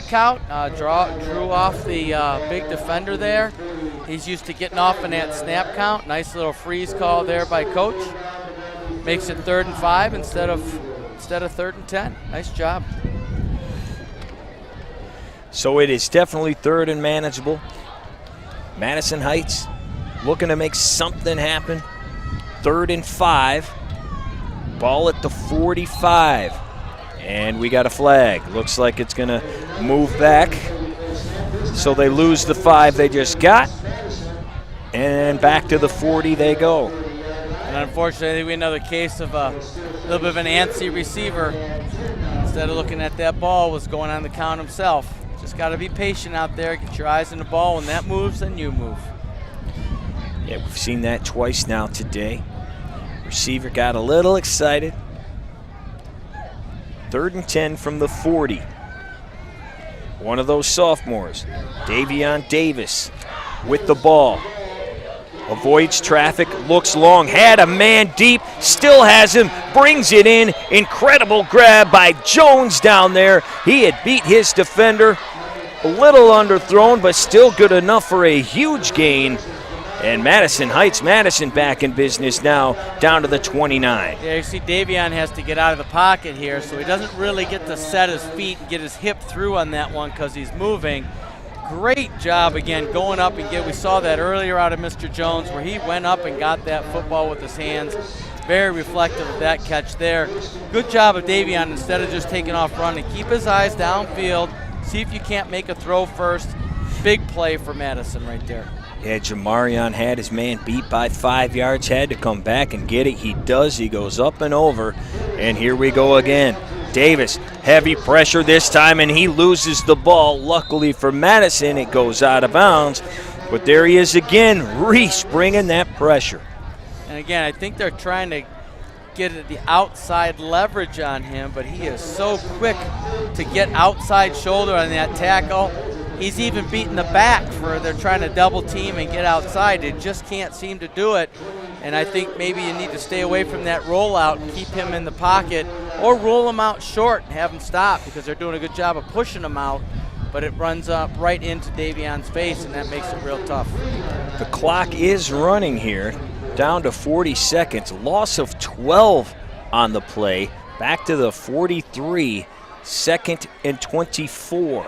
count. Drew off the big defender there. He's used to getting off in that snap count. Nice little freeze call there by Coach. Makes it 3rd and 5 instead of 3rd and 10. Nice job. So it is definitely 3rd and manageable. Madison Heights looking to make something happen. 3rd and 5. Ball at the 45. And we got a flag. Looks like it's going to move back. So they lose the 5 they just got. And back to the 40 they go. And unfortunately, we another case of a little bit of an antsy receiver. Instead of looking at that ball, was going on the count himself. Just got to be patient out there. Get your eyes on the ball. When that moves, then you move. Yeah, we've seen that twice now today. Receiver got a little excited. 3rd and 10 from the 40. One of those sophomores, Davion Davis, with the ball. Avoids traffic, looks long, had a man deep, still has him, brings it in. Incredible grab by Jones down there. He had beat his defender. A little underthrown, but still good enough for a huge gain. And Madison Heights, Madison back in business now, down to the 29. Yeah, you see Davion has to get out of the pocket here, so he doesn't really get to set his feet and get his hip through on that one because he's moving. Great job again going up and we saw that earlier out of Mr. Jones where he went up and got that football with his hands. Very reflective of that catch there. Good job of Davion instead of just taking off running. Keep his eyes downfield. See if you can't make a throw first. Big play for Madison right there. Yeah, Jamarion had his man beat by 5 yards, had to come back and get it. He does. He goes up and over. And here we go again. Davis, heavy pressure this time, and he loses the ball. Luckily for Madison, it goes out of bounds. But there he is again, Reese bringing that pressure. And again, I think they're trying to get the outside leverage on him, but he is so quick to get outside shoulder on that tackle. He's even beaten the back for they're trying to double team and get outside. They just can't seem to do it. And I think maybe you need to stay away from that rollout and keep him in the pocket, or roll him out short and have him stop, because they're doing a good job of pushing him out, but it runs up right into Davion's face, and that makes it real tough. The clock is running here, down to 40 seconds. Loss of 12 on the play. Back to the 43, 2nd and 24.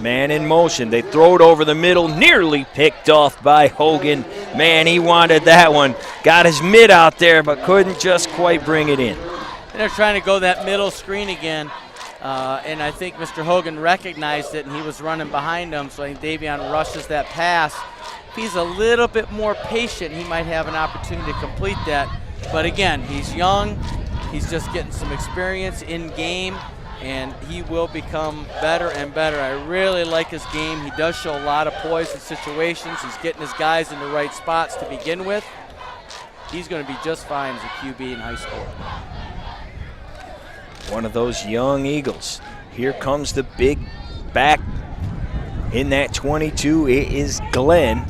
Man in motion. They throw it over the middle, nearly picked off by Hogan. Man, he wanted that one. Got his mid out there, but couldn't just quite bring it in. And they're trying to go that middle screen again. And I think Mr. Hogan recognized it, and he was running behind him, so I think Davion rushes that pass. If he's a little bit more patient, he might have an opportunity to complete that. But again, he's young. He's just getting some experience in game, and he will become better and better. I really like his game. He does show a lot of poise in situations. He's getting his guys in the right spots to begin with. He's going to be just fine as a QB in high school. One of those young Eagles. Here comes the big back in that 22. It is Glenn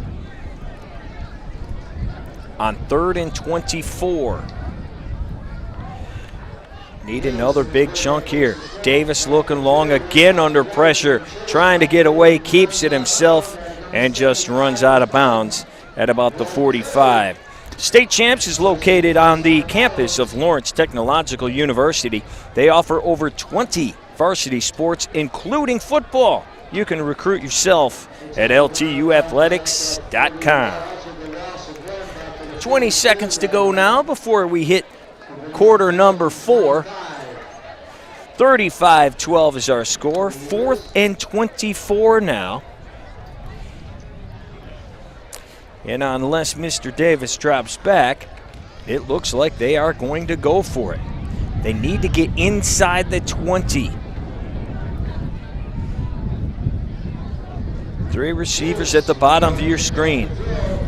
on 3rd and 24. Need another big chunk here. Davis looking long again under pressure, trying to get away, keeps it himself, and just runs out of bounds at about the 45. State Champs is located on the campus of Lawrence Technological University. They offer over 20 varsity sports, including football. You can recruit yourself at ltuathletics.com. 20 seconds to go now before we hit quarter number 4. 35-12 is our score. 4th and 24 now. And unless Mr. Davis drops back, it looks like they are going to go for it. They need to get inside the 20. 3 receivers at the bottom of your screen.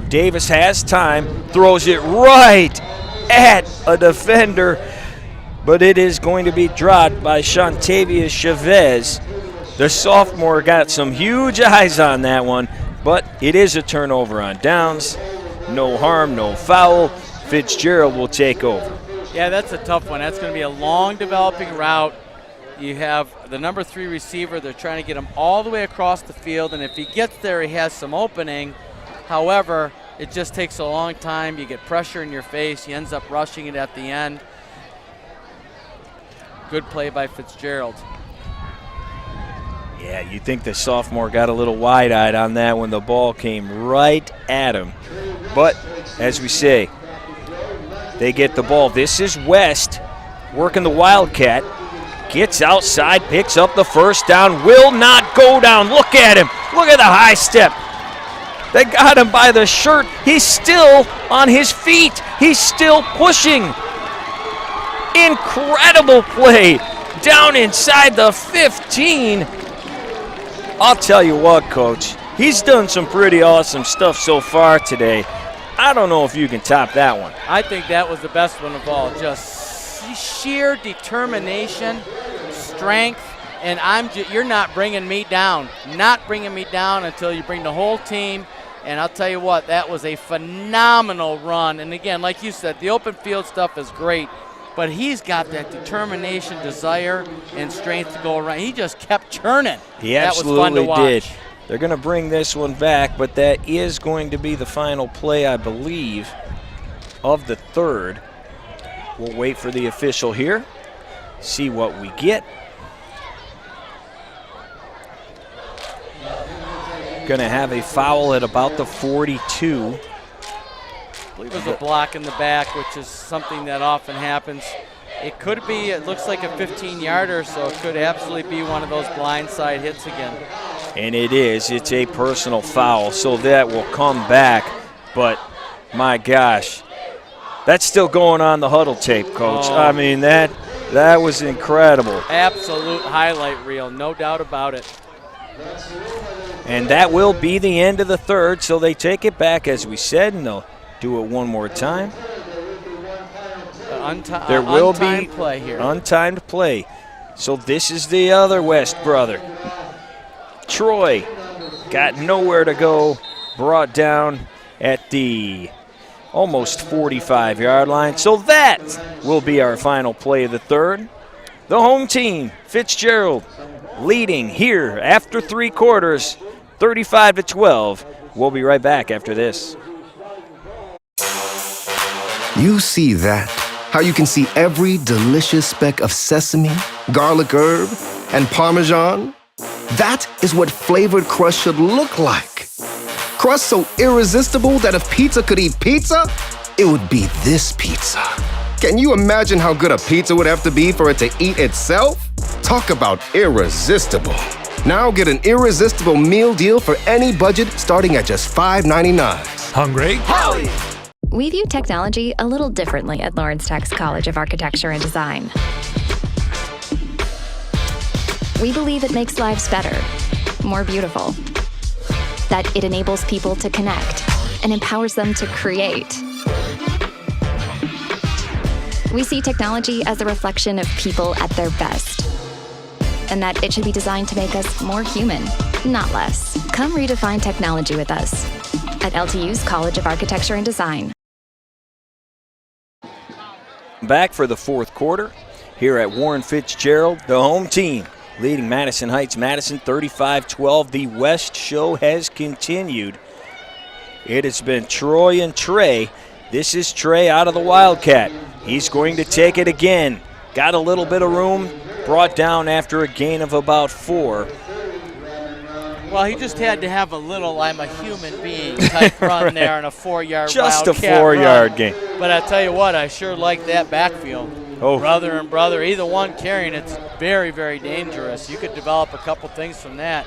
Davis has time, throws it right at a defender, but it is going to be dropped by Shantavius Chavez. The sophomore got some huge eyes on that one, but it is a turnover on downs. No harm, no foul. Fitzgerald will take over. Yeah, that's a tough one. That's going to be a long developing route. You have the number 3 receiver. They're trying to get him all the way across the field, and if he gets there, he has some opening. However, it just takes a long time. You get pressure in your face. He ends up rushing it at the end. Good play by Fitzgerald. Yeah, you think the sophomore got a little wide-eyed on that when the ball came right at him. But, as we say, they get the ball. This is West working the Wildcat. Gets outside, picks up the first down, will not go down. Look at him. Look at the high step. They got him by the shirt. He's still on his feet. He's still pushing. Incredible play down inside the 15. I'll tell you what, Coach, he's done some pretty awesome stuff so far today. I don't know if you can top that one. I think that was the best one of all. Just sheer determination, strength, and you're not bringing me down. Not bringing me down until you bring the whole team. And I'll tell you what, that was a phenomenal run. And again, like you said, the open field stuff is great, but he's got that determination, desire, and strength to go around. He just kept churning. He absolutely did. They're going to bring this one back, but that is going to be the final play, I believe, of the 3rd. We'll wait for the official here, see what we get. Going to have a foul at about the 42. I believe there's a block in the back, which is something that often happens. It could be, it looks like a 15-yarder, so it could absolutely be one of those blindside hits again. And it is. It's a personal foul, so that will come back. But, my gosh, that's still going on the huddle tape, Coach. Oh. I mean, that was incredible. Absolute highlight reel, no doubt about it. And that will be the end of the 3rd, so they take it back, as we said, and they'll do it one more time. There will be play here. Untimed play. So this is the other West brother. Troy got nowhere to go, brought down at the almost 45-yard line. So that will be our final play of the third. The home team, Fitzgerald, leading here after 3 quarters, 35-12. We'll be right back after this. You see that? How you can see every delicious speck of sesame, garlic herb, and Parmesan? That is what flavored crust should look like. Crust so irresistible that if pizza could eat pizza, it would be this pizza. Can you imagine how good a pizza would have to be for it to eat itself? Talk about irresistible. Now get an irresistible meal deal for any budget starting at just $5.99. Hungry? Howie! We view technology a little differently at Lawrence Tech's College of Architecture and Design. We believe it makes lives better, more beautiful, that it enables people to connect and empowers them to create. We see technology as a reflection of people at their best, and that it should be designed to make us more human, not less. Come redefine technology with us at LTU's College of Architecture and Design. Back for the fourth quarter here at Warren Fitzgerald, the home team leading Madison Heights. Madison 35-12. The West show has continued. It has been Troy and Trey. This is Trey out of the Wildcat. He's going to take it again. Got a little bit of room, brought down after a gain of about 4. Well, he just had to have a little I'm a human being type run right there in a 4-yard just Wildcat a 4-yard run. gain. But I tell you what, I sure like that backfield. Oh. Brother and brother, either one carrying it's very, very dangerous. You could develop a couple things from that.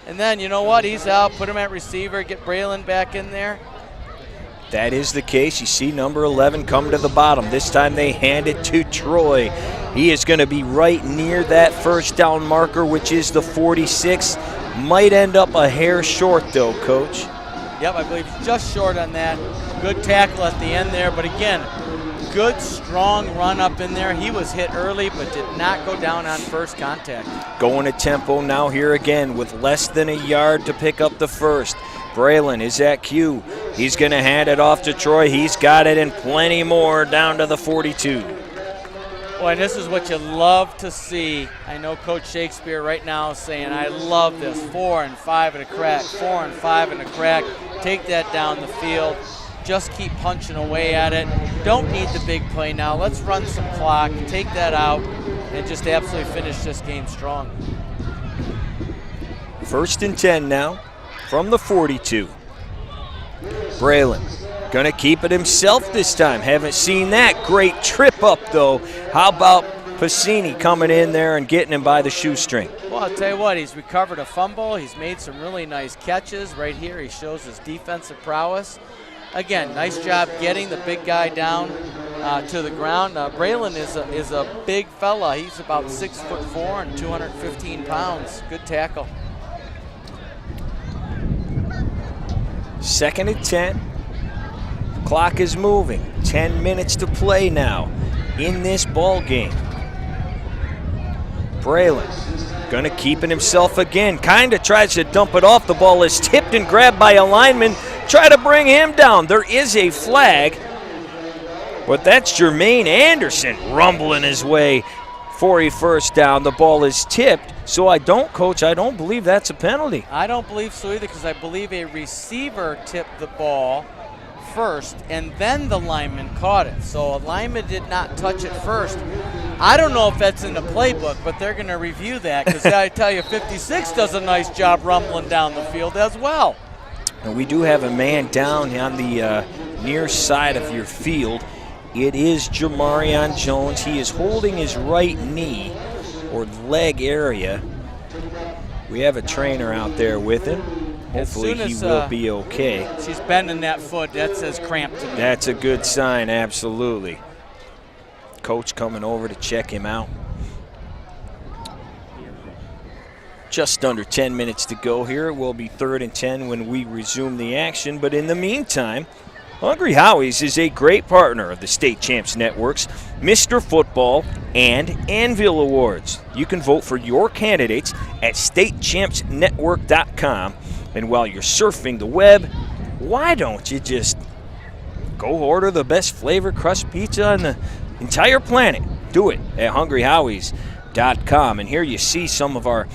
And then, you know what, he's out, put him at receiver, get Braylon back in there. That is the case. You see number 11 come to the bottom. This time they hand it to Troy. He is going to be right near that first down marker, which is the 46. Might end up a hair short, though, Coach. Yep, I believe he's just short on that. Good tackle at the end there, but again, good, strong run up in there. He was hit early, but did not go down on first contact. Going at tempo now here again with less than a yard to pick up the first. Braylon is at Q. He's going to hand it off to Troy. He's got it and plenty more down to the 42. Boy, and this is what you love to see. I know Coach Shakespeare right now is saying, I love this. 4 and 5 and a crack, 4 and 5 and a crack. Take that down the field. Just keep punching away at it. Don't need the big play now. Let's run some clock, take that out, and just absolutely finish this game strong. 1st and 10 now from the 42. Braylon gonna keep it himself this time. Haven't seen that. Great trip up, though. How about Pacini coming in there and getting him by the shoestring? Well, I'll tell you what, he's recovered a fumble. He's made some really nice catches. Right here, he shows his defensive prowess. Again, nice job getting the big guy down to the ground. Braylon is a big fella. He's about 6'4" and 215 pounds. Good tackle. 2nd and 10. Clock is moving. 10 minutes to play now in this ball game. Braylon gonna keep it himself again. Kinda tries to dump it off. The ball is tipped and grabbed by a lineman. Try to bring him down. There is a flag, but that's Jermaine Anderson rumbling his way for a first down. The ball is tipped, so I don't believe that's a penalty. I don't believe so either, because I believe a receiver tipped the ball first, and then the lineman caught it. So a lineman did not touch it first. I don't know if that's in the playbook, but they're going to review that, because I tell you, 56 does a nice job rumbling down the field as well. And we do have a man down on the near side of your field. It is Jamarion Jones. He is holding his right knee or leg area. We have a trainer out there with him. Hopefully he will be okay. She's bending that foot. That says cramp to me. That's a good sign, absolutely. Coach coming over to check him out. Just under 10 minutes to go here. It will be 3rd and 10 when we resume the action. But in the meantime, Hungry Howie's is a great partner of the State Champs Network's Mr. Football and Anvil Awards. You can vote for your candidates at statechampsnetwork.com. And while you're surfing the web, why don't you just go order the best flavored crust pizza on the entire planet? Do it at hungryhowies.com. And here you see some of our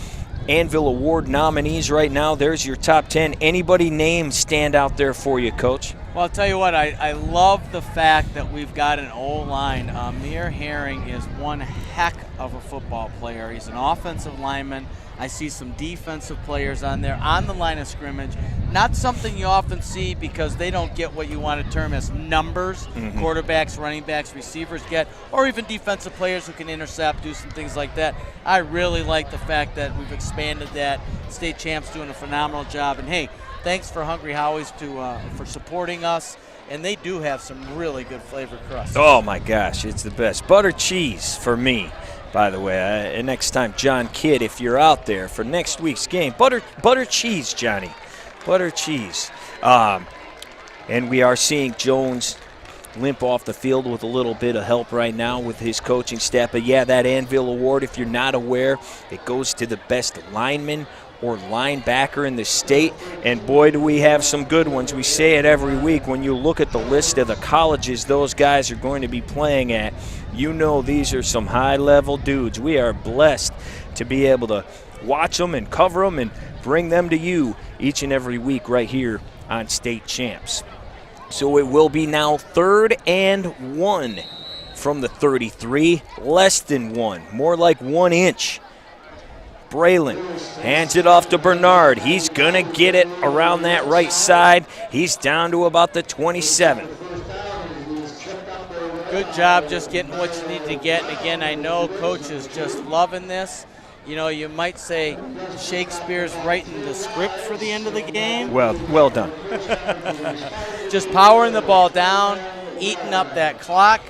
Anvil Award nominees right now. There's your top 10. Anybody named stand out there for you, Coach? Well, I'll tell you what, I love the fact that we've got an O-line. Amir Herring is one heck of a football player. He's an offensive lineman. I see some defensive players on there on the line of scrimmage. Not something you often see because they don't get what you want to term as numbers. Quarterbacks, running backs, receivers get, or even defensive players who can intercept, do some things like that. I really like the fact that we've expanded that. State Champs doing a phenomenal job. And hey, thanks for Hungry Howie's for supporting us. And they do have some really good flavored crust. Oh my gosh, it's the best. Butter cheese for me, by the way. And next time, John Kidd, if you're out there for next week's game, butter cheese, Johnny. Butter cheese. And we are seeing Jones limp off the field with a little bit of help right now with his coaching staff. But yeah, that Anvil Award, if you're not aware, it goes to the best lineman or linebacker in the state, and boy, do we have some good ones. We say it every week. When you look at the list of the colleges those guys are going to be playing at, you know these are some high-level dudes. We are blessed to be able to watch them and cover them and bring them to you each and every week right here on State Champs. So it will be now 3rd and 1 from the 33, less than 1, more like 1 inch. Braylon hands it off to Bernard. He's going to get it around that right side. He's down to about the 27. Good job just getting what you need to get. And again, I know Coach is just loving this. You know, you might say Shakespeare's writing the script for the end of the game. Well done. Just powering the ball down, eating up that clock.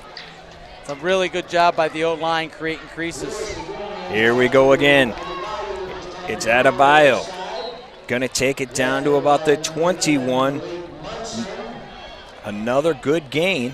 It's a really good job by the O-line creating creases. Here we go again. It's Adebayo. Gonna take it down to about the 21. Another good gain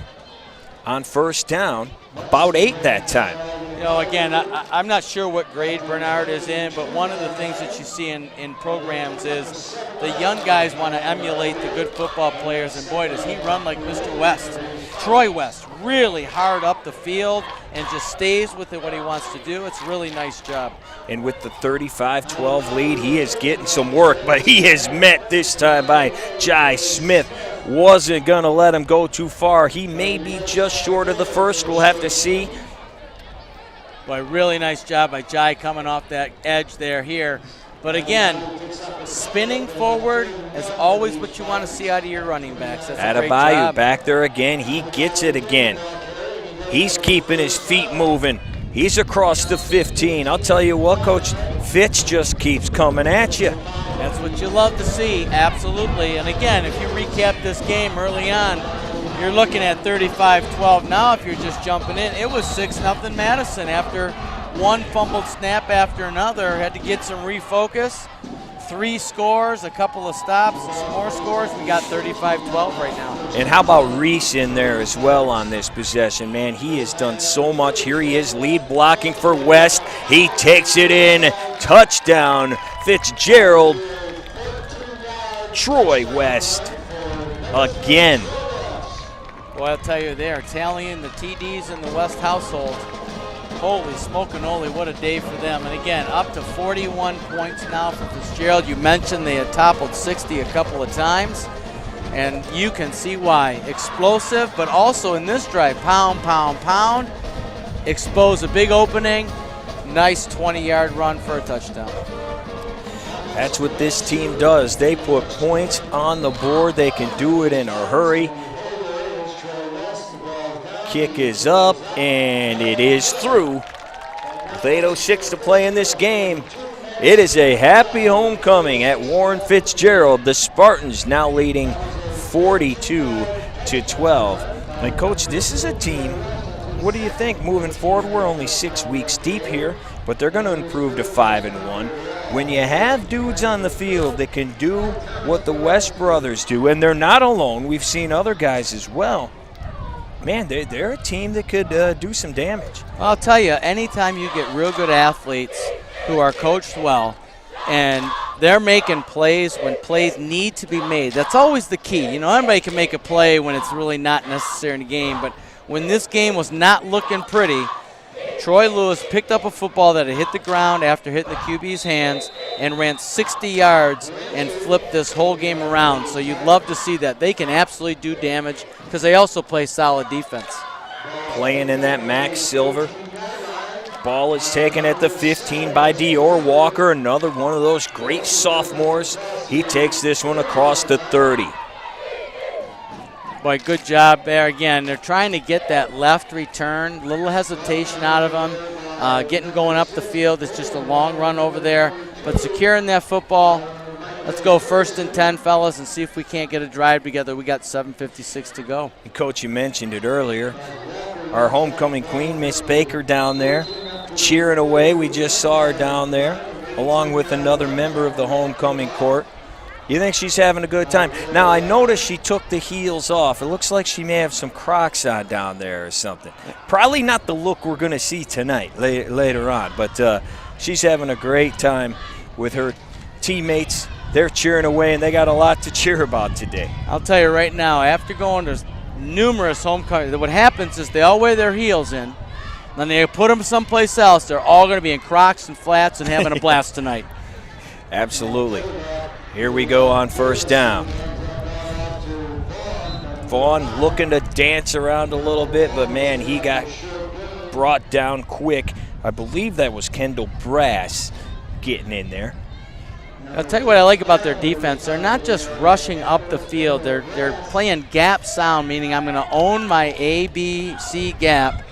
on first down. About 8 that time. You know, again, I'm not sure what grade Bernard is in, but one of the things that you see in programs is the young guys want to emulate the good football players, and boy, does he run like Mr. West. Troy West, really hard up the field and just stays with what he wants to do. It's a really nice job. And with the 35-12 lead, he is getting some work, but he is met this time by Jai Smith. Wasn't going to let him go too far. He may be just short of the first. We'll have to see. Boy, really nice job by Jai coming off that edge there here. But again, spinning forward is always what you want to see out of your running backs. That's a great job. Back there again. He gets it again. He's keeping his feet moving. He's across the 15. I'll tell you what, Coach, Fitz just keeps coming at you. That's what you love to see, absolutely. And again, if you recap this game early on, you're looking at 35-12 now if you're just jumping in. It was 6-0 Madison after one fumbled snap after another. Had to get some refocus. 3 scores, a couple of stops, and some more scores. We got 35-12 right now. And how about Reese in there as well on this possession? Man, he has done so much. Here he is, lead blocking for West. He takes it in. Touchdown, Fitzgerald. Troy West again. Well, I'll tell you, they're tallying the TDs in the West household. Holy smoke-a-noli, what a day for them. And again, up to 41 points now for Fitzgerald. You mentioned they had toppled 60 a couple of times, and you can see why. Explosive, but also in this drive, pound, pound, pound. Expose a big opening. Nice 20-yard run for a touchdown. That's what this team does. They put points on the board. They can do it in a hurry. Kick is up, and it is through. With 8:06 to play in this game, it is a happy homecoming at Warren Fitzgerald. The Spartans now leading 42-12. And Coach, this is a team, what do you think moving forward? We're only 6 weeks deep here, but they're going to improve to 5-1. when you have dudes on the field that can do what the West brothers do, and they're not alone, we've seen other guys as well, man, they're a team that could do some damage. I'll tell you, anytime you get real good athletes who are coached well and they're making plays when plays need to be made, that's always the key. You know, everybody can make a play when it's really not necessary in the game, but when this game was not looking pretty, Troy Lewis picked up a football that had hit the ground after hitting the QB's hands and ran 60 yards and flipped this whole game around. So you'd love to see that. They can absolutely do damage because they also play solid defense. Playing in that Max Silver. Ball is taken at the 15 by Dior Walker, another one of those great sophomores. He takes this one across the 30. Boy, good job there. Again, they're trying to get that left return. Little hesitation out of them. Getting going up the field. It's just a long run over there. But securing that football. Let's go 1st and 10, fellas, and see if we can't get a drive together. We got 7:56 to go. Coach, you mentioned it earlier. Our homecoming queen, Miss Baker, down there, cheering away. We just saw her down there, along with another member of the homecoming court. You think she's having a good time? Now, I noticed she took the heels off. It looks like she may have some Crocs on down there or something. Probably not the look we're going to see tonight later on, but she's having a great time with her teammates. They're cheering away, and they got a lot to cheer about today. I'll tell you right now, after going to numerous homecomings, what happens is they all wear their heels in, then they put them someplace else. They're all going to be in Crocs and flats and having a blast tonight. Absolutely. Here we go on 1st down. Vaughn looking to dance around a little bit, but man, he got brought down quick. I believe that was Kendall Brass getting in there. I'll tell you what I like about their defense. They're not just rushing up the field. They're playing gap sound, meaning I'm going to own my A, B, C gap,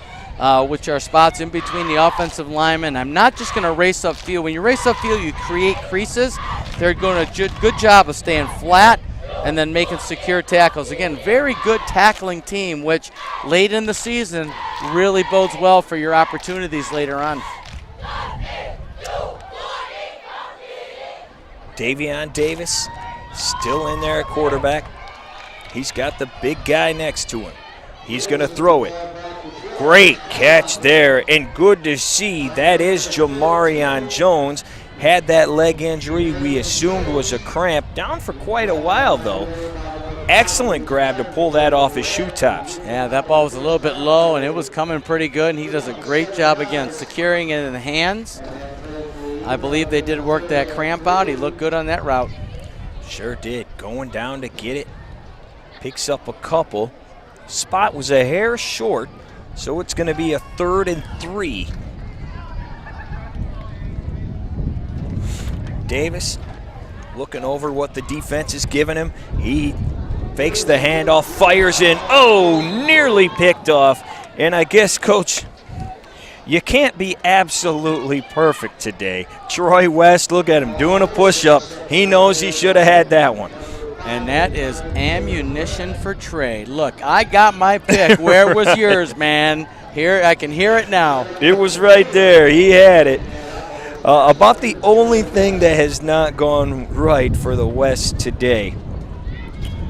which are spots in between the offensive linemen. I'm not just going to race up field. When you race up field, you create creases. They're doing a good job of staying flat and then making secure tackles. Again, very good tackling team, which late in the season really bodes well for your opportunities later on. Davion Davis still in there at quarterback. He's got the big guy next to him. He's going to throw it. Great catch there, and good to see. That is Jamarion Jones. Had that leg injury we assumed was a cramp. Down for quite a while, though. Excellent grab to pull that off his shoe tops. Yeah, that ball was a little bit low, and it was coming pretty good, and he does a great job, again, securing it in the hands. I believe they did work that cramp out. He looked good on that route. Sure did. Going down to get it. Picks up a couple. Spot was a hair short, so it's going to be a 3rd and 3. Davis looking over what the defense is giving him. He fakes the handoff, fires in. Oh, nearly picked off. And I guess, Coach, you can't be absolutely perfect today. Troy West, look at him doing a push-up. He knows he should have had that one. And that is ammunition for Trey. Look, I got my pick. Where was yours, man? Here, I can hear it now. It was right there. He had it. About the only thing that has not gone right for the West today.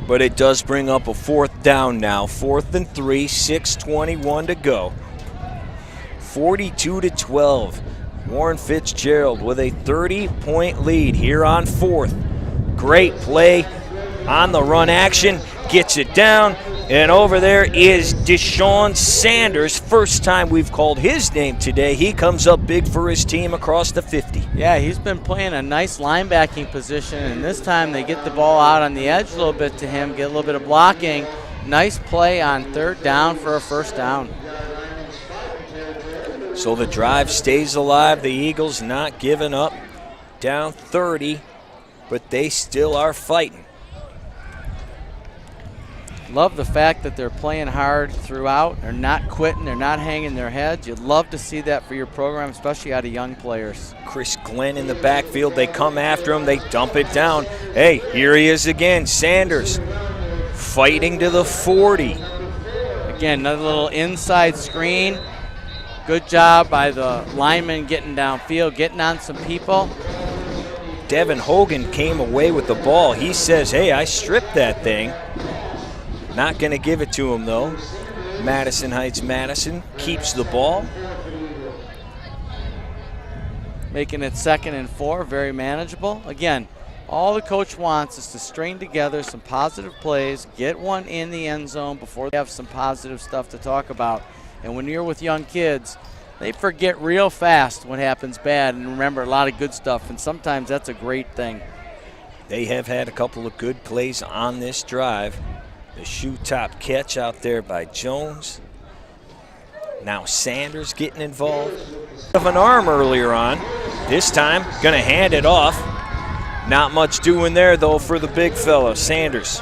But it does bring up a 4th down now. 4th and 3, 6:21 to go. 42-12. Warren Fitzgerald with a 30-point lead here on 4th. Great play on the run action. Gets it down. And over there is Deshaun Sanders. First time we've called his name today. He comes up big for his team across the 50. Yeah, he's been playing a nice linebacking position, and this time they get the ball out on the edge a little bit to him, get a little bit of blocking. Nice play on 3rd down for a 1st down. So the drive stays alive. The Eagles not giving up. Down 30, but they still are fighting. Love the fact that they're playing hard throughout. They're not quitting. They're not hanging their heads. You'd love to see that for your program, especially out of young players. Chris Glenn in the backfield. They come after him. They dump it down. Hey, here he is again. Sanders fighting to the 40. Again, another little inside screen. Good job by the lineman getting downfield, getting on some people. Devin Hogan came away with the ball. He says, hey, I stripped that thing. Not going to give it to him, though. Madison Heights Madison keeps the ball. Making it 2nd and 4, very manageable. Again, all the coach wants is to string together some positive plays, get one in the end zone before they have some positive stuff to talk about. And when you're with young kids, they forget real fast what happens bad and remember a lot of good stuff, and sometimes that's a great thing. They have had a couple of good plays on this drive. The shoe top catch out there by Jones. Now Sanders getting involved. Of an arm earlier on. This time, gonna hand it off. Not much doing there, though, for the big fella, Sanders.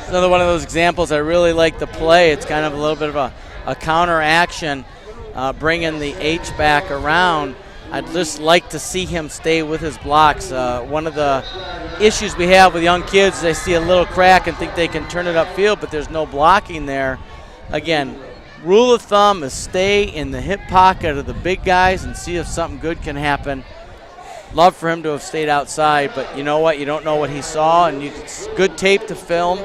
Another one of those examples I really like the play. It's kind of a little bit of a counter action, bringing the H back around. I'd just like to see him stay with his blocks. One of the issues we have with young kids is they see a little crack and think they can turn it upfield, but there's no blocking there. Again, rule of thumb is stay in the hip pocket of the big guys and see if something good can happen. Love for him to have stayed outside, but you know what? You don't know what he saw, and it's good tape to film,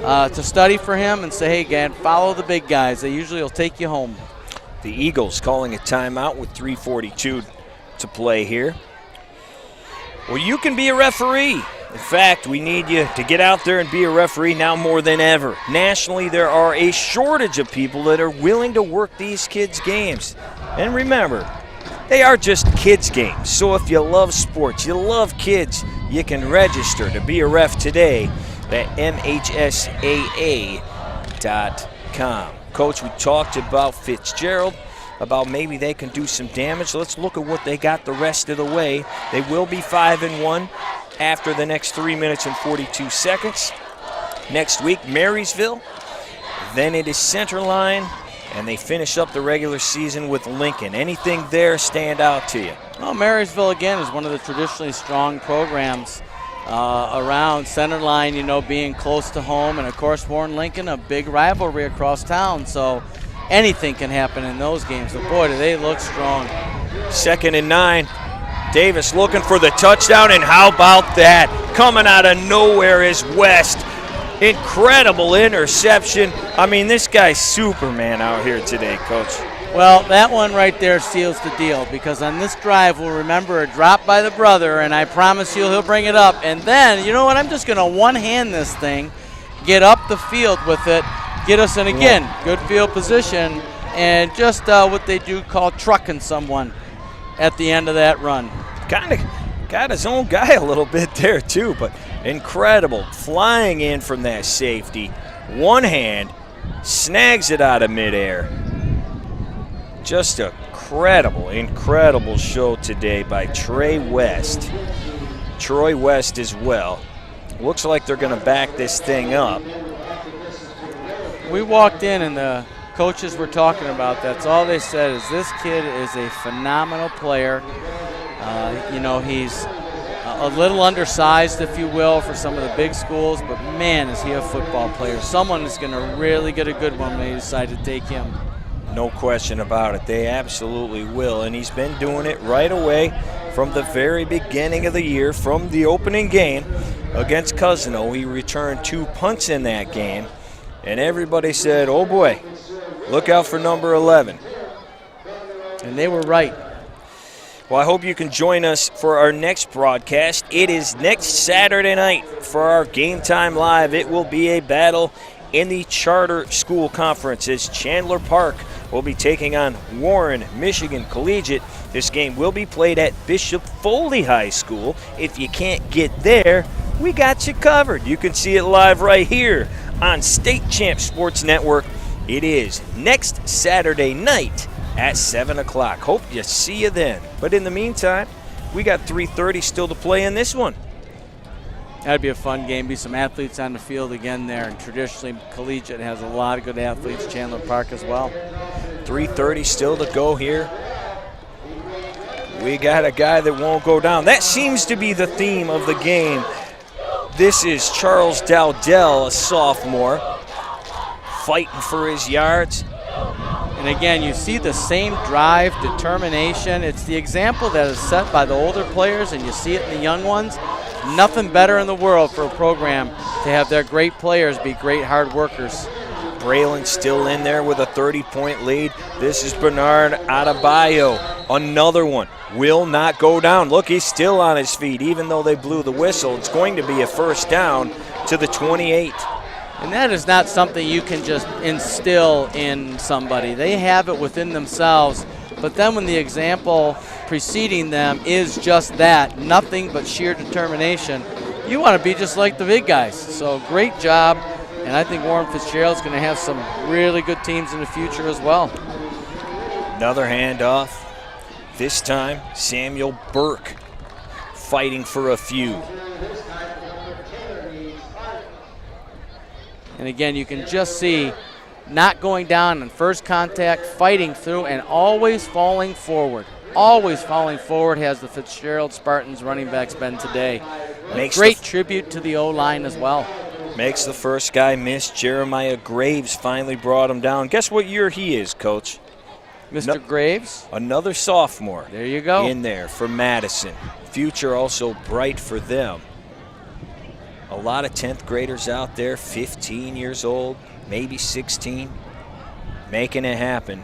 to study for him and say, hey, Gad, follow the big guys. They usually will take you home. The Eagles calling a timeout with 3:42 to play here. Well, you can be a referee. In fact, we need you to get out there and be a referee now more than ever. Nationally, there are a shortage of people that are willing to work these kids' games. And remember, they are just kids' games. So if you love sports, you love kids, you can register to be a ref today at mhsaa.com. Coach, we talked about Fitzgerald, about maybe they can do some damage. Let's look at what they got the rest of the way. They will be 5-1 after the next 3 minutes and 42 seconds. Next week, Marysville. Then it is Centerline, and they finish up the regular season with Lincoln. Anything there stand out to you? Well, Marysville, again, is one of the traditionally strong programs around. Centerline, you know, being close to home, and, of course, Warren Lincoln, a big rivalry across town. So anything can happen in those games. But, boy, do they look strong. 2nd and 9. Davis looking for the touchdown, and how about that? Coming out of nowhere is West. Incredible interception. I mean, this guy's Superman out here today, Coach. Well, that one right there seals the deal, because on this drive we'll remember a drop by the brother, and I promise you he'll bring it up. And then, you know what, I'm just going to one-hand this thing, get up the field with it, get us in, again, good field position, and just what they do call trucking someone at the end of that run. Kind of got his own guy a little bit there too, but incredible. Flying in from that safety, one hand, snags it out of midair. Just a incredible show today by Troy West as well. Looks like they're going to back this thing up. We walked in and the coaches were talking about that's all they said is this kid is a phenomenal player. You know, he's a little undersized, if you will, for some of the big schools, but man, is he a football player. Someone is going to really get a good one when they decide to take him. No question about it. They absolutely will, and he's been doing it right away from the very beginning of the year, from the opening game against Cousino. He returned 2 punts in that game, and everybody said, oh boy, look out for number 11. And they were right. Well, I hope you can join us for our next broadcast. It is next Saturday night for our Game Time Live. It will be a battle in the Charter School Conference as Chandler Park will be taking on Warren Michigan Collegiate. This game will be played at Bishop Foley High School. If you can't get there, we got you covered. You can see it live right here on State Champs Sports Network. It is next Saturday night at 7 o'clock. Hope you see you then. But in the meantime, we got 3:30 still to play in this one. That'd be a fun game. Be some athletes on the field again there. And traditionally, Collegiate has a lot of good athletes. Chandler Park as well. 3:30 still to go here. We got a guy that won't go down. That seems to be the theme of the game. This is Charles Dowdell, a sophomore, fighting for his yards. And again, you see the same drive, determination. It's the example that is set by the older players, and you see it in the young ones. Nothing better in the world for a program to have their great players be great hard workers. Braylon still in there with a 30-point lead. This is Bernard Adebayo. Another one will not go down. Look, he's still on his feet, even though they blew the whistle. It's going to be a first down to the 28. And that is not something you can just instill in somebody. They have it within themselves. But then when the example preceding them is just that, nothing but sheer determination, you want to be just like the big guys. So great job. And I think Warren Fitzgerald's going to have some really good teams in the future as well. Another handoff. This time, Samuel Burke fighting for a few. And again, you can just see not going down in first contact, fighting through, and always falling forward. Always falling forward has the Fitzgerald Spartans running backs been today. A great tribute to the O-line as well. Makes the first guy miss. Jeremiah Graves finally brought him down. Guess what year he is, Coach? Mr. Graves? Another sophomore. There you go. In there for Madison. Future also bright for them. A lot of 10th graders out there, 15 years old, maybe 16, making it happen.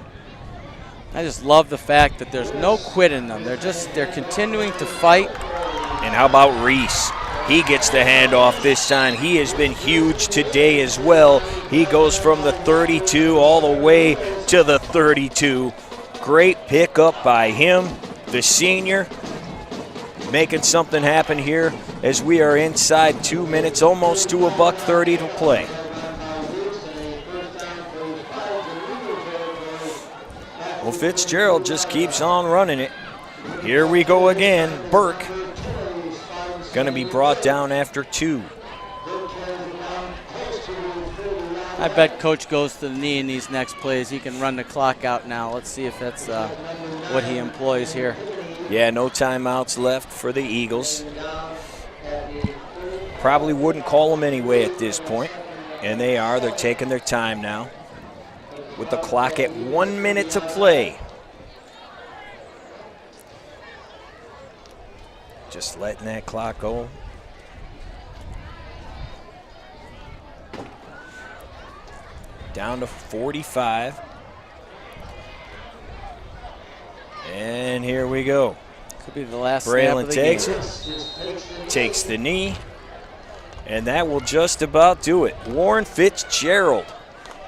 I just love the fact that there's no quit in them. They're continuing to fight. And how about Reese? He gets the handoff this time. He has been huge today as well. He goes from the 32 all the way to the 32. Great pickup by him, the senior, making something happen here as we are inside 2 minutes, almost to $1:30 to play. Well, Fitzgerald just keeps on running it. Here we go again. Burke going to be brought down after 2. I bet Coach goes to the knee in these next plays. He can run the clock out now. Let's see if that's what he employs here. Yeah, no timeouts left for the Eagles. Probably wouldn't call them anyway at this point. And they are. They're taking their time now. With the clock at 1 minute to play. Just letting that clock go. Down to 45. And here we go. Could be the last snap of the game. Braylon takes it. Takes the knee. And that will just about do it. Warren Fitzgerald,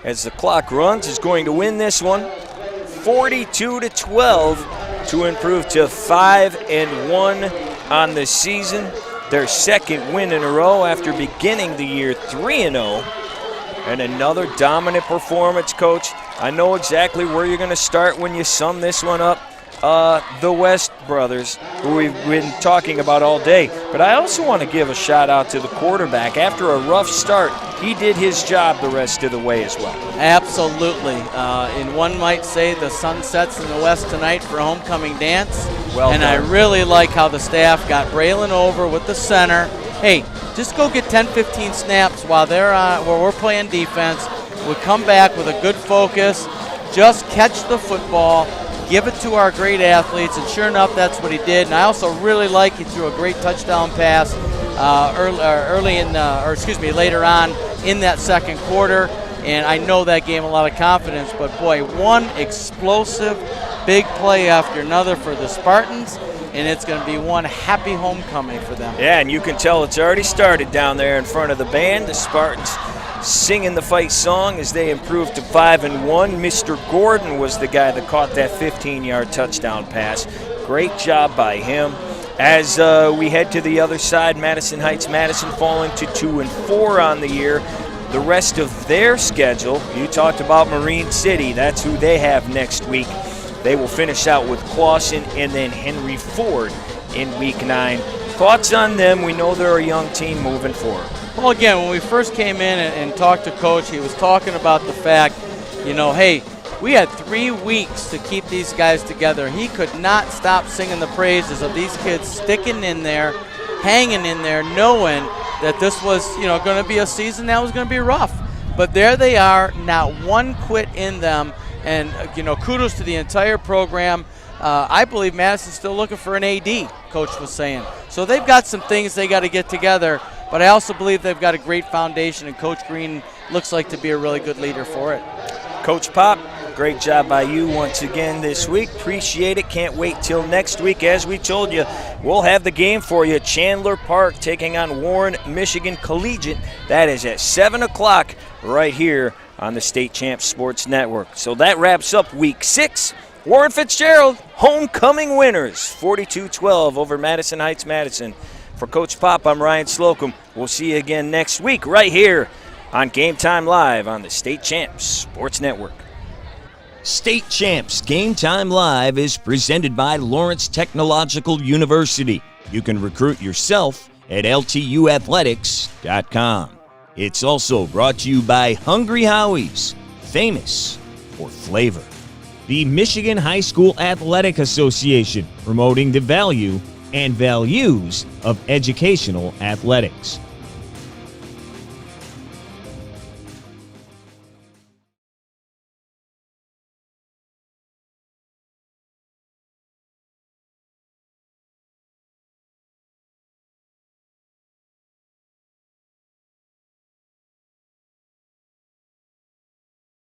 as the clock runs, is going to win this one 42-12 to improve to 5-1 on the season. Their second win in a row after beginning the year 3-0. And another dominant performance, Coach. I know exactly where you're going to start when you sum this one up. The West brothers, who we've been talking about all day. But I also want to give a shout out to the quarterback. After a rough start, he did his job the rest of the way as well. Absolutely. And one might say the sun sets in the west tonight for a homecoming dance. Well and done. I really like how the staff got Braylon over with the center. Hey, just go get 10-15 snaps while we're playing defense. We come back with a good focus. Just catch the football. Give it to our great athletes, and sure enough, that's what he did. And I also really like he threw a great touchdown pass later on in that second quarter. And I know that gave him a lot of confidence. But boy, one explosive big play after another for the Spartans, and it's going to be one happy homecoming for them. Yeah, and you can tell it's already started down there in front of the band. The Spartans singing the fight song as they improved to 5-1. Mr. Gordon was the guy that caught that 15-yard touchdown pass. Great job by him. As we head to the other side, Madison Heights, Madison falling to 2-4 on the year. The rest of their schedule, you talked about Marine City. That's who they have next week. They will finish out with Clawson and then Henry Ford in Week 9. Thoughts on them? We know they're a young team moving forward. Well, again, when we first came in and talked to Coach, he was talking about the fact, hey, we had 3 weeks to keep these guys together. He could not stop singing the praises of these kids sticking in there, hanging in there, knowing that this was, going to be a season that was going to be rough. But there they are, not one quit in them. And, kudos to the entire program. I believe Madison's still looking for an AD, Coach was saying. So they've got some things they got to get together, but I also believe they've got a great foundation, and Coach Green looks like to be a really good leader for it. Coach Pop, great job by you once again this week. Appreciate it. Can't wait till next week. As we told you, we'll have the game for you. Chandler Park taking on Warren Michigan Collegiate. That is at 7 o'clock right here on the State Champs Sports Network. So that wraps up Week 6. Warren Fitzgerald, homecoming winners, 42-12 over Madison Heights Madison. For Coach Pop, I'm Ryan Slocum. We'll see you again next week right here on Game Time Live on the State Champs Sports Network. State Champs Game Time Live is presented by Lawrence Technological University. You can recruit yourself at ltuathletics.com. It's also brought to you by Hungry Howie's, famous for flavor. The Michigan High School Athletic Association, promoting the value and values of educational athletics.